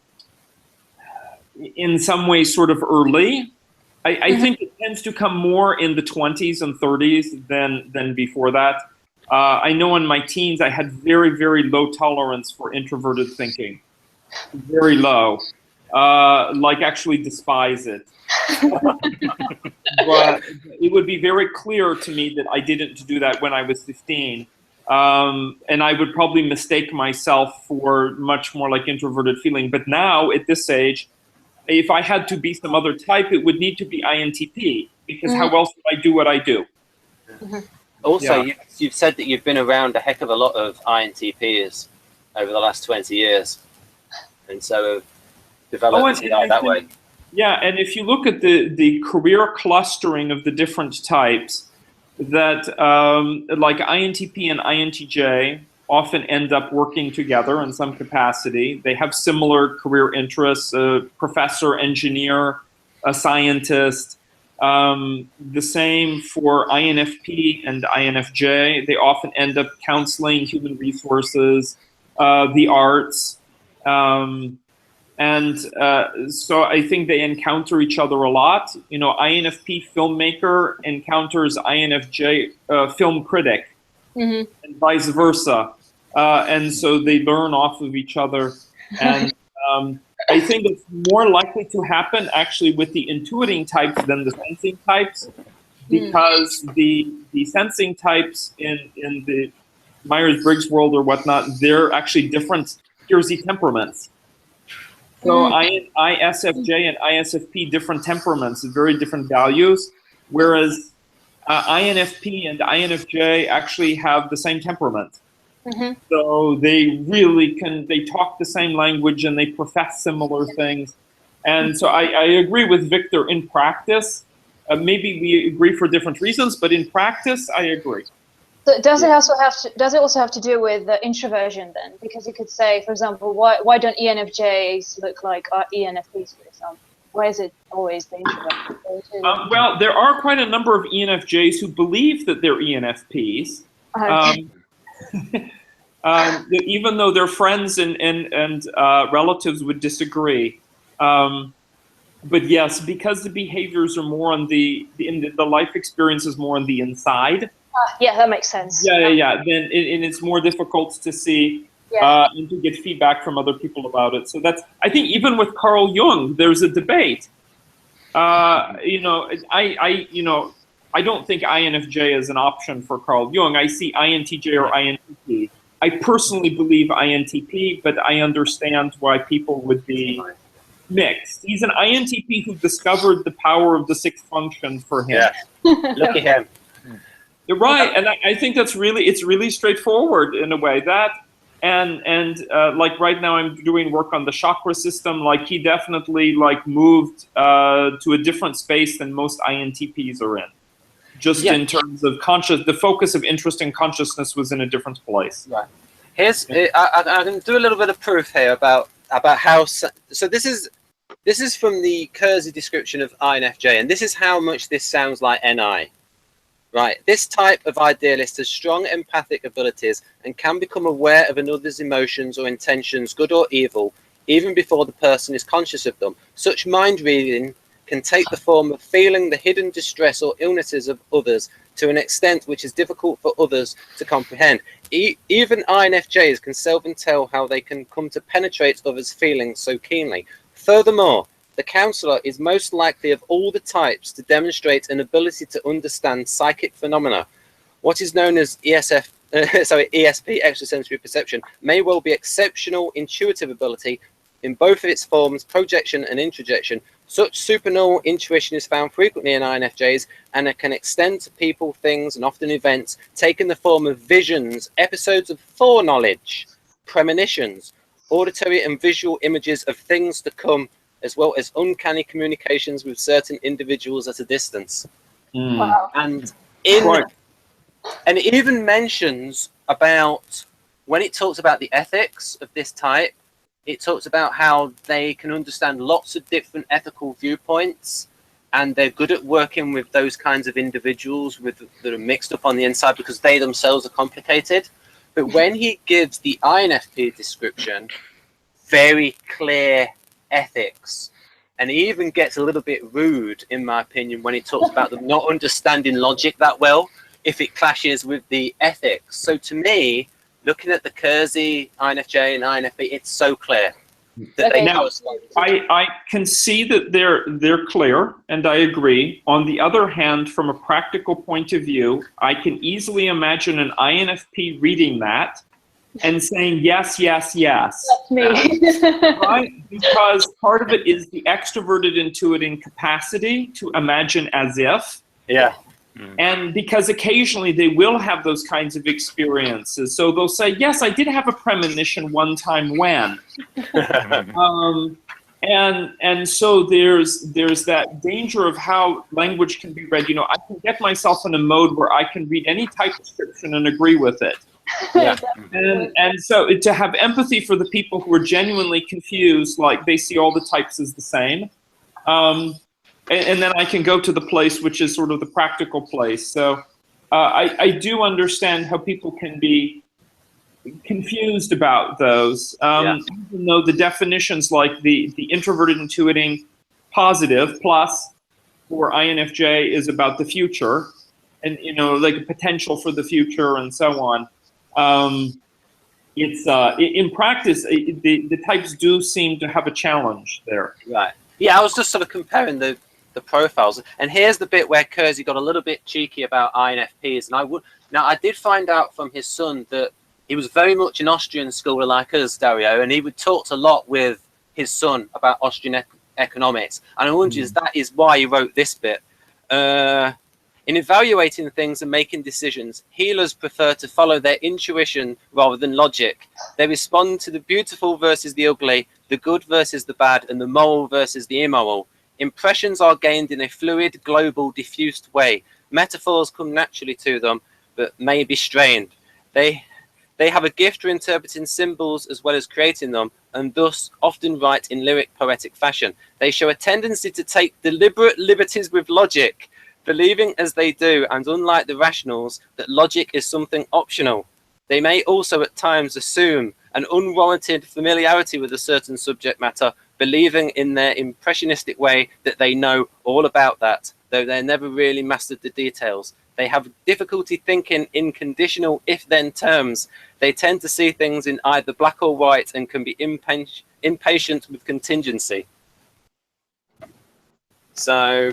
in some ways sort of early. I think it tends to come more in the 20s and 30s than before that. I know in my teens I had very, very low tolerance for introverted thinking. Very low. Like actually despise it. But it would be very clear to me that I didn't do that when I was 15. And I would probably mistake myself for much more like introverted feeling. But now at this age, if I had to be some other type, it would need to be INTP, because how else would I do what I do? Also, you've said that you've been around a heck of a lot of INTPs over the last 20 years. And so developed that way. Yeah, and if you look at the career clustering of the different types, that like INTP and INTJ often end up working together in some capacity. They have similar career interests, a professor, engineer, a scientist. The same for INFP and INFJ. They often end up counseling, human resources, the arts. So I think they encounter each other a lot. INFP filmmaker encounters INFJ film critic, and vice versa. And so they learn off of each other. And I think it's more likely to happen actually with the intuiting types than the sensing types, because the sensing types in the Myers-Briggs world or whatnot, they're actually different Jersey temperaments. So ISFJ and ISFP, different temperaments, very different values, whereas INFP and INFJ actually have the same temperament. So they really they talk the same language and they profess similar things. And so I agree with Victor in practice. Maybe we agree for different reasons, but in practice, I agree. So does it also have to do with the introversion then? Because you could say, for example, why don't ENFJs look like ENFPs, for example? Why is it always the introvert? Well, there are quite a number of ENFJs who believe that they're ENFPs. Even though their friends and relatives would disagree. But yes, because the behaviors are more on the life experience is more on the inside. Yeah, that makes sense. Yeah. Then and it's more difficult to see and to get feedback from other people about it. So that's, I think, even with Carl Jung, there's a debate. I don't think INFJ is an option for Carl Jung. I see INTJ or INTP. I personally believe INTP, but I understand why people would be mixed. He's an INTP who discovered the power of the sixth function for him. Yeah, look at him. You're right, and I think it's really straightforward in a way. That and like right now I'm doing work on the chakra system. Like he definitely moved to a different space than most INTPs are in. Just in terms of the focus of interest in consciousness was in a different place. Right. I can do a little bit of proof here about how. So this is from the Kersey description of INFJ, and this is how much this sounds like NI. Right, this type of idealist has strong empathic abilities and can become aware of another's emotions or intentions, good or evil, even before the person is conscious of them. Such mind reading can take the form of feeling the hidden distress or illnesses of others to an extent which is difficult for others to comprehend. Even INFJs can seldom tell how they can come to penetrate others' feelings so keenly. Furthermore, the counsellor is most likely of all the types to demonstrate an ability to understand psychic phenomena. What is known as ESP, extrasensory perception, may well be exceptional intuitive ability in both of its forms, projection and introjection. Such supernal intuition is found frequently in INFJs, and it can extend to people, things, and often events, taking the form of visions, episodes of foreknowledge, premonitions, auditory and visual images of things to come, as well as uncanny communications with certain individuals at a distance. Wow. And Right. and it even mentions about, when it talks about the ethics of this type, it talks about how they can understand lots of different ethical viewpoints, and they're good at working with those kinds of individuals that are mixed up on the inside because they themselves are complicated. But when he gives the INFP description, very clear ethics, and he even gets a little bit rude, in my opinion, when he talks about them not understanding logic that well if it clashes with the ethics. So to me, looking at the Kersey, INFJ and INFP, it's so clear that they Now, I can see that they're clear, and I agree. On the other hand, from a practical point of view, I can easily imagine an INFP reading that and saying yes, yes, yes. That's me. Right? Because part of it is the extroverted intuiting capacity to imagine as if. Yeah. And because occasionally they will have those kinds of experiences. So they'll say, yes, I did have a premonition one time when. And so there's that danger of how language can be read. You know, I can get myself in a mode where I can read any type of description and agree with it. Yeah. And so to have empathy for the people who are genuinely confused, like they see all the types as the same. And then I can go to the place which is sort of the practical place. So I do understand how people can be confused about those, even though the definitions like the introverted intuiting positive plus for INFJ is about the future, and you know, like a potential for the future and so on. It's in practice, the types do seem to have a challenge there. Right. Yeah, I was just sort of comparing the profiles, and here's the bit where Kersey got a little bit cheeky about INFPs, and I did find out from his son that he was very much an Austrian schooler like us, Dario, and he would talk a lot with his son about Austrian economics, and I wonder if that is why he wrote this bit. In evaluating things and making decisions, healers prefer to follow their intuition rather than logic. They respond to the beautiful versus the ugly, the good versus the bad, and the moral versus the immoral. Impressions are gained in a fluid, global, diffused way. Metaphors come naturally to them, but may be strained. They have a gift for interpreting symbols as well as creating them, and thus often write in lyric, poetic fashion. They show a tendency to take deliberate liberties with logic, believing as they do, and unlike the rationals, that logic is something optional. They may also at times assume an unwarranted familiarity with a certain subject matter, believing in their impressionistic way that they know all about that, though they never really mastered the details. They have difficulty thinking in conditional if-then terms. They tend to see things in either black or white and can be impatient with contingency. So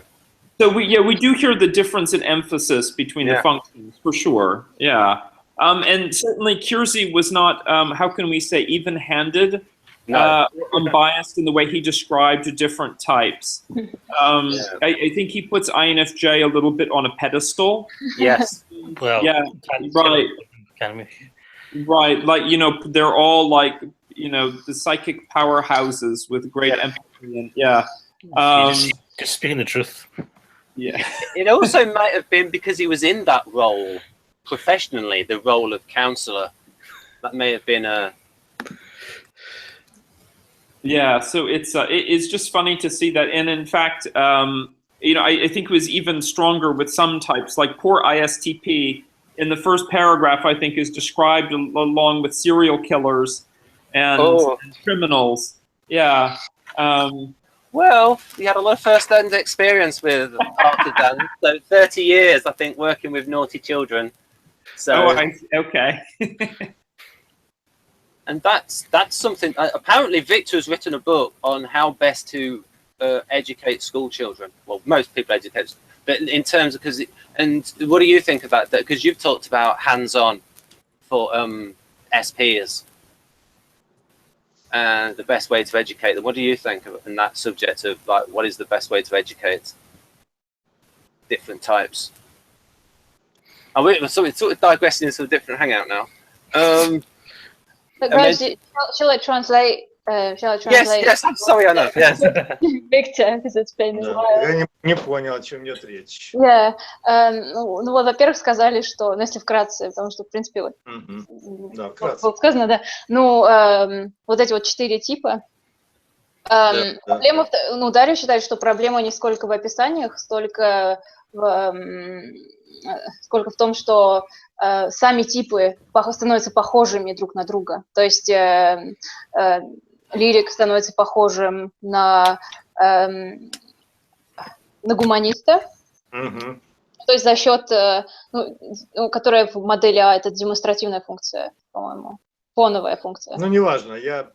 we do hear the difference in emphasis between the functions, for sure. Yeah. And certainly Kersey was not, how can we say, even-handed, or unbiased in the way he described the different types. I think he puts INFJ a little bit on a pedestal. Yes. Well, yeah, right. Right, like, you know, they're all like, you know, the psychic powerhouses with great empathy. And just speaking the truth. Yeah. It also might have been because he was in that role professionally, the role of counselor. That may have been a... Yeah, so it's just funny to see that. And in fact, you know, I think it was even stronger with some types, like poor ISTP in the first paragraph, I think is described along with serial killers and criminals. Yeah. Well, you had a lot of first-hand experience with Artisan. So 30 years, I think, working with naughty children. So, okay. And that's something. Apparently, Victor has written a book on how best to educate school children. Well, most people educate, but in terms of and what do you think about that? Because you've talked about hands-on for SPs and the best way to educate them. What do you think in that subject of like what is the best way to educate different types? So it's sort of digressing into a different hangout now. But guys, shall I translate? Yes, I'm sorry, I know. Yes. Victor, because it's been a while. Я не понял, о чем идет речь. Yeah. Ну вот, во-первых, сказали, что, ну, если вкратце, потому что, в принципе, вот, Да, вкратце. было сказано, да, ну, вот эти вот 4 типа. Проблема, ну, Дарио считает, что проблема не сколько в описаниях, сколько в том, что сами типы становятся похожими друг на друга. То есть лирик становится похожим на гуманиста, то есть за счет, ну, которая в модели А, это демонстративная функция, по-моему, фоновая функция. Ну, неважно, я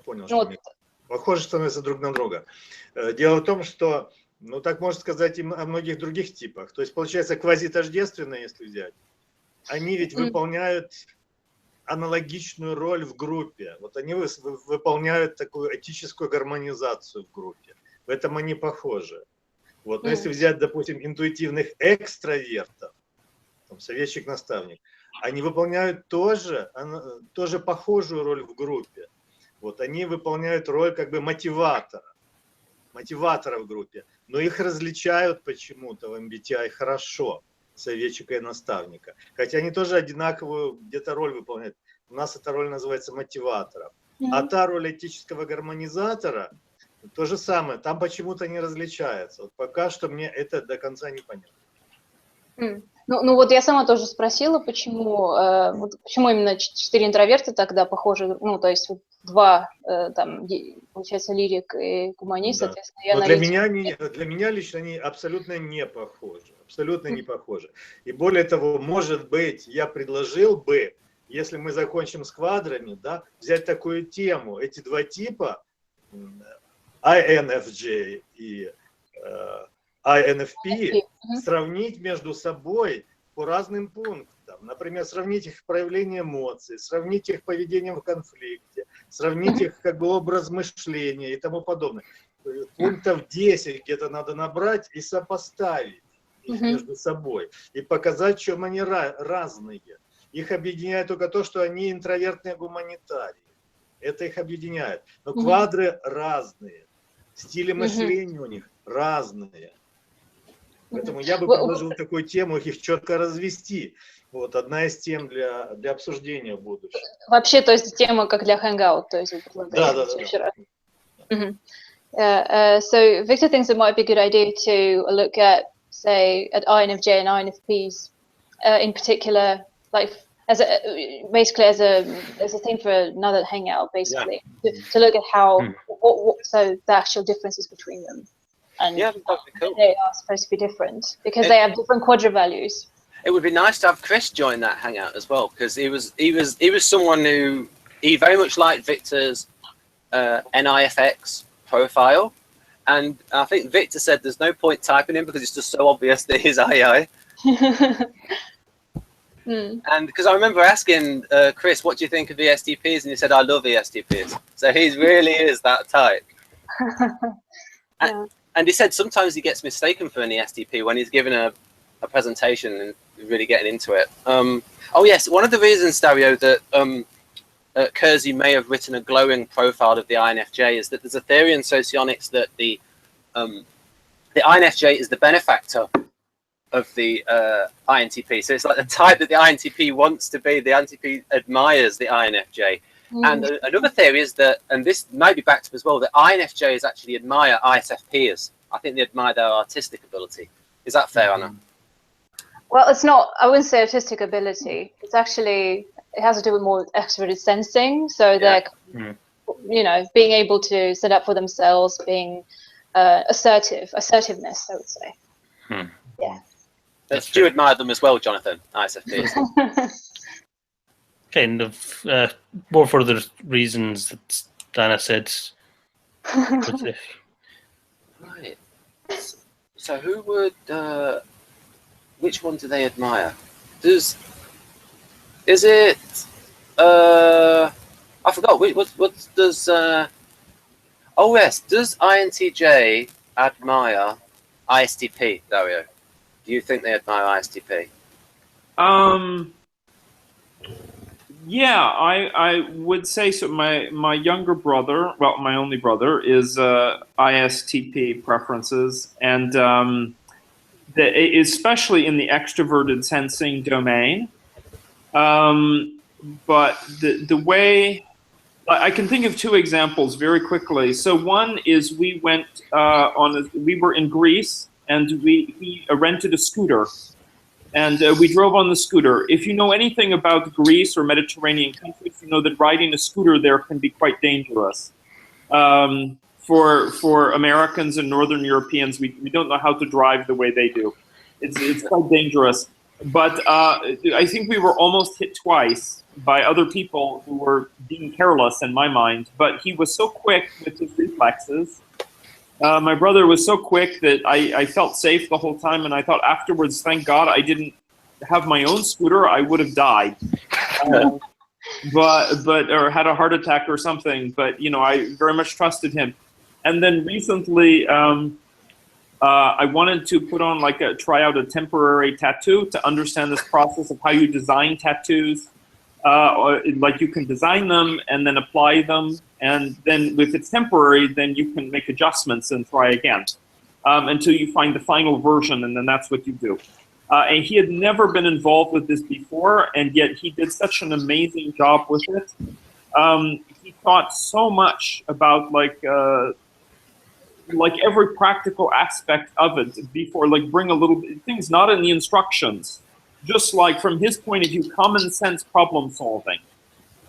понял, что похожи становятся друг на друга. Дело в том, что, ну, так можно сказать и о многих других типах. То есть, получается, квазитождественные, если взять, они ведь выполняют аналогичную роль в группе. Вот они выполняют такую этическую гармонизацию в группе. В этом они похожи. Вот. Но если взять, допустим, интуитивных экстравертов, там, советчик-наставник, они выполняют тоже похожую роль в группе. Вот. Они выполняют роль как бы мотиватора в группе. Но их различают почему-то в MBTI хорошо, советчика и наставника. Хотя они тоже одинаковую где-то роль выполняют. У нас эта роль называется мотиватором. А та роль этического гармонизатора, то же самое, там почему-то не различается. Вот пока что мне это до конца не понятно. Ну вот я сама тоже спросила, почему именно 4 интроверта тогда похожи, ну, то есть вот 2, там, получается, лирик и гуманист, соответственно, я для меня лично они абсолютно не похожи. Абсолютно не похожи. И более того, может быть, я предложил бы, если мы закончим с квадрами, да, взять такую тему, эти 2 типа, INFJ и INFP, сравнить между собой по разным пунктам. Например, сравнить их проявление эмоций, сравнить их поведение в конфликте, сравнить их как бы образ мышления и тому подобное. Пунктов 10 где-то надо набрать и сопоставить их между собой. И показать, в чем они разные. Их объединяет только то, что они интровертные гуманитарии. Это их объединяет. Но квадры разные. Стили мышления у них разные. Поэтому я бы предложил такую тему, их четко развести. Вот одна из тем для обсуждения в будущем. Вообще, то есть тема как для hangout, то есть да. So Victor thinks it might be a good idea to look at, say, at INFJ and INFPs in particular, like basically as a thing for another hangout, basically to look at how so the actual differences between them. And that'd be cool. They are supposed to be different because they have different quadra values. It would be nice to have Chris join that hangout as well, because he was someone who he very much liked Victor's NIFX profile, and I think Victor said there's no point typing him because it's just so obvious that he's II. And because I remember asking Chris, what do you think of ESTPs? And he said, I love ESTPs. So he really is that type. And he said sometimes he gets mistaken for an ESTP when he's giving a presentation and really getting into it. Oh yes, one of the reasons, Dario, that Kersey may have written a glowing profile of the INFJ is that there's a theory in socionics that the INFJ is the benefactor of the INTP. So it's like the type that the INTP wants to be. The INTP admires the INFJ. And another theory is that, and this might be backed up as well, that INFJs actually admire ISFPs. I think they admire their artistic ability. Is that fair, Anna? Well, it's not, I wouldn't say artistic ability. It's actually, it has to do with more extroverted sensing. So they're, you know, being able to stand up for themselves, being assertiveness, I would say. Yeah. Do you admire them as well, Jonathan, ISFPs? Kind of more for the reasons that Dana said. Right. So who would, which one do they admire? Is it, I forgot, what does, oh yes, does INTJ admire ISTP, Dario? Do you think they admire ISTP? Yeah, I would say so. My younger brother, well, my only brother, is ISTP preferences, and especially in the extroverted sensing domain. But the way I can think of two examples very quickly. So one is we went we were in Greece, and he rented a scooter. And we drove on the scooter. If you know anything about Greece or Mediterranean countries, you know that riding a scooter there can be quite dangerous. For Americans and Northern Europeans, we don't know how to drive the way they do. It's quite dangerous. But I think we were almost hit twice by other people who were being careless, in my mind. But he was so quick with his reflexes. My brother was so quick that I felt safe the whole time, and I thought afterwards, thank God I didn't have my own scooter, I would have died. Or had a heart attack or something, but you know, I very much trusted him. And then recently, I wanted to put on try out a temporary tattoo to understand this process of how you design tattoos. Like you can design them and then apply them, and then if it's temporary, then you can make adjustments and try again until you find the final version, and then that's what you do. And he had never been involved with this before, and yet he did such an amazing job with it. He thought so much about every practical aspect of it before, bring a little bit things not in the instructions. Just from his point of view, common sense problem solving.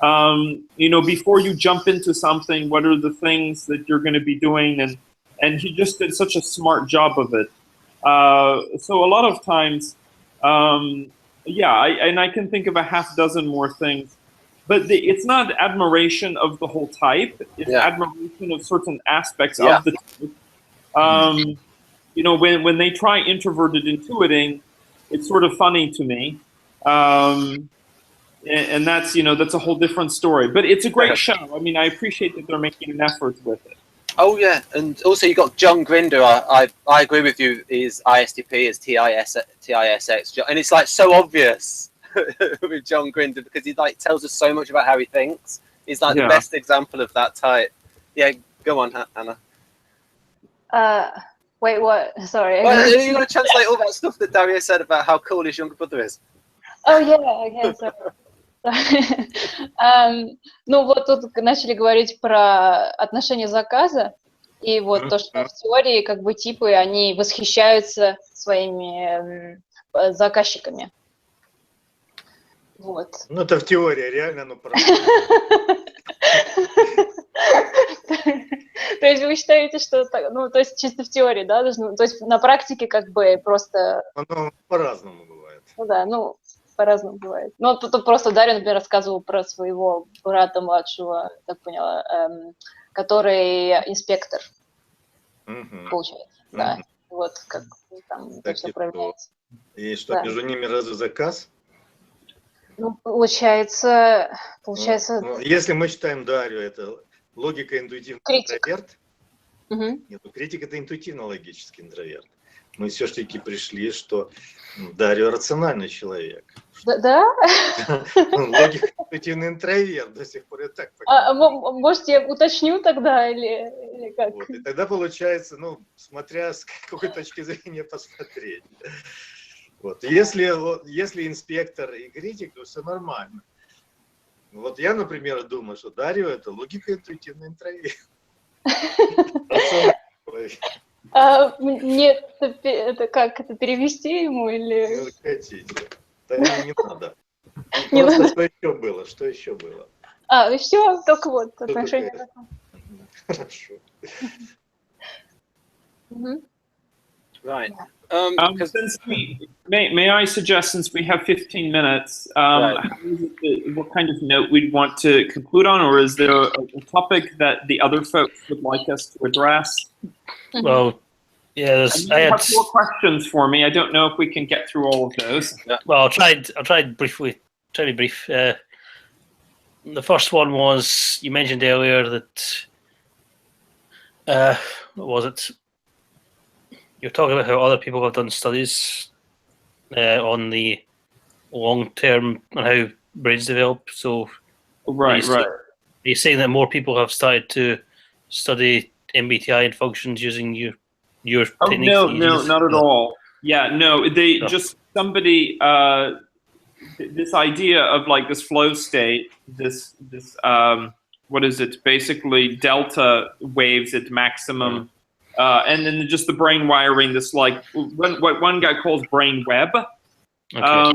You know, before you jump into something, what are the things that you're going to be doing? And he just did such a smart job of it. So a lot of times, and I can think of a half dozen more things. But it's not admiration of the whole type. It's admiration of certain aspects of the type. You know, when they try introverted intuiting, it's sort of funny to me, and that's, you know, that's a whole different story. But it's a great show. I mean, I appreciate that they're making an effort with it. Oh yeah, and also you got John Grinder. I agree with you. Is ISTP, is TISX, and it's so obvious with John Grinder because he tells us so much about how he thinks. He's the best example of that type. Yeah, go on, Anna. Wait, what? Sorry. Well, you're going to translate all that stuff that Dario said about how cool his younger brother is. Oh, yeah, sorry. Ну, вот тут начали говорить про отношение заказа, и вот то, что в теории типы, они восхищаются своими заказчиками. Вот. Ну, это в теории, реально, ну, правда. То есть вы считаете, что, ну, то есть чисто в теории, да, должно, то есть на практике просто... Оно по-разному бывает. Ну да, ну, по-разному бывает. Ну, тут просто Дарья, например, рассказывал про своего брата младшего, так поняла, который инспектор, получается, да. Вот как там все проявляется. И что, между ними разве заказ? Ну, получается... Ну, если мы считаем Дарью, это логика интуитивный интроверт. Нет, критик это интуитивно-логический интроверт. Мы все-таки пришли, что Дарью рациональный человек. Да? Логика интуитивный интроверт до сих пор и так. Может, я уточню тогда или как? Вот, и тогда получается, ну, смотря с какой точки зрения посмотреть. Вот. Если инспектор и критик, то все нормально. Вот я, например, думаю, что Дарио — это логика интуитивной интроверсии. Нет, это как, это перевести ему или... Хотите. Да не надо. Просто что еще было? Что еще было? Все, только вот отношение. Хорошо. Right. Since may I suggest, since we have 15 minutes, what kind of note we'd want to conclude on, or is there a topic that the other folks would like us to address? Well, yeah, I have 4 questions for me. I don't know if we can get through all of those. Well, I'll try briefly. Try to be brief. The first one was, you mentioned earlier that what was it? You're talking about how other people have done studies on the long term and how brains develop. So, right. Are you saying that more people have started to study MBTI and functions using your techniques? No, not at all. Yeah, no, they just somebody. This idea of like this flow state, this what is it? Basically, delta waves at maximum. And then just the brain wiring, this like what one guy calls brain web. Okay.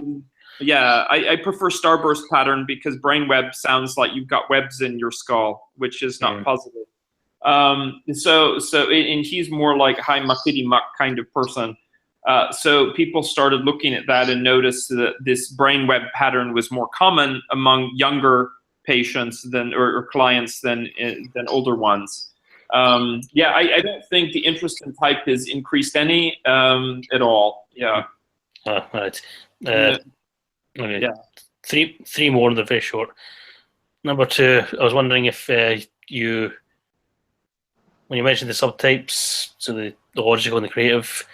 Yeah, I prefer starburst pattern because brain web sounds like you've got webs in your skull, which is not positive. And he's more like high muckety muck kind of person. So people started looking at that and noticed that this brain web pattern was more common among younger patients or clients than older ones. I don't think the interest in type has increased any at all. Yeah. Right. Okay. Yeah. Three more, and they're very short. Number 2, I was wondering if when you mentioned the subtypes, so the logical and the creative,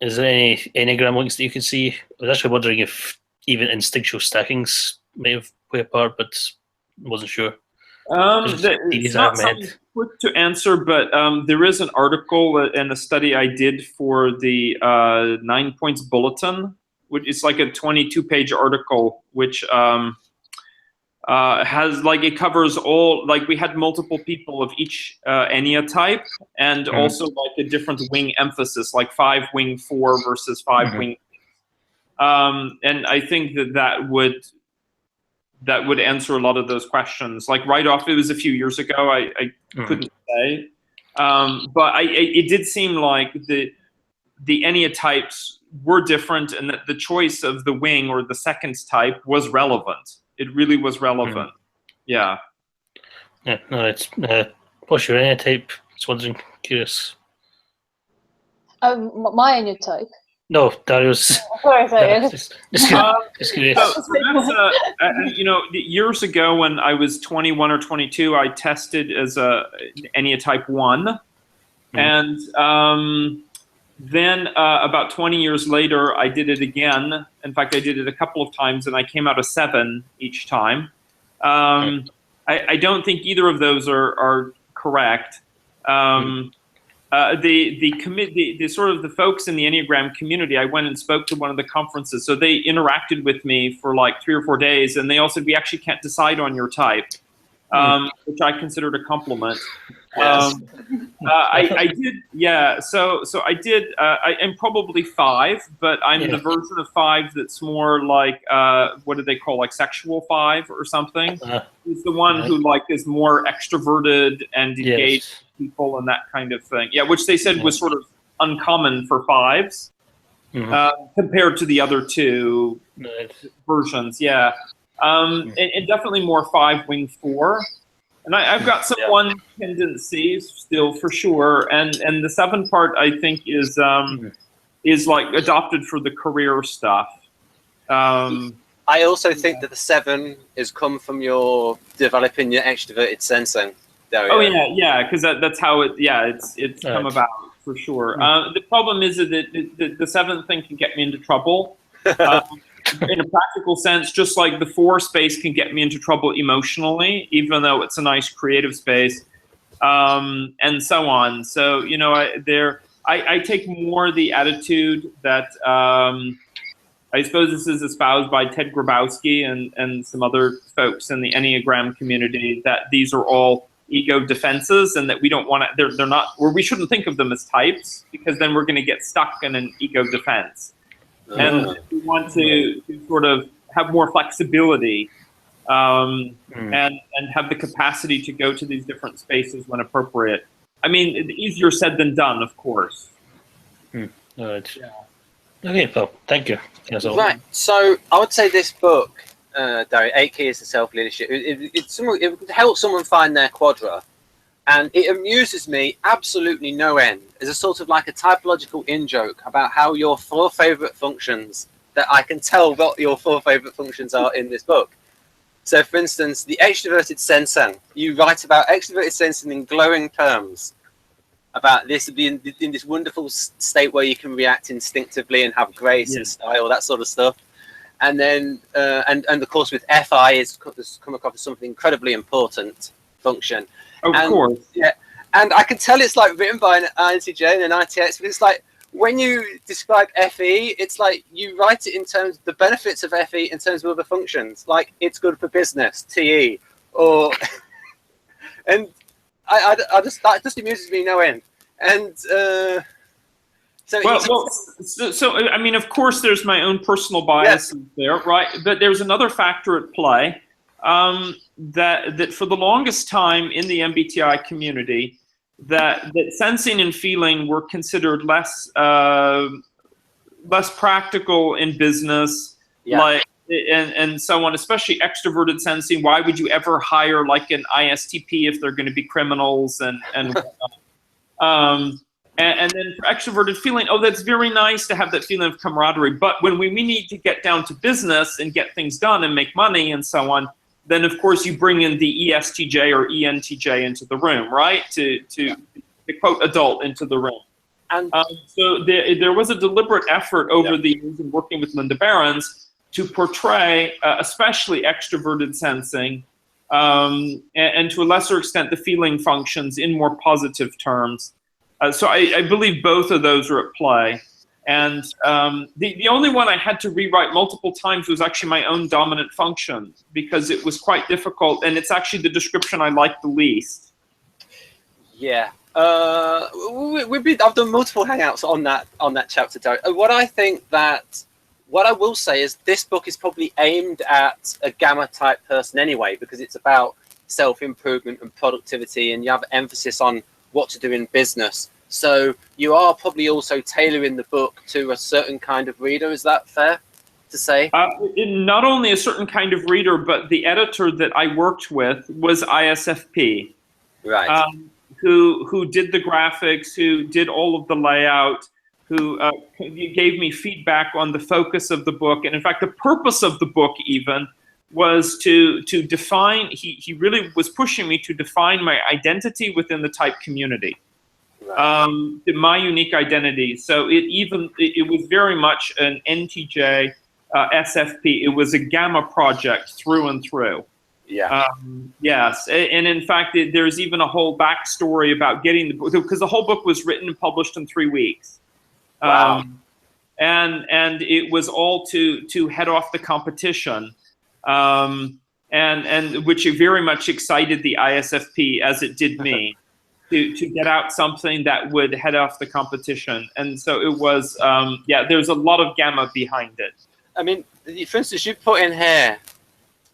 is there any Enneagram links that you can see? I was actually wondering if even instinctual stackings may have played a part, but wasn't sure. It's not something quick to answer, but there is an article and a study I did for the 9 Points Bulletin, which is like a 22-page article, which has like, it covers all, like we had multiple people of each Ennea type, and also like a different wing emphasis, like 5 wing 4 versus 5 wing. And I think that would answer a lot of those questions. Like right off, it was a few years ago, I couldn't say. But it did seem like the Ennea types were different, and that the choice of the wing or the second type was relevant. It really was relevant. Yeah. Yeah, no, it's what's your Ennea type? Just wondering, curious. My Ennea type. No, Dario's. Sorry. Just curious. So that's, years ago when I was 21 or 22, I tested as a Ennea type 1. And then about 20 years later, I did it again. In fact, I did it a couple of times, and I came out a 7 each time. I don't think either of those are correct. The sort of the folks in the Enneagram community, I went and spoke to one of the conferences. So they interacted with me for like 3 or 4 days, and they all said, we actually can't decide on your type, which I considered a compliment. I did, yeah. So I did. I am probably 5, but I'm the version of 5 that's more like what do they call, like sexual 5 or something? It's the one who like is more extroverted and engaged with people and that kind of thing. Yeah, which they said was sort of uncommon for 5s compared to the other 2 versions. Yeah, and definitely more 5 wing 4. And I've got some 1 tendencies still for sure, and the 7 part I think is like adopted for the career stuff. I also think that the 7 is come from your developing your extroverted sensing. Dario. Oh yeah, because that's how it's come about for sure. The problem is that the 7th thing can get me into trouble. In a practical sense, just like the 4 space can get me into trouble emotionally, even though it's a nice creative space, and so on. So, I take more the attitude that I suppose this is espoused by Ted Grabowski and some other folks in the Enneagram community, that these are all ego defenses, and that we don't want to, they're not, or we shouldn't think of them as types, because then we're going to get stuck in an ego defense. And we want to sort of have more flexibility and have the capacity to go to these different spaces when appropriate. I mean, easier said than done, of course. Right. Yeah. Okay, Paul, thank you. Right, so I would say this book, Dario, 8 Keys to Self-Leadership, it helps someone find their quadra, and it amuses me absolutely no end. It's a sort of like a typological in-joke about how your 4 favorite functions, that I can tell what your 4 favorite functions are in this book. So, for instance, the extroverted sensen, you write about extroverted sensen in glowing terms, about this being in this wonderful state where you can react instinctively and have grace and style, that sort of stuff. And then, and of course, with FI has come across as something incredibly important function. Of course. Yeah, and I can tell it's like written by an INTJ and an ITX, but it's like when you describe FE, it's like you write it in terms of the benefits of FE in terms of other functions, like it's good for business, TE, or and that just amuses me no end. And so I mean, of course, there's my own personal biases there, right? But there's another factor at play, that for the longest time in the MBTI community, that sensing and feeling were considered less practical in business, like and so on, especially extroverted sensing. Why would you ever hire like an ISTP if they're going to be criminals and and then for extroverted feeling, oh, that's very nice to have that feeling of camaraderie. But when we need to get down to business and get things done and make money and so on, then of course you bring in the ESTJ or ENTJ into the room, right? To quote adult into the room. And so there was a deliberate effort over the years in working with Linda Berens to portray, especially extroverted sensing, and to a lesser extent the feeling functions in more positive terms. So I believe both of those are at play. And the only one I had to rewrite multiple times was actually my own dominant function, because it was quite difficult, and it's actually the description I like the least. Yeah. I've done multiple hangouts on that chapter, Dario. What I will say is this book is probably aimed at a gamma type person anyway, because it's about self-improvement and productivity, and you have emphasis on what to do in business. So you are probably also tailoring the book to a certain kind of reader. Is that fair to say? Not only a certain kind of reader, but the editor that I worked with was ISFP. Right. Who did the graphics, who did all of the layout, who gave me feedback on the focus of the book. And in fact, the purpose of the book even was to define, he really was pushing me to define my identity within the type community, my unique identity. So it was very much an NTJ, SFP. It was a gamma project through and through. Yeah. Yes, and in fact, there's even a whole backstory about getting the book, because the whole book was written and published in 3 weeks. Wow. And it was all to head off the competition, and which very much excited the ISFP as it did me, to get out something that would head off the competition. And so it was, there's a lot of gamma behind it. I mean, for instance, you put in here,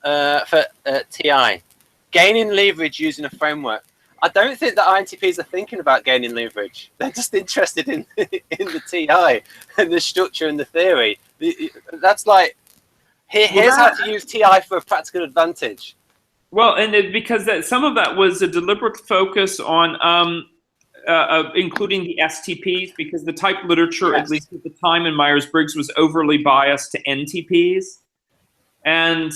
for TI, gaining leverage using a framework. I don't think that INTPs are thinking about gaining leverage. They're just interested in the TI and the structure and the theory. That's like, here's how to use TI for a practical advantage. Well, and because some of that was a deliberate focus on including the STPs, because the type literature, at least at the time in Myers-Briggs, was overly biased to NTPs. And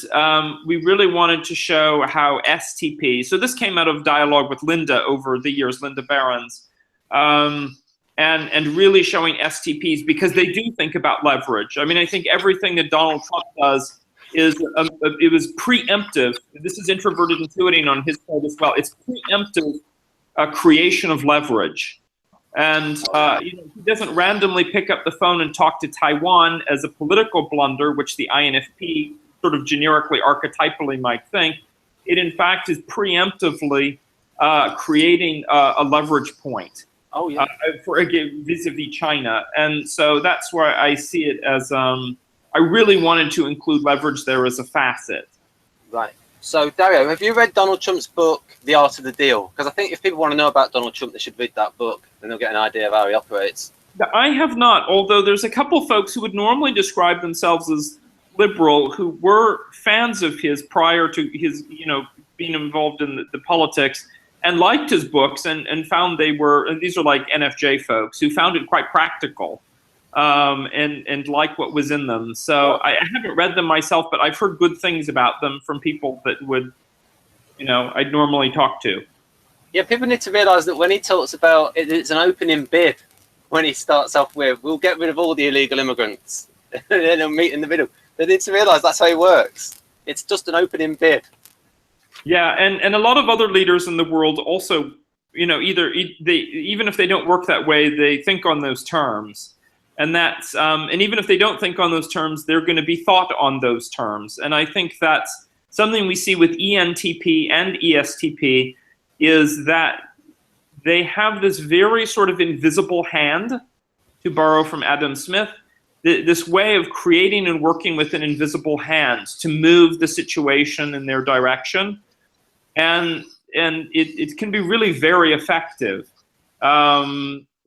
we really wanted to show how STP, so this came out of dialogue with Linda over the years, Linda Berens, and really showing STPs, because they do think about leverage. I mean, I think everything that Donald Trump does is, it was preemptive. This is introverted intuiting on his part as well. It's preemptive creation of leverage. And he doesn't randomly pick up the phone and talk to Taiwan as a political blunder, which the INFP sort of generically, archetypally might think. It, in fact, is preemptively creating a leverage point for vis-a-vis China. And so that's where I see it as, I really wanted to include leverage there as a facet. Right. So, Dario, have you read Donald Trump's book, The Art of the Deal? Because I think if people want to know about Donald Trump, they should read that book, and they'll get an idea of how he operates. I have not, although there's a couple folks who would normally describe themselves as liberal who were fans of his prior to his, being involved in the politics, and liked his books and found they were, and these are like NFJ folks, who found it quite practical. And like what was in them. So I haven't read them myself, but I've heard good things about them from people that would, I'd normally talk to. Yeah, people need to realize that when he talks about it's an opening bid, when he starts off with, we'll get rid of all the illegal immigrants, and then they'll meet in the middle. They need to realize that's how he works. It's just an opening bid. Yeah, and a lot of other leaders in the world also, even if they don't work that way, they think on those terms. And that's, and even if they don't think on those terms, they're going to be thought on those terms. And I think that's something we see with ENTP and ESTP, is that they have this very sort of invisible hand, to borrow from Adam Smith, this way of creating and working with an invisible hand to move the situation in their direction. And it can be really very effective.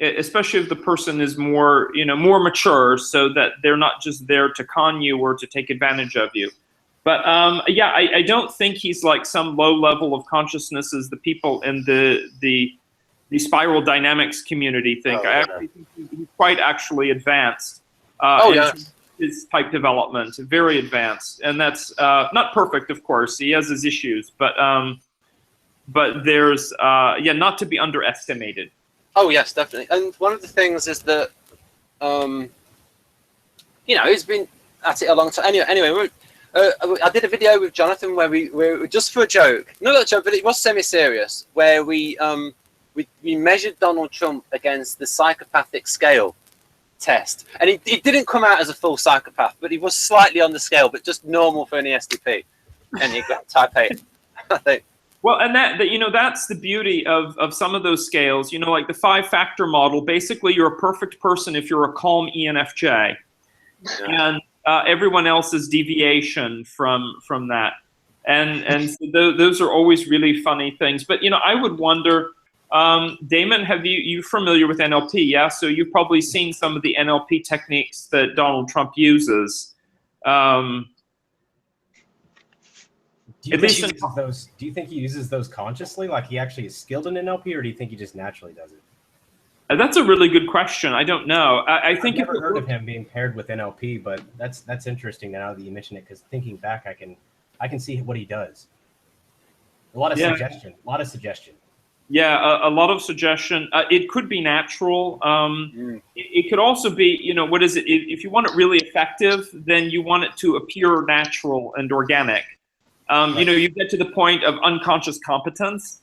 Especially if the person is more, more mature, so that they're not just there to con you or to take advantage of you. But yeah, I don't think he's like some low level of consciousness as the people in the spiral dynamics community think. I actually think he's quite actually advanced in his type development, very advanced. And that's not perfect, of course. He has his issues, but there's, not to be underestimated. Oh yes, definitely. And one of the things is that, he's been at it a long time. Anyway, I did a video with Jonathan where we just for a joke, not a joke, but it was semi-serious, where we measured Donald Trump against the psychopathic scale test, and he didn't come out as a full psychopath, but he was slightly on the scale, but just normal for an ESTP, and he got type 8, I think. Well, and that's the beauty of some of those scales. Like the 5-factor model. Basically, you're a perfect person if you're a calm ENFJ, and everyone else is deviation from that. And so those are always really funny things. But I would wonder, Damon, you familiar with NLP? Yeah, so you've probably seen some of the NLP techniques that Donald Trump uses. Do you think he uses those consciously, like he actually is skilled in NLP, or do you think he just naturally does it? That's a really good question. I don't know. I think I've never heard of him being paired with NLP, but that's interesting now that you mention it, because thinking back, I can see what he does. A lot of suggestion. Yeah, a lot of suggestion. It could be natural. It could also be, what is it? If you want it really effective, then you want it to appear natural and organic. You get to the point of unconscious competence.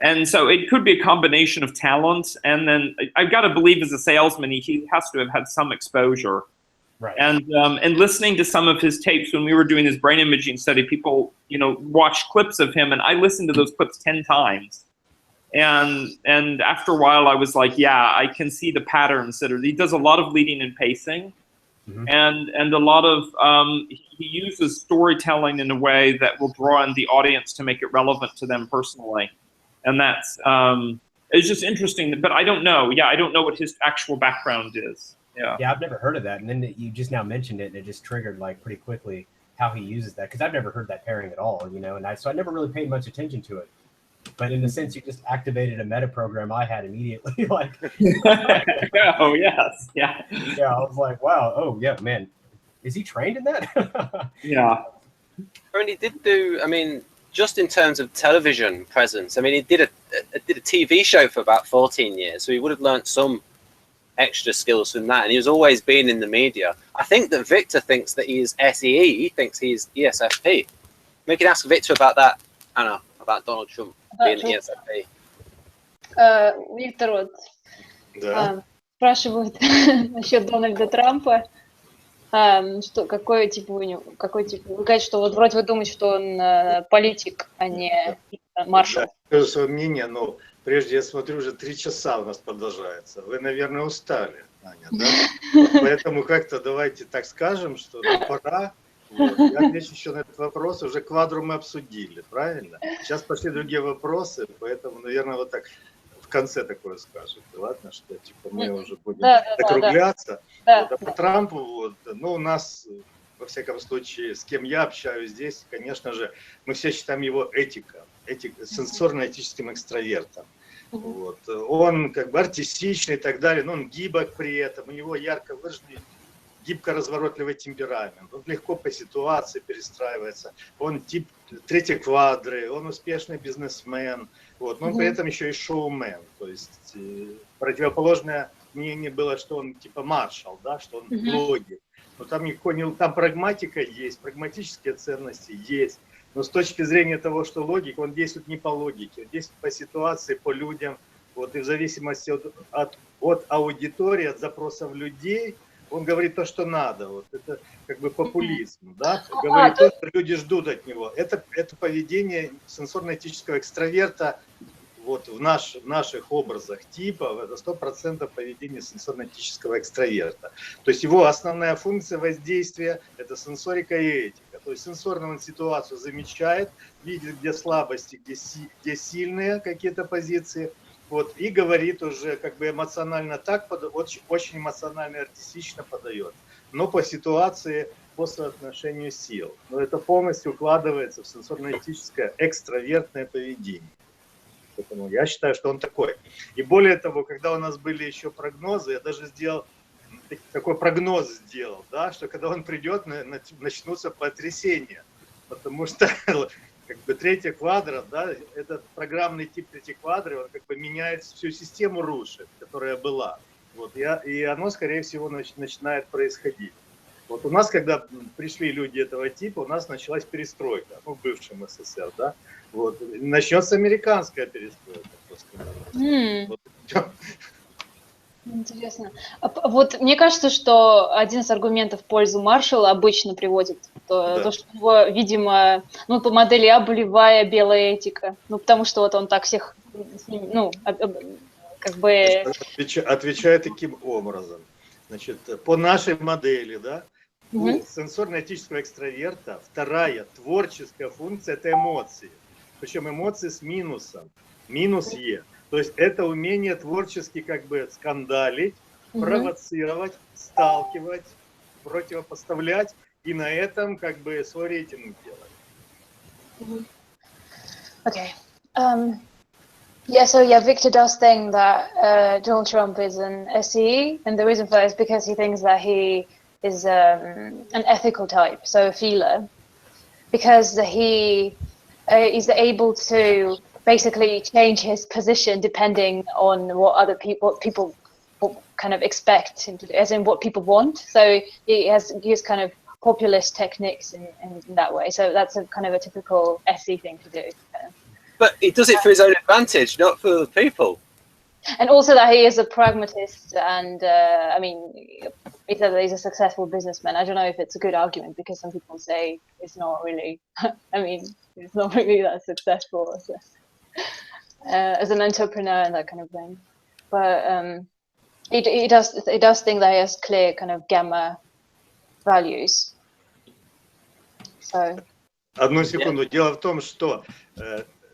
And so it could be a combination of talent. And then I've got to believe as a salesman, he has to have had some exposure. Right. And listening to some of his tapes when we were doing his brain imaging study, people, watched clips of him, and I listened to those clips 10 times. And after a while, I was like, yeah, I can see the patterns he does a lot of leading and pacing. Mm-hmm. And a lot of he uses storytelling in a way that will draw in the audience to make it relevant to them personally, and that's it's just interesting. But I don't know. Yeah, I don't know what his actual background is. Yeah, I've never heard of that, and then you just now mentioned it, and it just triggered like pretty quickly how he uses that, because I've never heard that pairing at all. So I never really paid much attention to it. But in a sense, you just activated a meta program I had immediately. Like, oh yes, yeah. Yeah, I was like, wow. Oh yeah, man. Is he trained in that? Yeah. I mean, he did do. I mean, just in terms of television presence. I mean, he did a TV show for about 14 years, so he would have learned some extra skills from that. And he's always been in the media. I think that Victor thinks that he's SEE. He thinks he's ESFP. We can ask Victor about that, Anna, about Donald Trump being ESFP. Victor, Да. Спрашивают насчет Дональда Трампа. Что, какой тип у него, вы говорите, что вот вроде вы думаете, что он политик, а не маршал. Да, скажу свое мнение, но прежде я смотрю, уже 3 часа у нас продолжается. Вы, наверное, устали, Аня, да? Поэтому как-то давайте так скажем, что ну, пора. Вот. Я отвечу еще на этот вопрос. Уже квадру мы обсудили, правильно? Сейчас пошли другие вопросы, поэтому, наверное, вот так в конце такое скажете, ладно, что типа мы уже будем закругляться. Да. Вот, а по Трампу, вот, ну, у нас, во всяком случае, с кем я общаюсь здесь, конечно же, мы все считаем его сенсорно-этическим экстравертом. Вот. Он как бы артистичный и так далее, но он гибок при этом, у него ярко выраженный гибко-разворотливый темперамент, он легко по ситуации перестраивается, он тип 3 квадры, он успешный бизнесмен, вот. Но он при этом еще и шоумен, то есть противоположное мнение было, что он типа маршал, да, что он логик, но там никакой не, там прагматика есть, прагматические ценности есть, но с точки зрения того, что логик, он действует не по логике, он действует по ситуации, по людям, вот, и в зависимости от аудитории, от запросов людей, он говорит то, что надо. Вот это как бы популизм, да? Говорит то, что люди ждут от него. Это поведение сенсорно-этического экстраверта вот в наших образах типа, это 100% поведение сенсорно-этического экстраверта. То есть его основная функция воздействия – это сенсорика и этика. То есть сенсорно он ситуацию замечает, видит, где слабости, где сильные какие-то позиции. Вот, и говорит уже как бы эмоционально так, очень эмоционально и артистично подает, но по ситуации, по соотношению сил. Но это полностью укладывается в сенсорно-этическое экстравертное поведение. Поэтому я считаю, что он такой. И более того, когда у нас были еще прогнозы, я даже сделал, такой прогноз сделал, да, что когда он придет, начнутся потрясения. Потому что как бы 3 квадра, да, этот программный тип 3 квадры, он как бы меняет всю систему, рушит, которая была. Вот, и оно, скорее всего, начинает происходить. Вот у нас, когда пришли люди этого типа, у нас началась перестройка, ну, в бывшем СССР, да, вот, начнется американская перестройка. Вот. Интересно. Вот мне кажется, что один из аргументов в пользу Маршалла обычно приводит то, что у него, видимо, ну, по модели А болевая белая этика. Ну, потому что вот он так всех, ну, как бы... Отвечаю таким образом. Значит, по нашей модели, да, у сенсорно-этического экстраверта вторая творческая функция – это эмоции. Причем эмоции с минусом. Минус Е. То есть это умение творчески как бы скандалить, провоцировать, сталкивать, противопоставлять и на этом как бы свой рейтинг делать. Okay. Victor does think that Donald Trump is an SE, and the reason for that is because he thinks that he is an ethical type, so a feeler, because he is able to basically change his position depending on what people kind of expect him to do, as in what people want. So he has kind of populist techniques in that way. So that's a kind of a typical SE thing to do. But he does it for his own advantage, not for the people. And also that he is a pragmatist, and I mean, he said that he's a successful businessman. I don't know if it's a good argument, because some people say it's not really. I mean, it's not really that successful as an entrepreneur and that kind of thing. But he does think that he has clear kind of gamma values. So. Одну секунду. Дело в том, что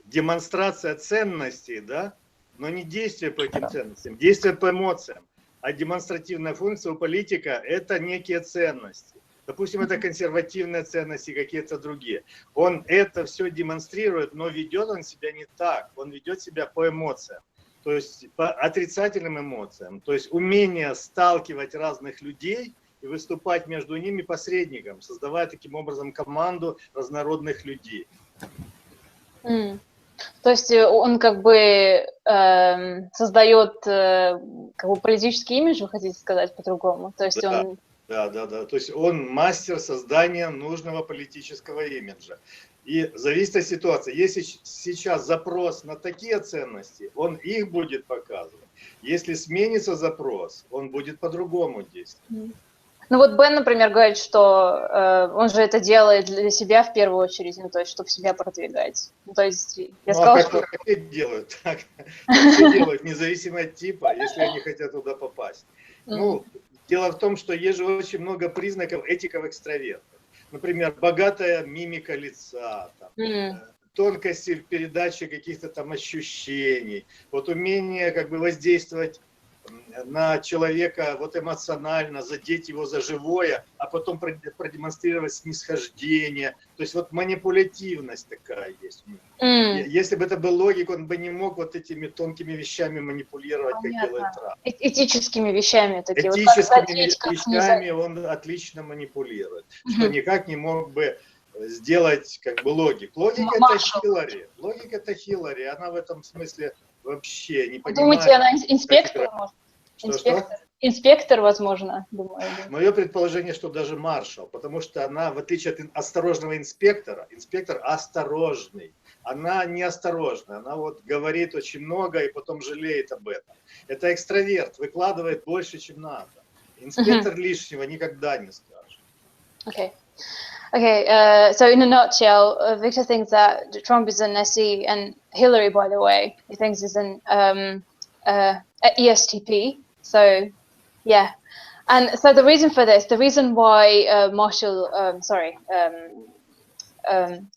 демонстрация ценностей, да, но не действие по этим ценностям, действие по эмоциям. А демонстративная функция у политика – это некие ценности. Допустим, это консервативные ценности, какие-то другие. Он это все демонстрирует, но ведет он себя не так. Он ведет себя по эмоциям, то есть по отрицательным эмоциям. То есть умение сталкивать разных людей и выступать между ними посредником, создавая таким образом команду разнородных людей. То есть он как бы создает как бы политический имидж, вы хотите сказать по-другому? То есть он... Да. То есть он мастер создания нужного политического имиджа. И зависит от ситуации. Если сейчас запрос на такие ценности, он их будет показывать. Если сменится запрос, он будет по-другому действовать. Ну вот Бен, например, говорит, что он же это делает для себя в первую очередь, ну то есть, чтобы себя продвигать. Ну, то есть, я сказала, как все делают, так все делают, независимо от типа, если они хотят туда попасть. Ну, дело в том, что есть же очень много признаков этиков экстравертов. Например, богатая мимика лица, там, тонкости в передаче каких-то там ощущений, вот умение как бы воздействовать на человека вот эмоционально, задеть его за живое, а потом продемонстрировать снисхождение. То есть вот манипулятивность такая есть. Если бы это был логик, он бы не мог вот этими тонкими вещами манипулировать, как делает Трамп. Этическими вещами. Такие, этическими вещами он отлично манипулирует, что никак не мог бы сделать как бы логик. Логика это Хиллари. Логика это Хиллари. Она в этом смысле вообще не понимает. Думаете, она инспектор? Что? Инспектор, возможно, думаю. Да. Мое предположение, что даже маршал, потому что она, в отличие от осторожного инспектора, инспектор осторожный. Она не осторожна, она вот говорит очень много и потом жалеет об этом. Это экстраверт, выкладывает больше, чем надо. Инспектор лишнего никогда не скажет. Okay, so in a nutshell, Victor thinks that Trump is an SE, and Hillary, by the way, he thinks is an ESTP. So, yeah. And so the reason for this, the reason why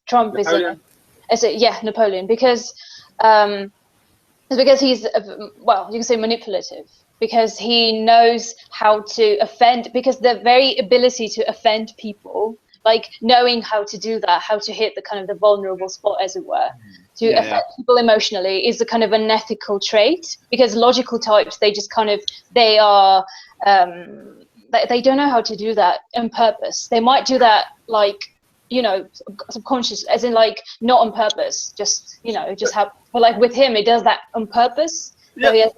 Trump Napoleon. Napoleon, because he's, well, you can say manipulative. Because he knows how to offend, because the very ability to offend people, like knowing how to do that, how to hit the kind of the vulnerable spot, as it were, to affect people emotionally is a kind of an ethical trait. Because logical types, they just kind of, they are, they don't know how to do that on purpose. They might do that like, you know, subconscious, as in like not on purpose, just, you know, just have, but like with him, he does that on purpose. So he has,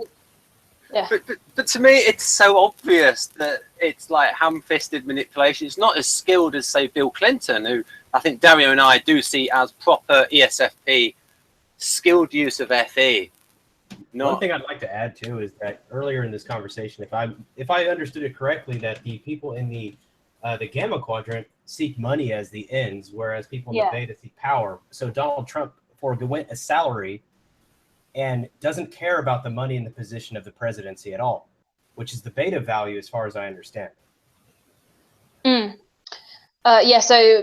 But to me, it's so obvious that it's like ham-fisted manipulation. It's not as skilled as, say, Bill Clinton, who I think Dario and I do see as proper ESFP, skilled use of FE. One thing I'd like to add too is that earlier in this conversation, if I understood it correctly, that the people in the gamma quadrant seek money as the ends, whereas people in the beta seek power. So Donald Trump forwent a salary and doesn't care about the money in the position of the presidency at all, which is the beta value as far as I understand. So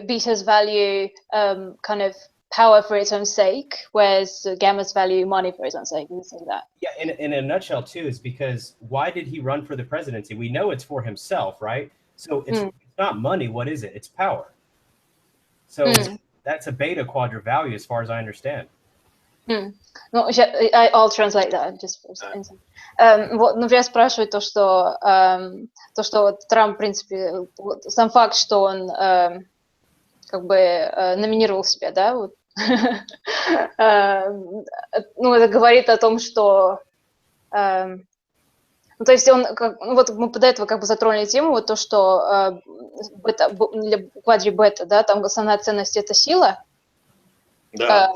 beta's value kind of power for its own sake, whereas gamma's value money for its own sake. You can say that. Yeah, in a nutshell too, is because why did he run for the presidency? We know it's for himself, right? So it's not money. What is it? It's power. So that's a beta quadra value as far as I understand. Ну, I'll translate that just for a second. Вот, например, спрашивает то, что Трамп, в принципе, сам факт, что он как бы номинировал себя, да, вот, ну, это говорит о том, что, ну, то есть он, вот мы до этого как бы затронули тему, вот то, что для квадри бета, да, там основная ценность – это сила. Да.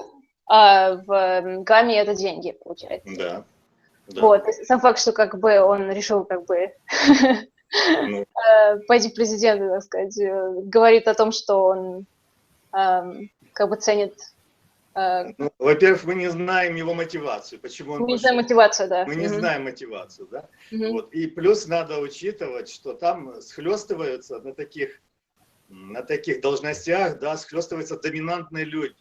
А в гамме это деньги, получается. Да. Вот, сам факт, что как бы он решил как бы пойти в президенты, так сказать, говорит о том, что он как бы ценит... Ну, во-первых, мы не знаем его мотивацию, почему он Мы не знаем мотивацию, да. Мы не знаем мотивацию, да. Вот. И плюс надо учитывать, что там схлестываются на таких должностях, да, схлестываются доминантные люди.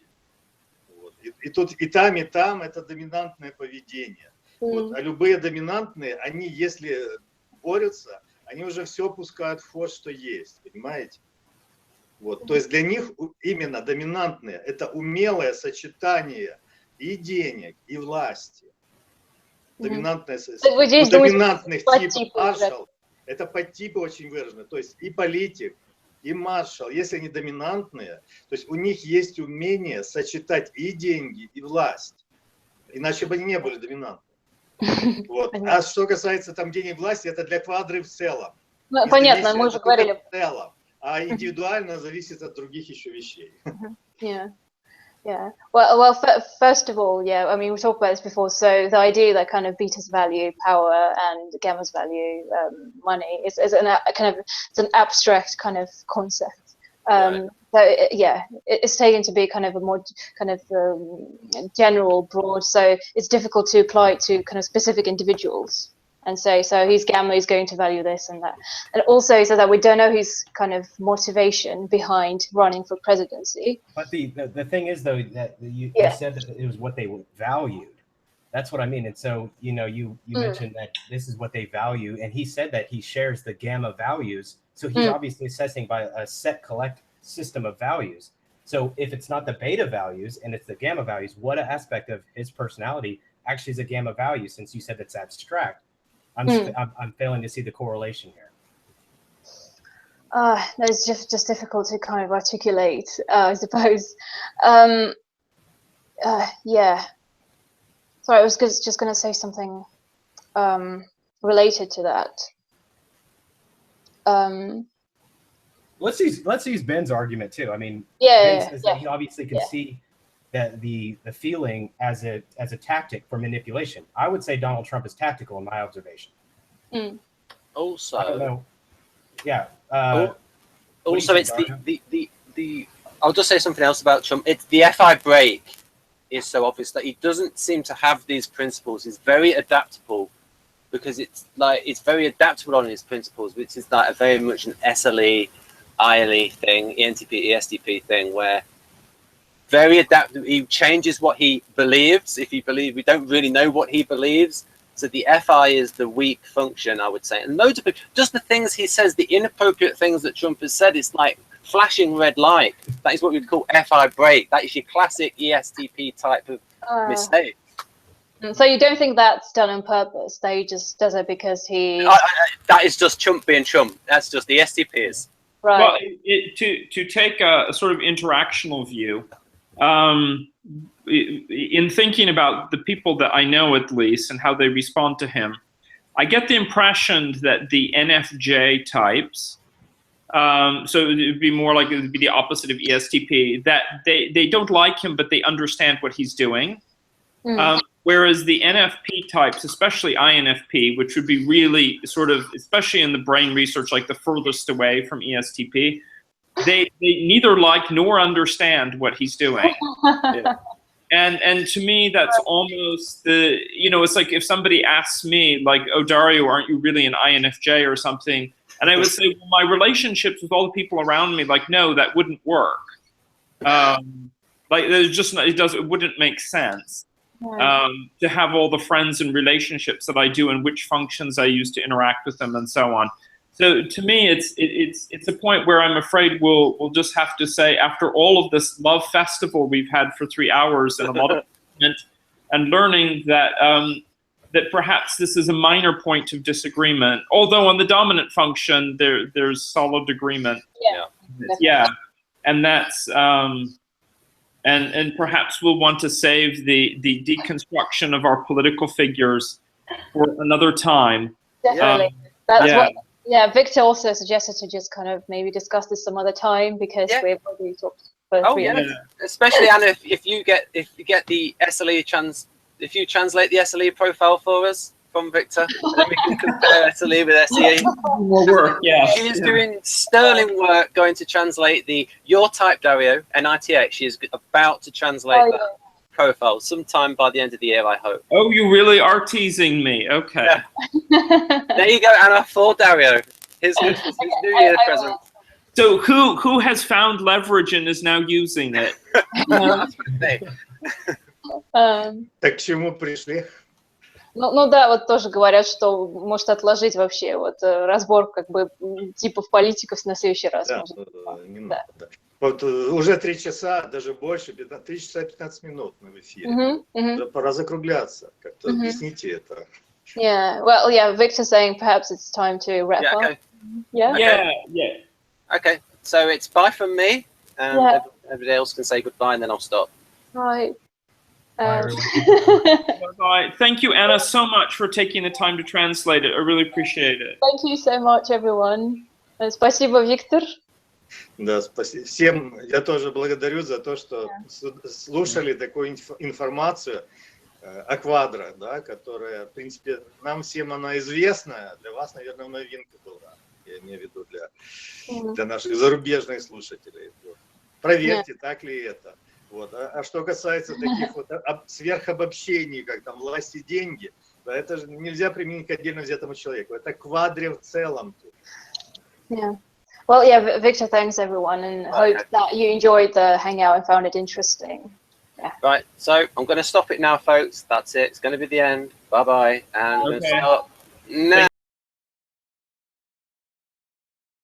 И тут и там это доминантное поведение. Вот. А любые доминантные, они, если борются, они уже все пускают в ход, что есть, понимаете? Вот. То есть для них именно доминантные – это умелое сочетание и денег, и власти. Доминантное сочетание. Доминантных типов маршал – это подтипы очень выражены. То есть и политик, и маршал, если они доминантные, то есть у них есть умение сочетать и деньги, и власть. Иначе бы они не были доминантными. Вот. А что касается там денег, власти, это для квадры в целом. Ну, понятно, мы уже говорили. В целом. А индивидуально зависит от других еще вещей. Yeah. Well, first of all, yeah. I mean, we talked about this before. So the idea that kind of beta's value power and gamma's value money is it's an abstract kind of concept. Right. So yeah, it's taken to be kind of a more kind of general, broad. So it's difficult to apply it to kind of specific individuals. And so his gamma is going to value this and that. And also so that we don't know his kind of motivation behind running for presidency. But the thing is, though, that you said that it was what they valued. That's what I mean. And so, you know, you mentioned that this is what they value. And he said that he shares the gamma values. So he's obviously assessing by a set collect system of values. So if it's not the beta values and it's the gamma values, what aspect of his personality actually is a gamma value, since you said it's abstract? I'm failing to see the correlation here. It's just difficult to kind of articulate, I suppose. Yeah. Sorry, I was just going to say something related to that. Let's use Ben's argument too. I mean, Ben says that he obviously can see that the feeling as a tactic for manipulation. I would say Donald Trump is tactical in my observation. Also, I don't know. Yeah. Also, it's the. I'll just say something else about Trump. It's the FI break is so obvious that he doesn't seem to have these principles. He's very adaptable, because it's very adaptable on his principles, which is like a very much an SLE, ILE thing, ENTP, ESTP thing, where very adaptable. He changes what he believes. If he believes, we don't really know what he believes. So the FI is the weak function, I would say. And loads of just the things he says, the inappropriate things that Trump has said, it's like flashing red light. That is what we'd call FI break. That is your classic ESTP type of mistake. So you don't think that's done on purpose? That he just does it because he... that is just Trump being Trump. That's just the STPs. Right. Well, to take a sort of interactional view, in thinking about the people that I know, at least, and how they respond to him, I get the impression that the NFJ types, so it would be more like it would be the opposite of ESTP, that they don't like him, but they understand what he's doing. Whereas the NFP types, especially INFP, which would be really sort of, especially in the brain research, like the furthest away from ESTP, they neither like nor understand what he's doing. And to me, that's almost the, it's like if somebody asks me, like, oh, Dario, aren't you really an INFJ or something? And I would say, well, my relationships with all the people around me, like, no, that wouldn't work. Like, there's just, it wouldn't make sense to have all the friends and relationships that I do and which functions I use to interact with them and so on. So to me, it's a point where I'm afraid we'll just have to say, after all of this love festival we've had for 3 hours and a lot of and learning that that perhaps this is a minor point of disagreement, although on the dominant function there's solid agreement. Yeah, and that's and perhaps we'll want to save the deconstruction of our political figures for another time. Definitely. That's what. Yeah, Victor also suggested to just kind of maybe discuss this some other time, because we've already talked for 3 minutes. Especially Anna, if you get the SLE if you translate the SLE profile for us from Victor, then we can compare SLE with SEE. More work, She is doing sterling work going to translate your type, Dario, NITX. She is about to translate that profile sometime by the end of the year, I hope. Oh, you really are teasing me. Okay. Yeah. There you go, Anna, for Dario. His New Year present. So who has found leverage and is now using it? Так к чему пришли? Ну да, вот тоже говорят, что может отложить вообще разбор как бы типов политиков на следующий раз. Да, не надо. Да. Вот уже 3 часа, даже больше, 3 часа 15 минут мы в эфире. Уже пора закругляться. Как-то объясните это. Yeah, well, yeah, Victor's saying perhaps it's time to wrap up. Okay. Yeah? Yeah. Okay, so it's bye from me, and everybody else can say goodbye, and then I'll stop. Right. Bye. Thank you, Anna, so much for taking the time to translate it. I really appreciate it. Thank you so much, everyone. Спасибо, Victor. Да, спасибо. Всем я тоже благодарю за то, что слушали такую информацию о квадра, да, которая, в принципе, нам всем она известна, для вас, наверное, новинка была, я имею в виду для наших зарубежных слушателей. Вот. Проверьте, так ли это. Вот. А что касается таких вот сверхобобщений, как там власть и деньги, да, это же нельзя применить к отдельно взятому человеку. Это квадре в целом. Yeah. Well, yeah, Victor, thanks everyone, and hope that you enjoyed the hangout and found it interesting. Yeah. Right, so I'm going to stop it now, folks. That's it. It's going to be the end. Bye-bye. And I'm going to stop now.